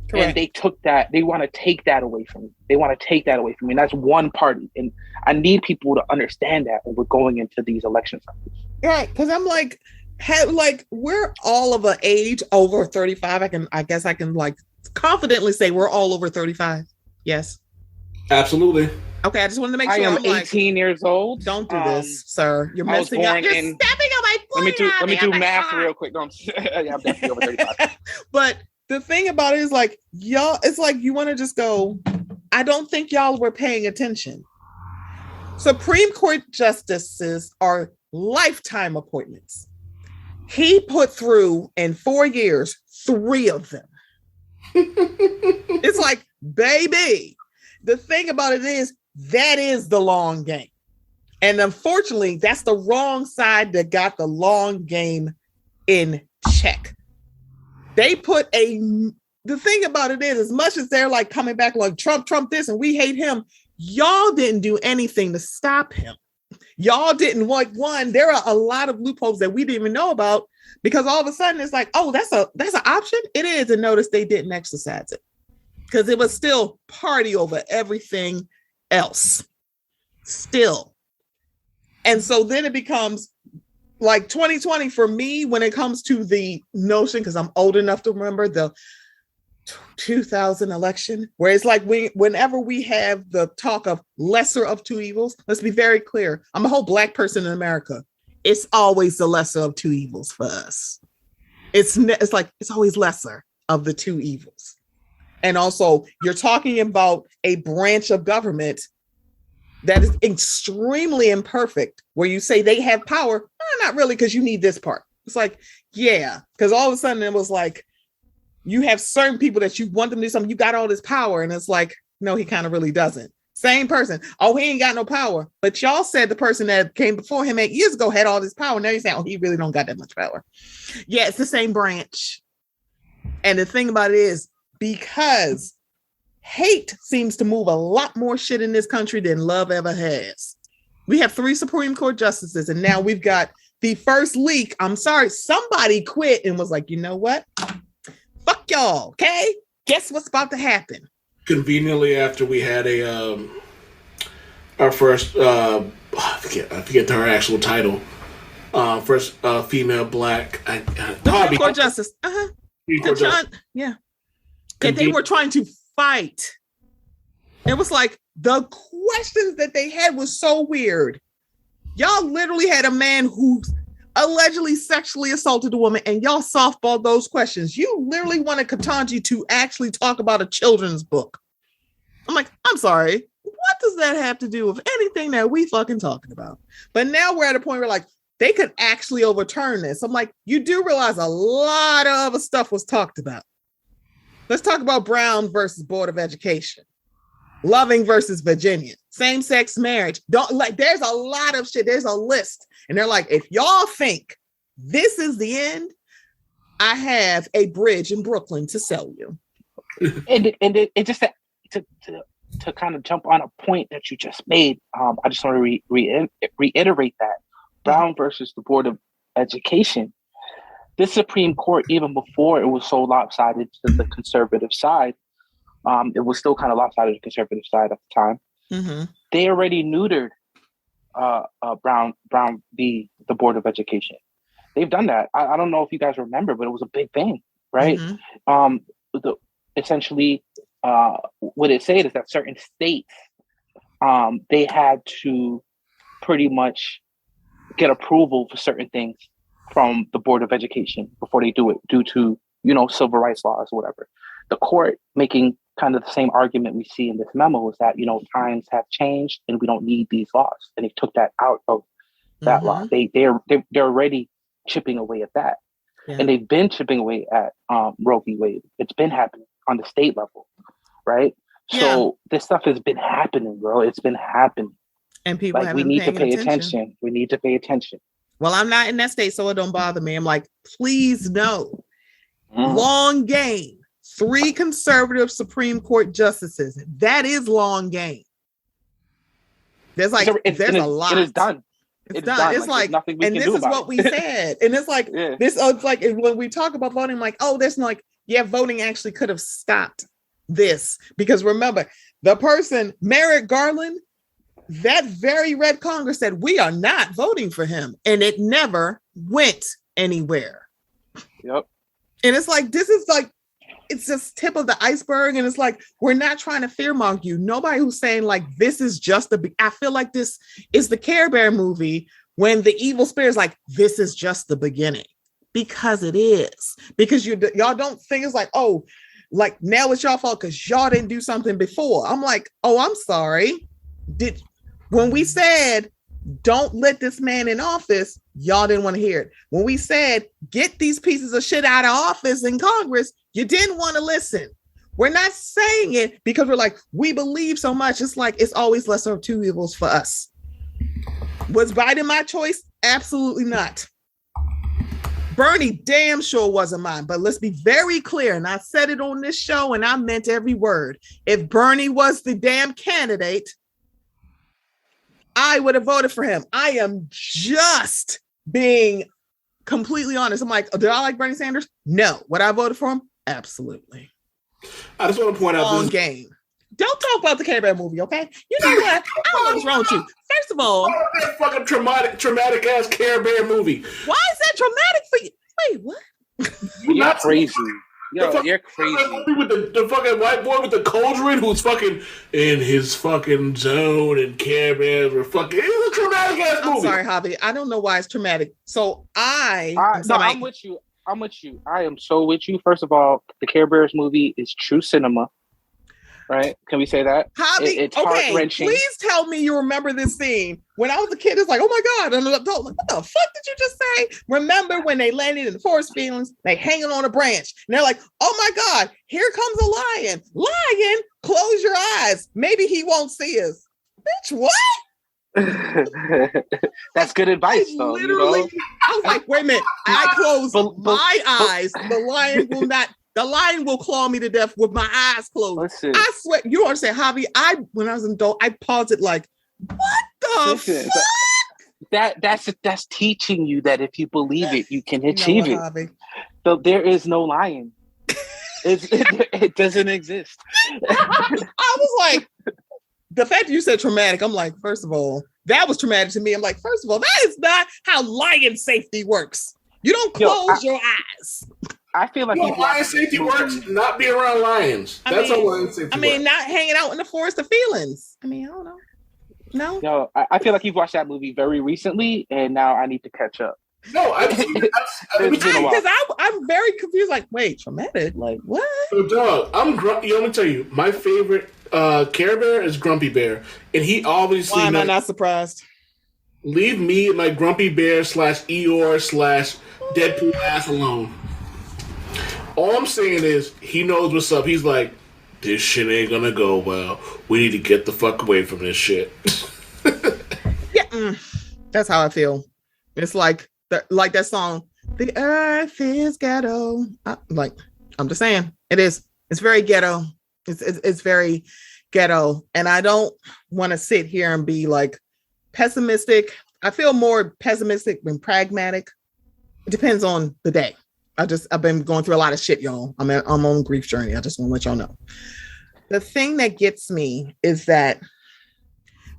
D: Correct. And they took that. They want to take that away from me. And that's one party. And I need people to understand that when we're going into these election cycles.
C: Right. Because I'm like, we're all of an age over 35. I guess I can confidently say we're all over 35. Yes.
B: Absolutely.
C: Okay, I just wanted to make sure.
D: I am 18 years old.
C: Don't do this, sir. You're messing up. You're stepping on my foot.
D: Let me do math real quick. No, I'm definitely over 35.
C: But the thing about it is y'all, it's you want to just go, I don't think y'all were paying attention. Supreme Court justices are lifetime appointments. He put through in 4 years, 3 of them. It's baby, the thing about it is that is the long game. And unfortunately, that's the wrong side that got the long game in check. They put the thing about it is, as much as they're coming back Trump this and we hate him, y'all didn't do anything to stop him. Y'all didn't there are a lot of loopholes that we didn't even know about, because all of a sudden it's oh, that's an option. It is. And notice they didn't exercise it because it was still party over everything else still. And so then it becomes 2020 for me when it comes to the notion, because I'm old enough to remember the 2000 election, where it's whenever we have the talk of lesser of two evils, let's be very clear. I'm a whole Black person in America. It's always the lesser of two evils for us. It's always lesser of the two evils. And also you're talking about a branch of government that is extremely imperfect, where you say they have power. Not really, because you need this part. It's yeah, because all of a sudden it was you have certain people that you want them to do something. You got all this power. And it's no, he kind of really doesn't. Same person. Oh, he ain't got no power. But y'all said the person that came before him 8 years ago had all this power. Now you're saying, oh, he really don't got that much power. Yeah, it's the same branch. And the thing about it is, because hate seems to move a lot more shit in this country than love ever has. We have 3 Supreme Court justices, and now we've got the first leak. I'm sorry, somebody quit and was you know what? Fuck y'all, okay? Guess what's about to happen?
B: Conveniently, after we had our first, I forget her actual title, first female Black
C: Supreme Court justice. Yeah. And they were trying to fight. It was the questions that they had was so weird. Y'all literally had a man who allegedly sexually assaulted a woman, and y'all softballed those questions. You literally wanted Ketanji to actually talk about a children's book. I'm I'm sorry. What does that have to do with anything that we fucking talking about? But now we're at a point where they could actually overturn this. I'm you do realize a lot of other stuff was talked about. Let's talk about Brown versus Board of Education. Loving versus Virginia. Same-sex marriage. There's a lot of shit. There's a list. And they're if y'all think this is the end, I have a bridge in Brooklyn to sell you.
D: And it just to kind of jump on a point that you just made, I just want to reiterate that. Brown versus the Board of Education. This Supreme Court, even before it was so lopsided to the conservative side, it was still kind of lopsided to the conservative side at the time. Mm-hmm. They already neutered Brown the Board of Education. They've done that. I don't know if you guys remember, but it was a big thing, right? Mm-hmm. Essentially, what it said is that certain states, they had to pretty much get approval for certain things from the Board of Education before they do it, due to, civil rights laws or whatever. The court making kind of the same argument we see in this memo is that, times have changed and we don't need these laws. And they took that out of that law. They're already chipping away at that.
C: Yeah.
D: And they've been chipping away at Roe v. Wade. It's been happening on the state level, right?
C: Yeah.
D: So this stuff has been happening, bro. It's been happening.
C: And people
D: like, we need to pay attention. We need to pay attention.
C: Well, I'm not in that state, so it don't bother me. I'm like, please no. Long game. 3 conservative Supreme Court justices. That is long game. There's like, there's a lot.
D: It is done.
C: It's done. It's like, and this is what we said. And it's like, it's like when we talk about voting, like, oh, there's no, like, yeah, voting actually could have stopped this. Because remember, the person, Merrick Garland, that very red Congress said, we are not voting for him. And it never went anywhere.
D: Yep.
C: And it's like, this is like, it's just tip of the iceberg. And it's like, we're not trying to fearmonger you. Nobody who's saying like, this is just I feel like this is the Care Bear movie when the evil spirit is like, this is just the beginning. Because it is. Because y'all don't think it's like, oh, like now it's y'all fault because y'all didn't do something before. I'm like, oh, I'm sorry. When we said, don't let this man in office, y'all didn't want to hear it. When we said, get these pieces of shit out of office in Congress, you didn't want to listen. We're not saying it because we're like, we believe so much. It's like, it's always lesser of two evils for us. Was Biden my choice? Absolutely not. Bernie damn sure wasn't mine, but let's be very clear. And I said it on this show and I meant every word. If Bernie was the damn candidate, I would have voted for him. I am just being completely honest. I'm like, did I like Bernie Sanders? No. Would I vote for him? Absolutely.
B: I just want to point out
C: long game. Don't talk about the Care Bear movie, okay? You know what? I don't know what's wrong with you. First of all,
B: that fucking traumatic ass Care Bear movie.
C: Why is that traumatic for you? Wait, what?
D: You're crazy. Yo, you're crazy.
B: With the fucking white boy with the cauldron who's fucking in his fucking zone and Care Bears were fucking. It's a traumatic ass movie.
C: I'm sorry, Javi. I don't know why it's traumatic. So
D: I'm with you. I am so with you. First of all, the Care Bears movie is true cinema. Right? Can we say that?
C: Javi,
D: it's
C: okay,
D: heart-wrenching.
C: please tell me you remember this scene. When I was a kid, it's like, oh my God. And an adult, like, what the fuck did you just say? Remember when they landed in the forest fields, they hanging on a branch. And they're like, oh my God, here comes a lion. Lion, close your eyes. Maybe he won't see us. Bitch, what?
D: That's good advice, though.
C: Literally,
D: you know?
C: I was like, wait a minute. I close my eyes. The lion will not. The lion will claw me to death with my eyes closed. Listen, I swear, you understand, Javi? When I was an adult, I paused it like, what the fuck?
D: That's teaching you that if you believe it, you can achieve it. Javi? So there is no lion. It doesn't exist.
C: I was like, the fact that you said traumatic, I'm like, first of all, that was traumatic to me. I'm like, first of all, that is not how lion safety works. You don't close your eyes.
D: I feel like
B: lion safety works not being around lions. That's how lion safety works.
C: Not hanging out in the forest of feelings. I don't know. No.
D: Yo, I feel like you've watched that movie very recently, and now I need to catch up.
B: No,
C: because I'm very confused. Like, wait, traumatic? Like, what?
B: So, dog, let me tell you, my favorite Care Bear is Grumpy Bear, and he obviously.
C: Why am I not surprised?
B: Leave me and my Grumpy Bear / Eeyore / Deadpool ass alone. All I'm saying is, he knows what's up. He's like, this shit ain't gonna go well. We need to get the fuck away from this shit.
C: Yeah, that's how I feel. It's like that song, "The Earth is Ghetto." I'm just saying, it is. It's very ghetto. It's very ghetto, and I don't want to sit here and be like pessimistic. I feel more pessimistic than pragmatic. It depends on the day. I've been going through a lot of shit, y'all. I'm on a grief journey. I just want to let y'all know. The thing that gets me is that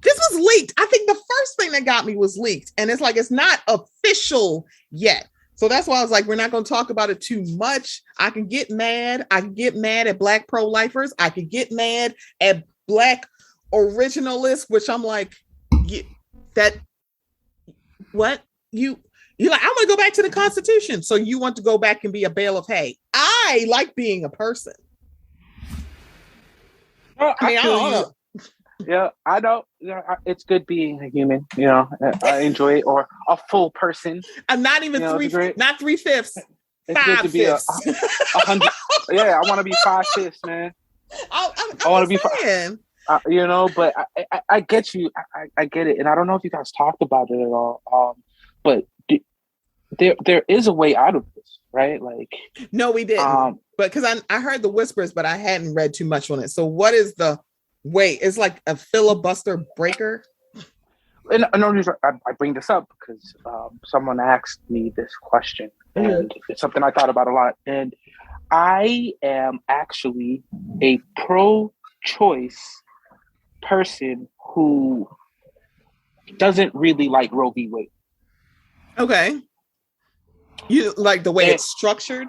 C: this was leaked. I think the first thing that got me was leaked. And it's like, it's not official yet. So that's why I was like, we're not going to talk about it too much. I can get mad. I can get mad at Black pro-lifers. I could get mad at Black originalists, which I'm like, what? You're like, I want to go back to the Constitution. So you want to go back and be a bale of hay. I like being a person.
D: I don't know. Yeah, I know. Yeah, it's good being a human. You know, I enjoy it. Or a full person.
C: I'm not even not 3/5.
D: It's good to be a 100. Yeah, I want to be 5/5, man.
C: I
D: want to be. You know, but I get you. I get it, and I don't know if you guys talked about it at all. But there is a way out of this, right? Like,
C: no, we didn't. But because I heard the whispers, but I hadn't read too much on it. So what is the way? It's like a filibuster breaker.
D: And I bring this up because someone asked me this question, and it's something I thought about a lot. And I am actually a pro-choice person who doesn't really like Roe v. Wade.
C: Okay. You like the way it's structured?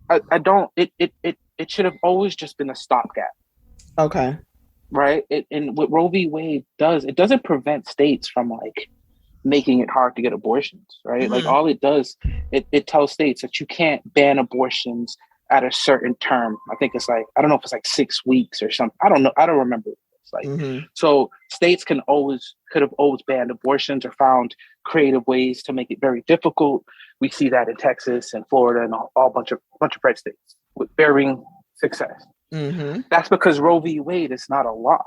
D: I don't. It should have always just been a stopgap.
C: Okay.
D: Right. And what Roe v. Wade does, it doesn't prevent states from like making it hard to get abortions. Right. Like all it does, it tells states that you can't ban abortions at a certain term. I think it's like, I don't know if it's like 6 weeks or something. I don't know. I don't remember. It's like, so states could have always banned abortions or found creative ways to make it very difficult. We see that in Texas and Florida and a bunch of red states with varying success. That's because Roe v. Wade is not a law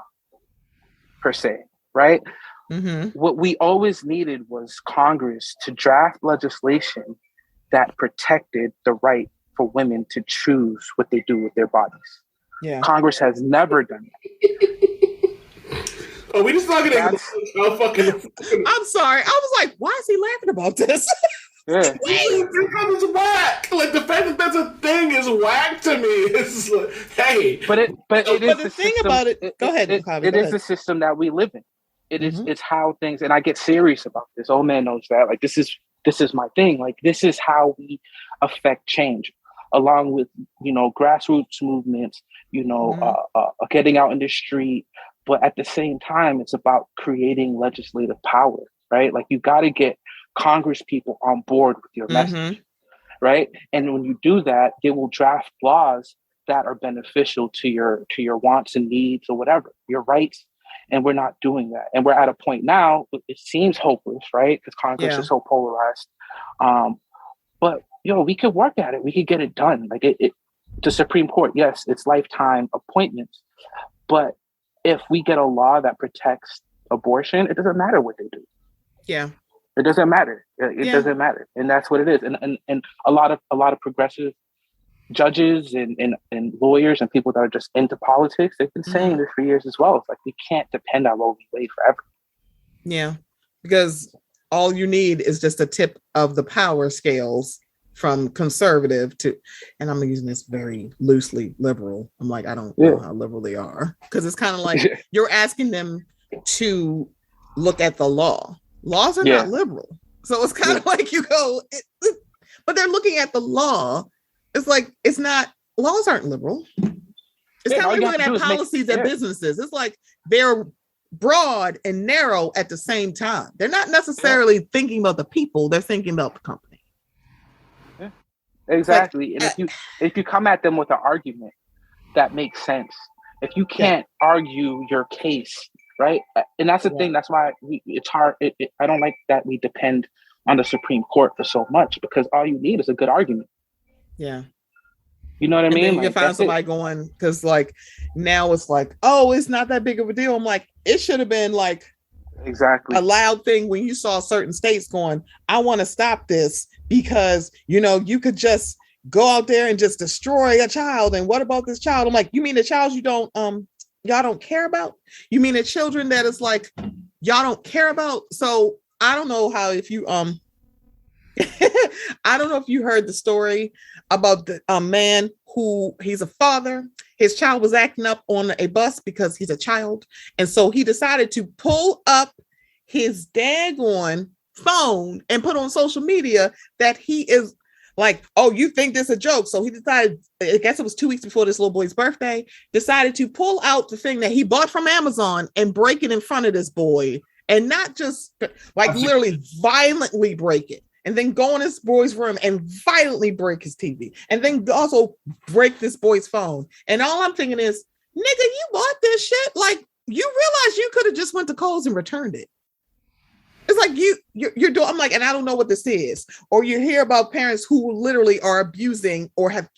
D: per se, right? What we always needed was Congress to draft legislation that protected the right for women to choose what they do with their bodies. Yeah, Congress has never done that.
B: Oh, we just not gonna fucking.
C: I'm sorry. I was like, why is he laughing about this?
D: Yeah,
B: because it's whack. Like the fact that that's a thing is whack to me. It's like, hey,
D: but it is the
C: thing
D: system,
C: about it. Go ahead.
D: It is the system that we live in. It is. It's how things. And I get serious about this. Old man knows that. Like this is my thing. Like this is how we affect change, along with grassroots movements. Getting out in the street. But at the same time, it's about creating legislative power, right? Like you got to get Congress people on board with your message, right? And when you do that, they will draft laws that are beneficial to your wants and needs or whatever, your rights. And we're not doing that. And we're at a point now, it seems hopeless, right? Because Congress is so polarized. But we could work at it. We could get it done. Like the Supreme Court, yes, it's lifetime appointments. But if we get a law that protects abortion, it doesn't matter what they do.
C: Yeah.
D: It doesn't matter. It doesn't matter. And that's what it is. And a lot of progressive judges and lawyers and people that are just into politics, they've been saying this for years as well. It's like we can't depend on Roe v. Wade forever.
C: Yeah. Because all you need is just a tip of the power scales from conservative to, and I'm using this very loosely, liberal. I'm like, I don't know how liberal they are. Because it's kind of like you're asking them to look at the law. Laws are not liberal. So it's kind of like you go, but they're looking at the law. It's like, it's not, laws aren't liberal. It's kind of like looking at policies at businesses. It's like they're broad and narrow at the same time. They're not necessarily thinking about the people. They're thinking about the company.
D: Yeah, exactly. But, and if you come at them with an argument that makes sense, if you can't argue your case, right? And that's the thing. That's why it's hard. I don't like that we depend on the Supreme Court for so much, because all you need is a good argument.
C: Yeah.
D: You know what I mean?
C: Then you can find somebody going, because like now it's like, oh, it's not that big of a deal. I'm like, it should have been like
D: exactly
C: a loud thing when you saw certain states going, I want to stop this because, you could just go out there and just destroy a child. And what about this child? I'm like, you mean the child y'all don't care about? You mean the children that is like, y'all don't care about? So I don't know how, if you, I don't know if you heard the story about the man who, he's a father. His child was acting up on a bus because he's a child. And so he decided to pull up his daggone phone and put on social media that he is like, oh, you think this a joke? So he decided, I guess it was 2 weeks before this little boy's birthday, decided to pull out the thing that he bought from Amazon and break it in front of this boy. And not just like literally violently break it. And then go in this boy's room and violently break his TV. And then also break this boy's phone. And all I'm thinking is, nigga, you bought this shit? Like, you realize you could have just went to Kohl's and returned it. It's like you're doing. I'm like, and I don't know what this is. Or you hear about parents who literally are abusing or have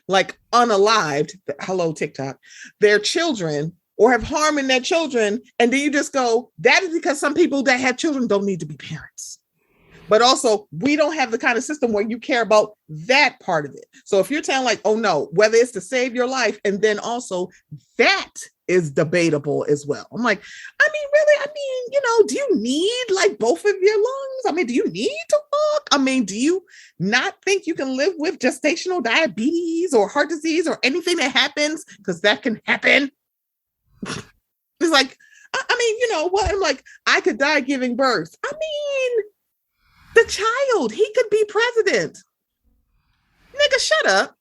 C: like unalived. Hello, TikTok. Their children or have harming their children, and then you just go, that is because some people that have children don't need to be parents. But also, we don't have the kind of system where you care about that part of it. So if you're telling like, oh no, whether it's to save your life, and then also that is debatable as well. I'm like, I mean, really? I mean, do you need like both of your lungs? I mean, do you need to walk? I mean, do you not think you can live with gestational diabetes or heart disease or anything that happens? Because that can happen. It's like, I mean, you know what? I'm like, I could die giving birth. I mean, the child, he could be president. Nigga, shut up.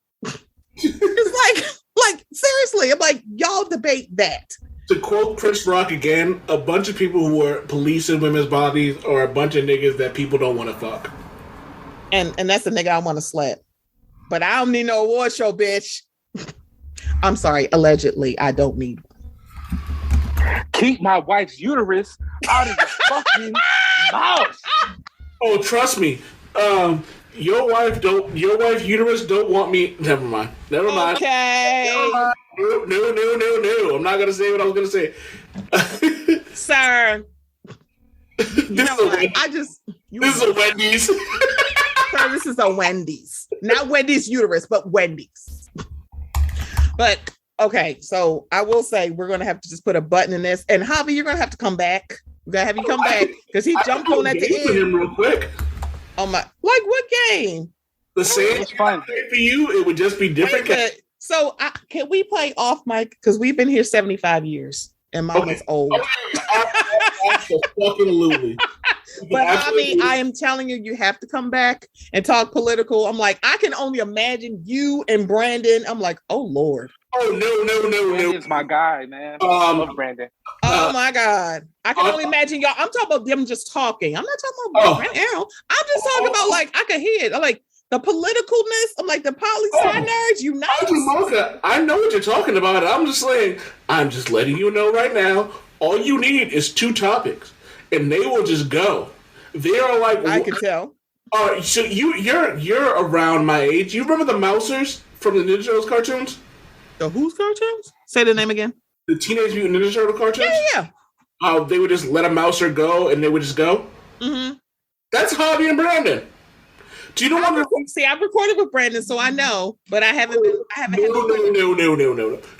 C: It's like seriously, I'm like, y'all debate that.
B: To quote Chris Rock again, a bunch of people who are policing women's bodies are a bunch of niggas that people don't want to fuck.
C: And that's the nigga I want to slap. But I don't need no award show, bitch. I'm sorry, allegedly, I don't need one.
D: Keep my wife's uterus out of the fucking mouth.
B: Oh, trust me. Your wife's uterus don't want me. Never mind.
C: Okay.
B: No. I'm not gonna say what I was gonna say.
C: Sir.
B: This is a Wendy's.
C: Sir, this is a Wendy's. Not Wendy's uterus, but Wendy's. But okay, so I will say we're gonna have to just put a button in this. And Javi, you're gonna have to come back. We're gonna have you come back because he jumped on at the end.
B: Him real quick.
C: Oh my! Like what game?
B: The same fun for you. It would just be different.
C: So can we play off mic? Because we've been here 75 years, and Mama's old.
B: Absolutely.
C: But Javi, I am telling you, you have to come back and talk political. I'm like, I can only imagine you and Brandon. I'm like, oh Lord.
B: Oh no.
D: Brandon's my guy, man. I love Brandon.
C: Oh my God. I can only imagine y'all. I'm talking about them just talking. I'm not talking about Brandon. I'm just talking about like I can hear it. I'm like the politicalness. I'm like the poli-sci nerds unite.
B: Mocha, I know what you're talking about. I'm just saying, I'm just letting you know right now, all you need is 2 topics. And they will just go. They are like
C: I can tell.
B: So you're around my age. You remember the Mousers from the Ninja Turtles cartoons?
C: The whose cartoons? Say the name again.
B: The Teenage Mutant Ninja Turtle cartoons?
C: Yeah.
B: They would just let a Mouser go and they would just go?
C: Mm-hmm.
B: That's Javi and Brandon. Do you know what?
C: See, I've recorded with Brandon, so I know, but I haven't.
B: No.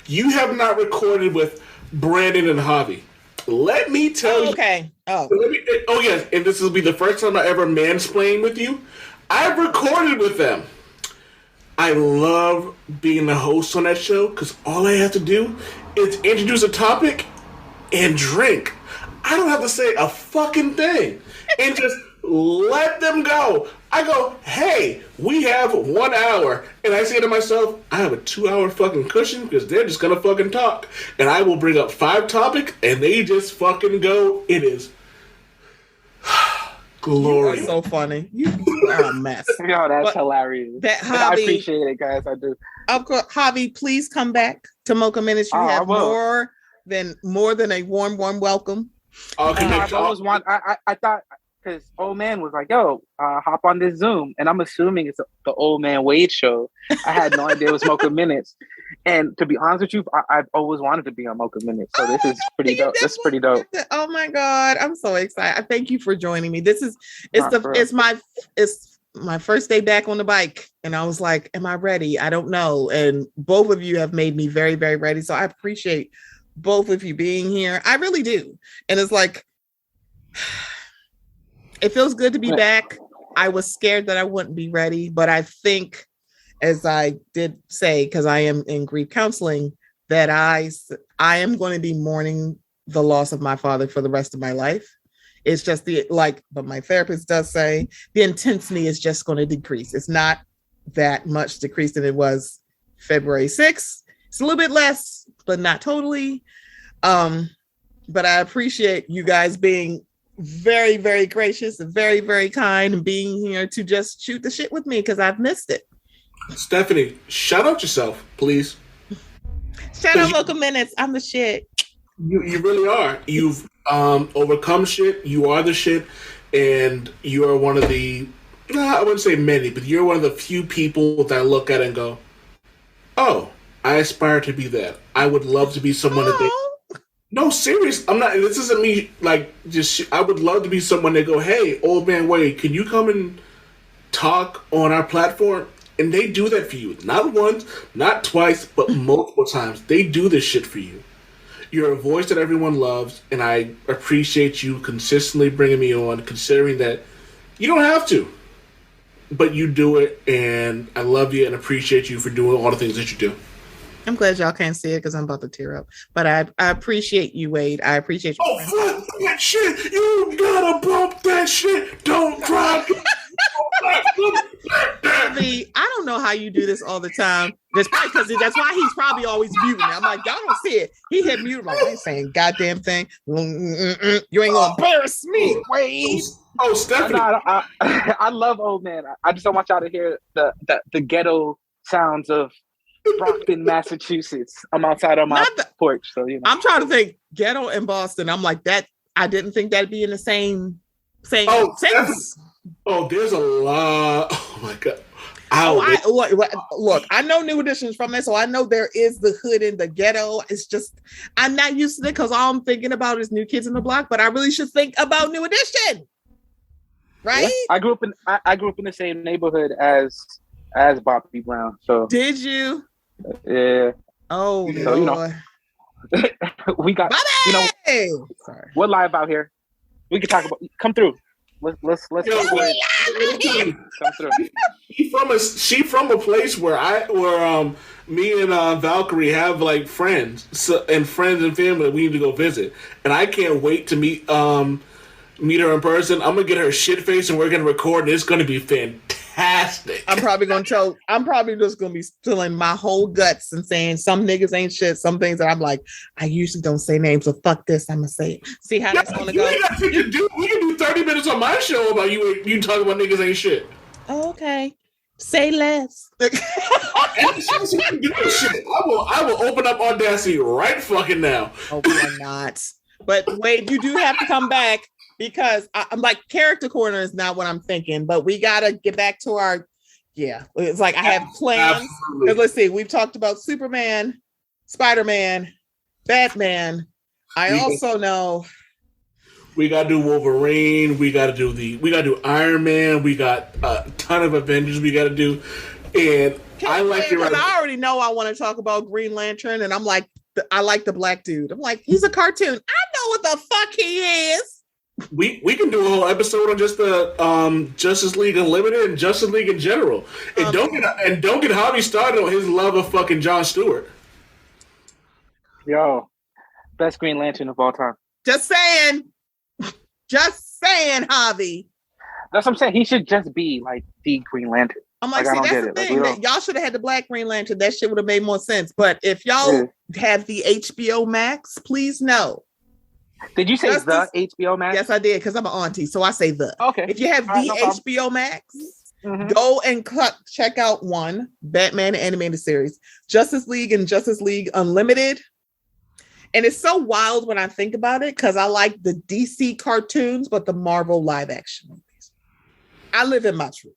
B: You have not recorded with Brandon and Javi. Let me tell you.
C: Okay.
B: Yes, and this will be the first time I ever mansplain with you. I've recorded with them. I love being the host on that show because all I have to do is introduce a topic and drink. I don't have to say a fucking thing and just let them go. I go, hey, we have 1 hour. And I say to myself, I have a 2-hour fucking cushion because they're just going to fucking talk. And I will bring up 5 topics and they just fucking go. It is glorious.
C: You are so funny. You are a mess.
D: Yo, that's hilarious.
C: Javi,
D: I appreciate it, guys. I do.
C: Javi, please come back to Mocha Minutes. You have more than a warm welcome.
D: I thought because old man was like, yo, hop on this Zoom. And I'm assuming it's the old man Wade show. I had no idea it was Mocha Minutes. And to be honest with you, I've always wanted to be on Mocha Minutes. So this is pretty dope. This is pretty dope.
C: Oh my God. I'm so excited. Thank you for joining me. It's my first day back on the bike. And I was like, am I ready? I don't know. And both of you have made me very, very ready. So I appreciate both of you being here. I really do. And it's like, it feels good to be back. I was scared that I wouldn't be ready, but I think, as I did say, because I am in grief counseling, that I am going to be mourning the loss of my father for the rest of my life. It's just but my therapist does say the intensity is just going to decrease. It's not that much decreased than it was February 6th. It's a little bit less, but not totally. But I appreciate you guys being very, very gracious and very, very kind and being here to just shoot the shit with me because I've missed it.
B: Stephanie, shout out yourself, please.
C: Shout out Mocha Minutes. I'm the shit.
B: You really are. You've overcome shit. You are the shit, and you are one of the. Nah, I wouldn't say many, but you're one of the few people that I look at and go, "Oh, I aspire to be that. I would love to be someone that they." No, serious. I'm not. This isn't me. Like, just. I would love to be someone that go, "Hey, old man Wade, can you come and talk on our platform?" And they do that for you. Not once, not twice, but multiple times. They do this shit for you. You're a voice that everyone loves, and I appreciate you consistently bringing me on, considering that you don't have to, but you do it, and I love you and appreciate you for doing all the things that you do.
C: I'm glad y'all can't see it because I'm about to tear up. But I appreciate you, Wade. I appreciate you.
B: Oh, fuck that shit! You gotta bump that shit! Don't cry!
C: I don't know how you do this all the time. That's probably because that's why he's probably always muting. I'm like, y'all don't see it. He hit mute. Like, I ain't saying goddamn thing. You ain't gonna embarrass me, Wade.
B: Oh, Stephanie.
D: I love old man. I just don't want y'all to hear the ghetto sounds of Brockton, Massachusetts. I'm outside on my porch, so you know.
C: I'm trying to think ghetto and Boston. I'm like that. I didn't think that'd be in the same sentence.
B: Oh, there's a lot. Oh my god.
C: Look, I know New Edition's from there, so I know there is the hood in the ghetto. It's just I'm not used to it because all I'm thinking about is New Kids on the Block, but I really should think about New Edition. Right?
D: Yeah. I grew up in the same neighborhood as Bobby Brown. So
C: did you?
D: Yeah.
C: Oh,
D: so you know, we got
C: Bobby!
D: You know, sorry. We're live out here. We can talk about. Come through. Let's come through.
B: She from a place where me and Valkyrie have like friends and family that we need to go visit, and I can't wait to meet her in person. I'm gonna get her shit face and we're gonna record, and it's gonna be fantastic.
C: I'm probably just gonna be spilling my whole guts and saying some niggas ain't shit, some things that I'm like, I usually don't say names, so fuck this, I'm gonna say it. See how that's gonna go.
B: We can do 30 minutes on my show about you talking about niggas ain't shit.
C: Oh, okay. Say less.
B: I will open up Audacity right fucking now.
C: Oh, why not? But wait, you do have to come back because I'm like, character corner is not what I'm thinking, but we gotta get back to our. Yeah, it's like I have plans. Because let's see, we've talked about Superman, Spider-Man, Batman. I also know
B: we gotta do Wolverine. We gotta do Iron Man. We got a ton of Avengers we gotta do, and I like it.
C: I already know I want to talk about Green Lantern, and I'm like, I like the black dude. I'm like, he's a cartoon. I know what the fuck he is.
B: We can do a whole episode on just the Justice League Unlimited and Justice League in general, and don't get Javi started on his love of fucking Jon Stewart.
D: Yo, best Green Lantern of all time.
C: Just saying, Javi.
D: That's what I'm saying. He should just be like the Green Lantern.
C: I'm like, see, that's the thing. Y'all should have had the Black Green Lantern. That shit would have made more sense. But if y'all have the HBO Max, please know.
D: Did you say the HBO Max?
C: Yes, I did, because I'm an auntie, so I say the.
D: Okay.
C: If you have the HBO Max, go and check out one, Batman animated series, Justice League and Justice League Unlimited. And it's so wild when I think about it, because I like the DC cartoons, but the Marvel live action movies. I live in my truth.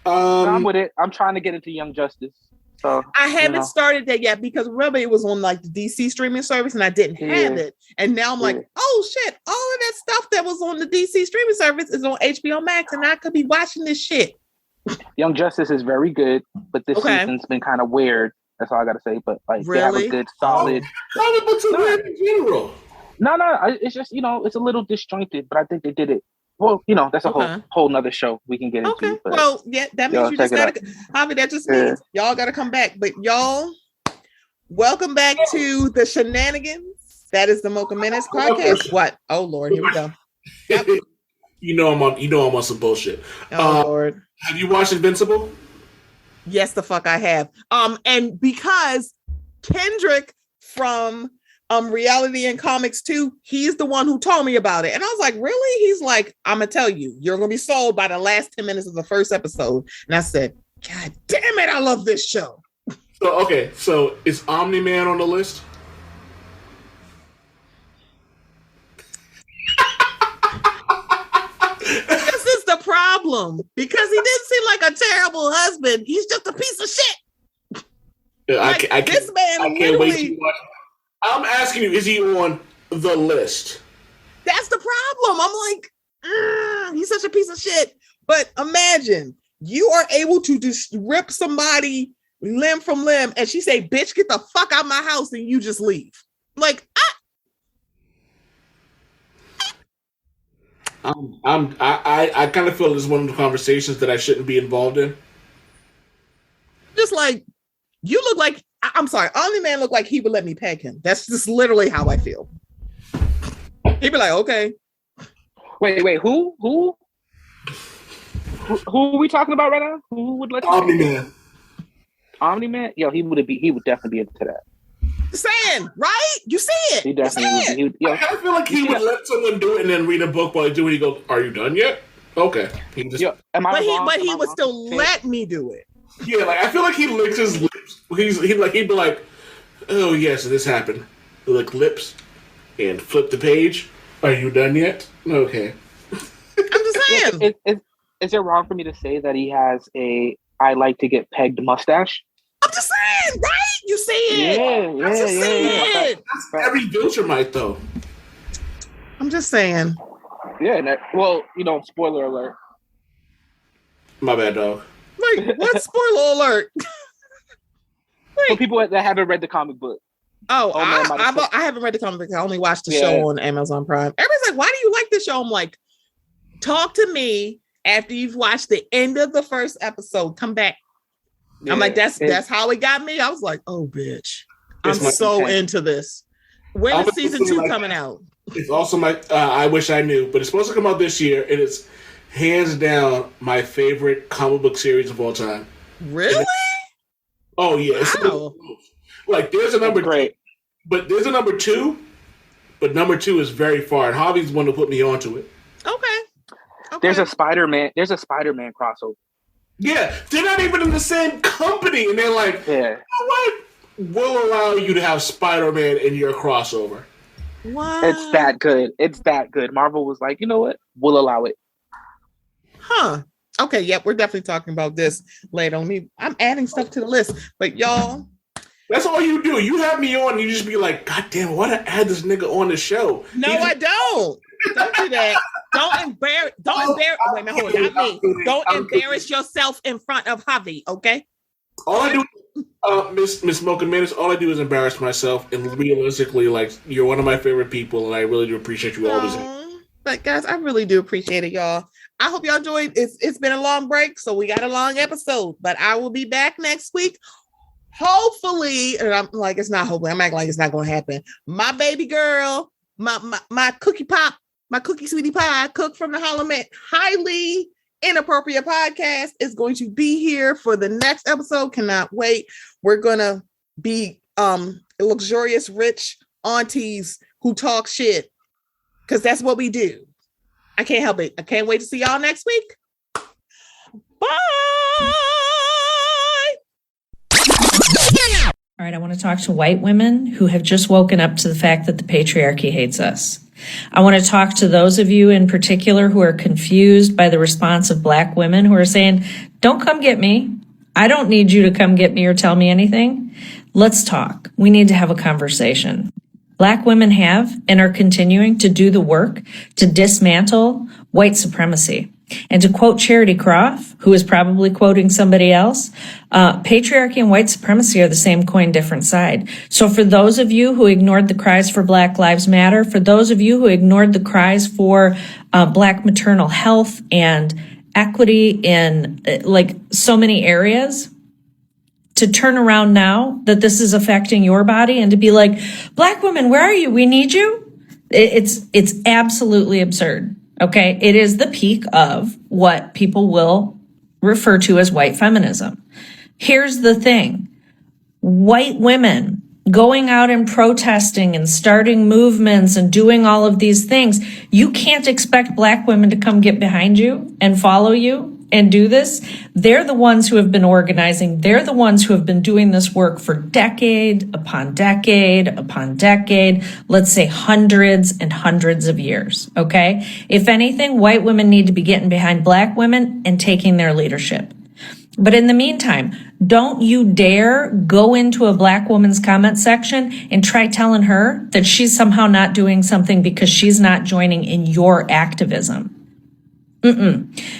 D: I'm with it. I'm trying to get into Young Justice. So,
C: I haven't started that yet because remember it was on like the DC streaming service and I didn't have it. And now I'm like, oh shit, all of that stuff that was on the DC streaming service is on HBO Max and I could be watching this shit.
D: Young Justice is very good, but this season's been kind of weird. That's all I gotta say. But like, they have a good, solid.
B: In general.
D: No, it's just it's a little disjointed, but I think they did it. Well, that's a whole nother show we can get into.
C: Okay. But, well, yeah, that means you just gotta. Javi, that just means y'all gotta come back. But y'all, welcome back to the shenanigans. That is the Mocha Minutes podcast. What? Oh Lord, here we go. Yep.
B: I'm on some bullshit.
C: Oh Lord.
B: Have you watched Invincible?
C: Yes, the fuck I have. And because Kendrick from Reality and Comics 2, he's the one who told me about it. And I was like, really? He's like, I'm gonna tell you, you're gonna be sold by the last 10 minutes of the first episode. And I said, God damn it, I love this show.
B: So is Omni-Man on the list?
C: problem because he didn't seem like a terrible husband. He's just a piece of shit. This man literally.
B: I'm asking you, is he on the list?
C: That's the problem. I'm like, he's such a piece of shit. But imagine you are able to just rip somebody limb from limb, and she say, "Bitch, get the fuck out of my house," and you just leave. Like,
B: I kind of feel this is one of the conversations that I shouldn't be involved in.
C: Just like, you look like, I'm sorry, Omni Man looked like he would let me peg him. That's just literally how I feel. He'd be like, okay.
D: Wait, who are we talking about right now? Who would let you? Omni Man? Yo, he would definitely be into that.
C: Saying, right? You see it.
D: He definitely would.
B: I kind of feel like he would let someone do it and then read a book while he do it. He goes, "Are you done yet?" Okay. He just,
C: but he would still let me do it.
B: Yeah, like I feel like he licks his lips. He'd be like, "Oh yes, this happened." He'd lick lips and flip the page. Are you done yet? Okay.
C: I'm just saying.
D: Is it wrong for me to say that he has a "I like to get pegged" mustache?
C: I'm just saying, right? You see it.
D: Yeah.
C: I'm just saying.
B: That's every Viltrumite, though.
C: I'm just saying.
D: Yeah. Spoiler alert.
B: My bad, dog.
C: Like, what spoiler alert?
D: For people that haven't read the comic book.
C: I haven't read the comic book. I only watched the show on Amazon Prime. Everybody's like, "Why do you like this show?" I'm like, talk to me after you've watched the end of the first episode. Come back. I'm like, that's how it got me. I was like, oh, bitch. I'm so into this. When is season 2 coming out?
B: It's also I wish I knew, but it's supposed to come out this year, and it's hands down my favorite comic book series of all time.
C: Really?
B: Oh, yeah.
C: Wow.
B: Like, there's a number great, but there's a number 2, but number 2 is very far, and Javi's the one to put me onto it.
C: Okay.
D: There's a Spider-Man crossover.
B: Yeah, they're not even in the same company, and they're like, you know what? We'll allow you to have Spider-Man in your crossover.
C: What?
D: It's that good. Marvel was like, you know what? We'll allow it.
C: Huh. Okay, yep, we're definitely talking about this later on. I'm adding stuff to the list, but y'all.
B: That's all you do. You have me on, and you just be like, God damn, why did I add this nigga on the show?
C: No, I don't. Don't do that. Don't embarrass. Wait a minute, hold on. Not me. Don't embarrass yourself in front of Javi. Okay.
B: All I do, Miss Mocha Menace, all I do is embarrass myself. And realistically, like, you're one of my favorite people, and I really do appreciate you always.
C: But guys, I really do appreciate it, y'all. I hope y'all enjoyed. It's been a long break, so we got a long episode. But I will be back next week. Hopefully, and I'm like, it's not hopefully. I'm acting like it's not going to happen. My baby girl, my cookie pop. My cookie sweetie pie, Cook from the Highly Inappropriate Podcast, is going to be here for the next episode. Cannot wait. We're gonna be luxurious, rich aunties who talk shit, because that's what we do. I can't help it. I can't wait to see y'all next week. Bye.
E: All right, I want to talk to white women who have just woken up to the fact that the patriarchy hates us. I want to talk to those of you in particular who are confused by the response of Black women who are saying, "Don't come get me. I don't need you to come get me or tell me anything." Let's talk. We need to have a conversation. Black women have and are continuing to do the work to dismantle white supremacy. And to quote Charity Croft, who is probably quoting somebody else, patriarchy and white supremacy are the same coin, different side. So for those of you who ignored the cries for Black Lives Matter, for those of you who ignored the cries for Black maternal health and equity in like so many areas, to turn around now that this is affecting your body and to be like, Black women, where are you? We need you. It's absolutely absurd. Okay, it is the peak of what people will refer to as white feminism. Here's the thing. White women going out and protesting and starting movements and doing all of these things, you can't expect Black women to come get behind you and follow you and do this, they're the ones who have been organizing. They're the ones who have been doing this work for decade upon decade upon decade, let's say hundreds and hundreds of years, okay? If anything, white women need to be getting behind black women and taking their leadership. But in the meantime, don't you dare go into a black woman's comment section and try telling her that she's somehow not doing something because she's not joining in your activism.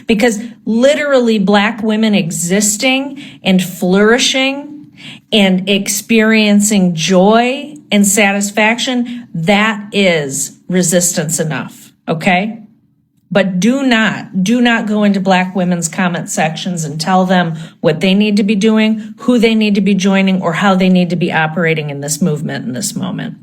E: Because literally black women existing and flourishing and experiencing joy and satisfaction, that is resistance enough, okay? But do not go into black women's comment sections and tell them what they need to be doing, who they need to be joining, or how they need to be operating in this movement in this moment.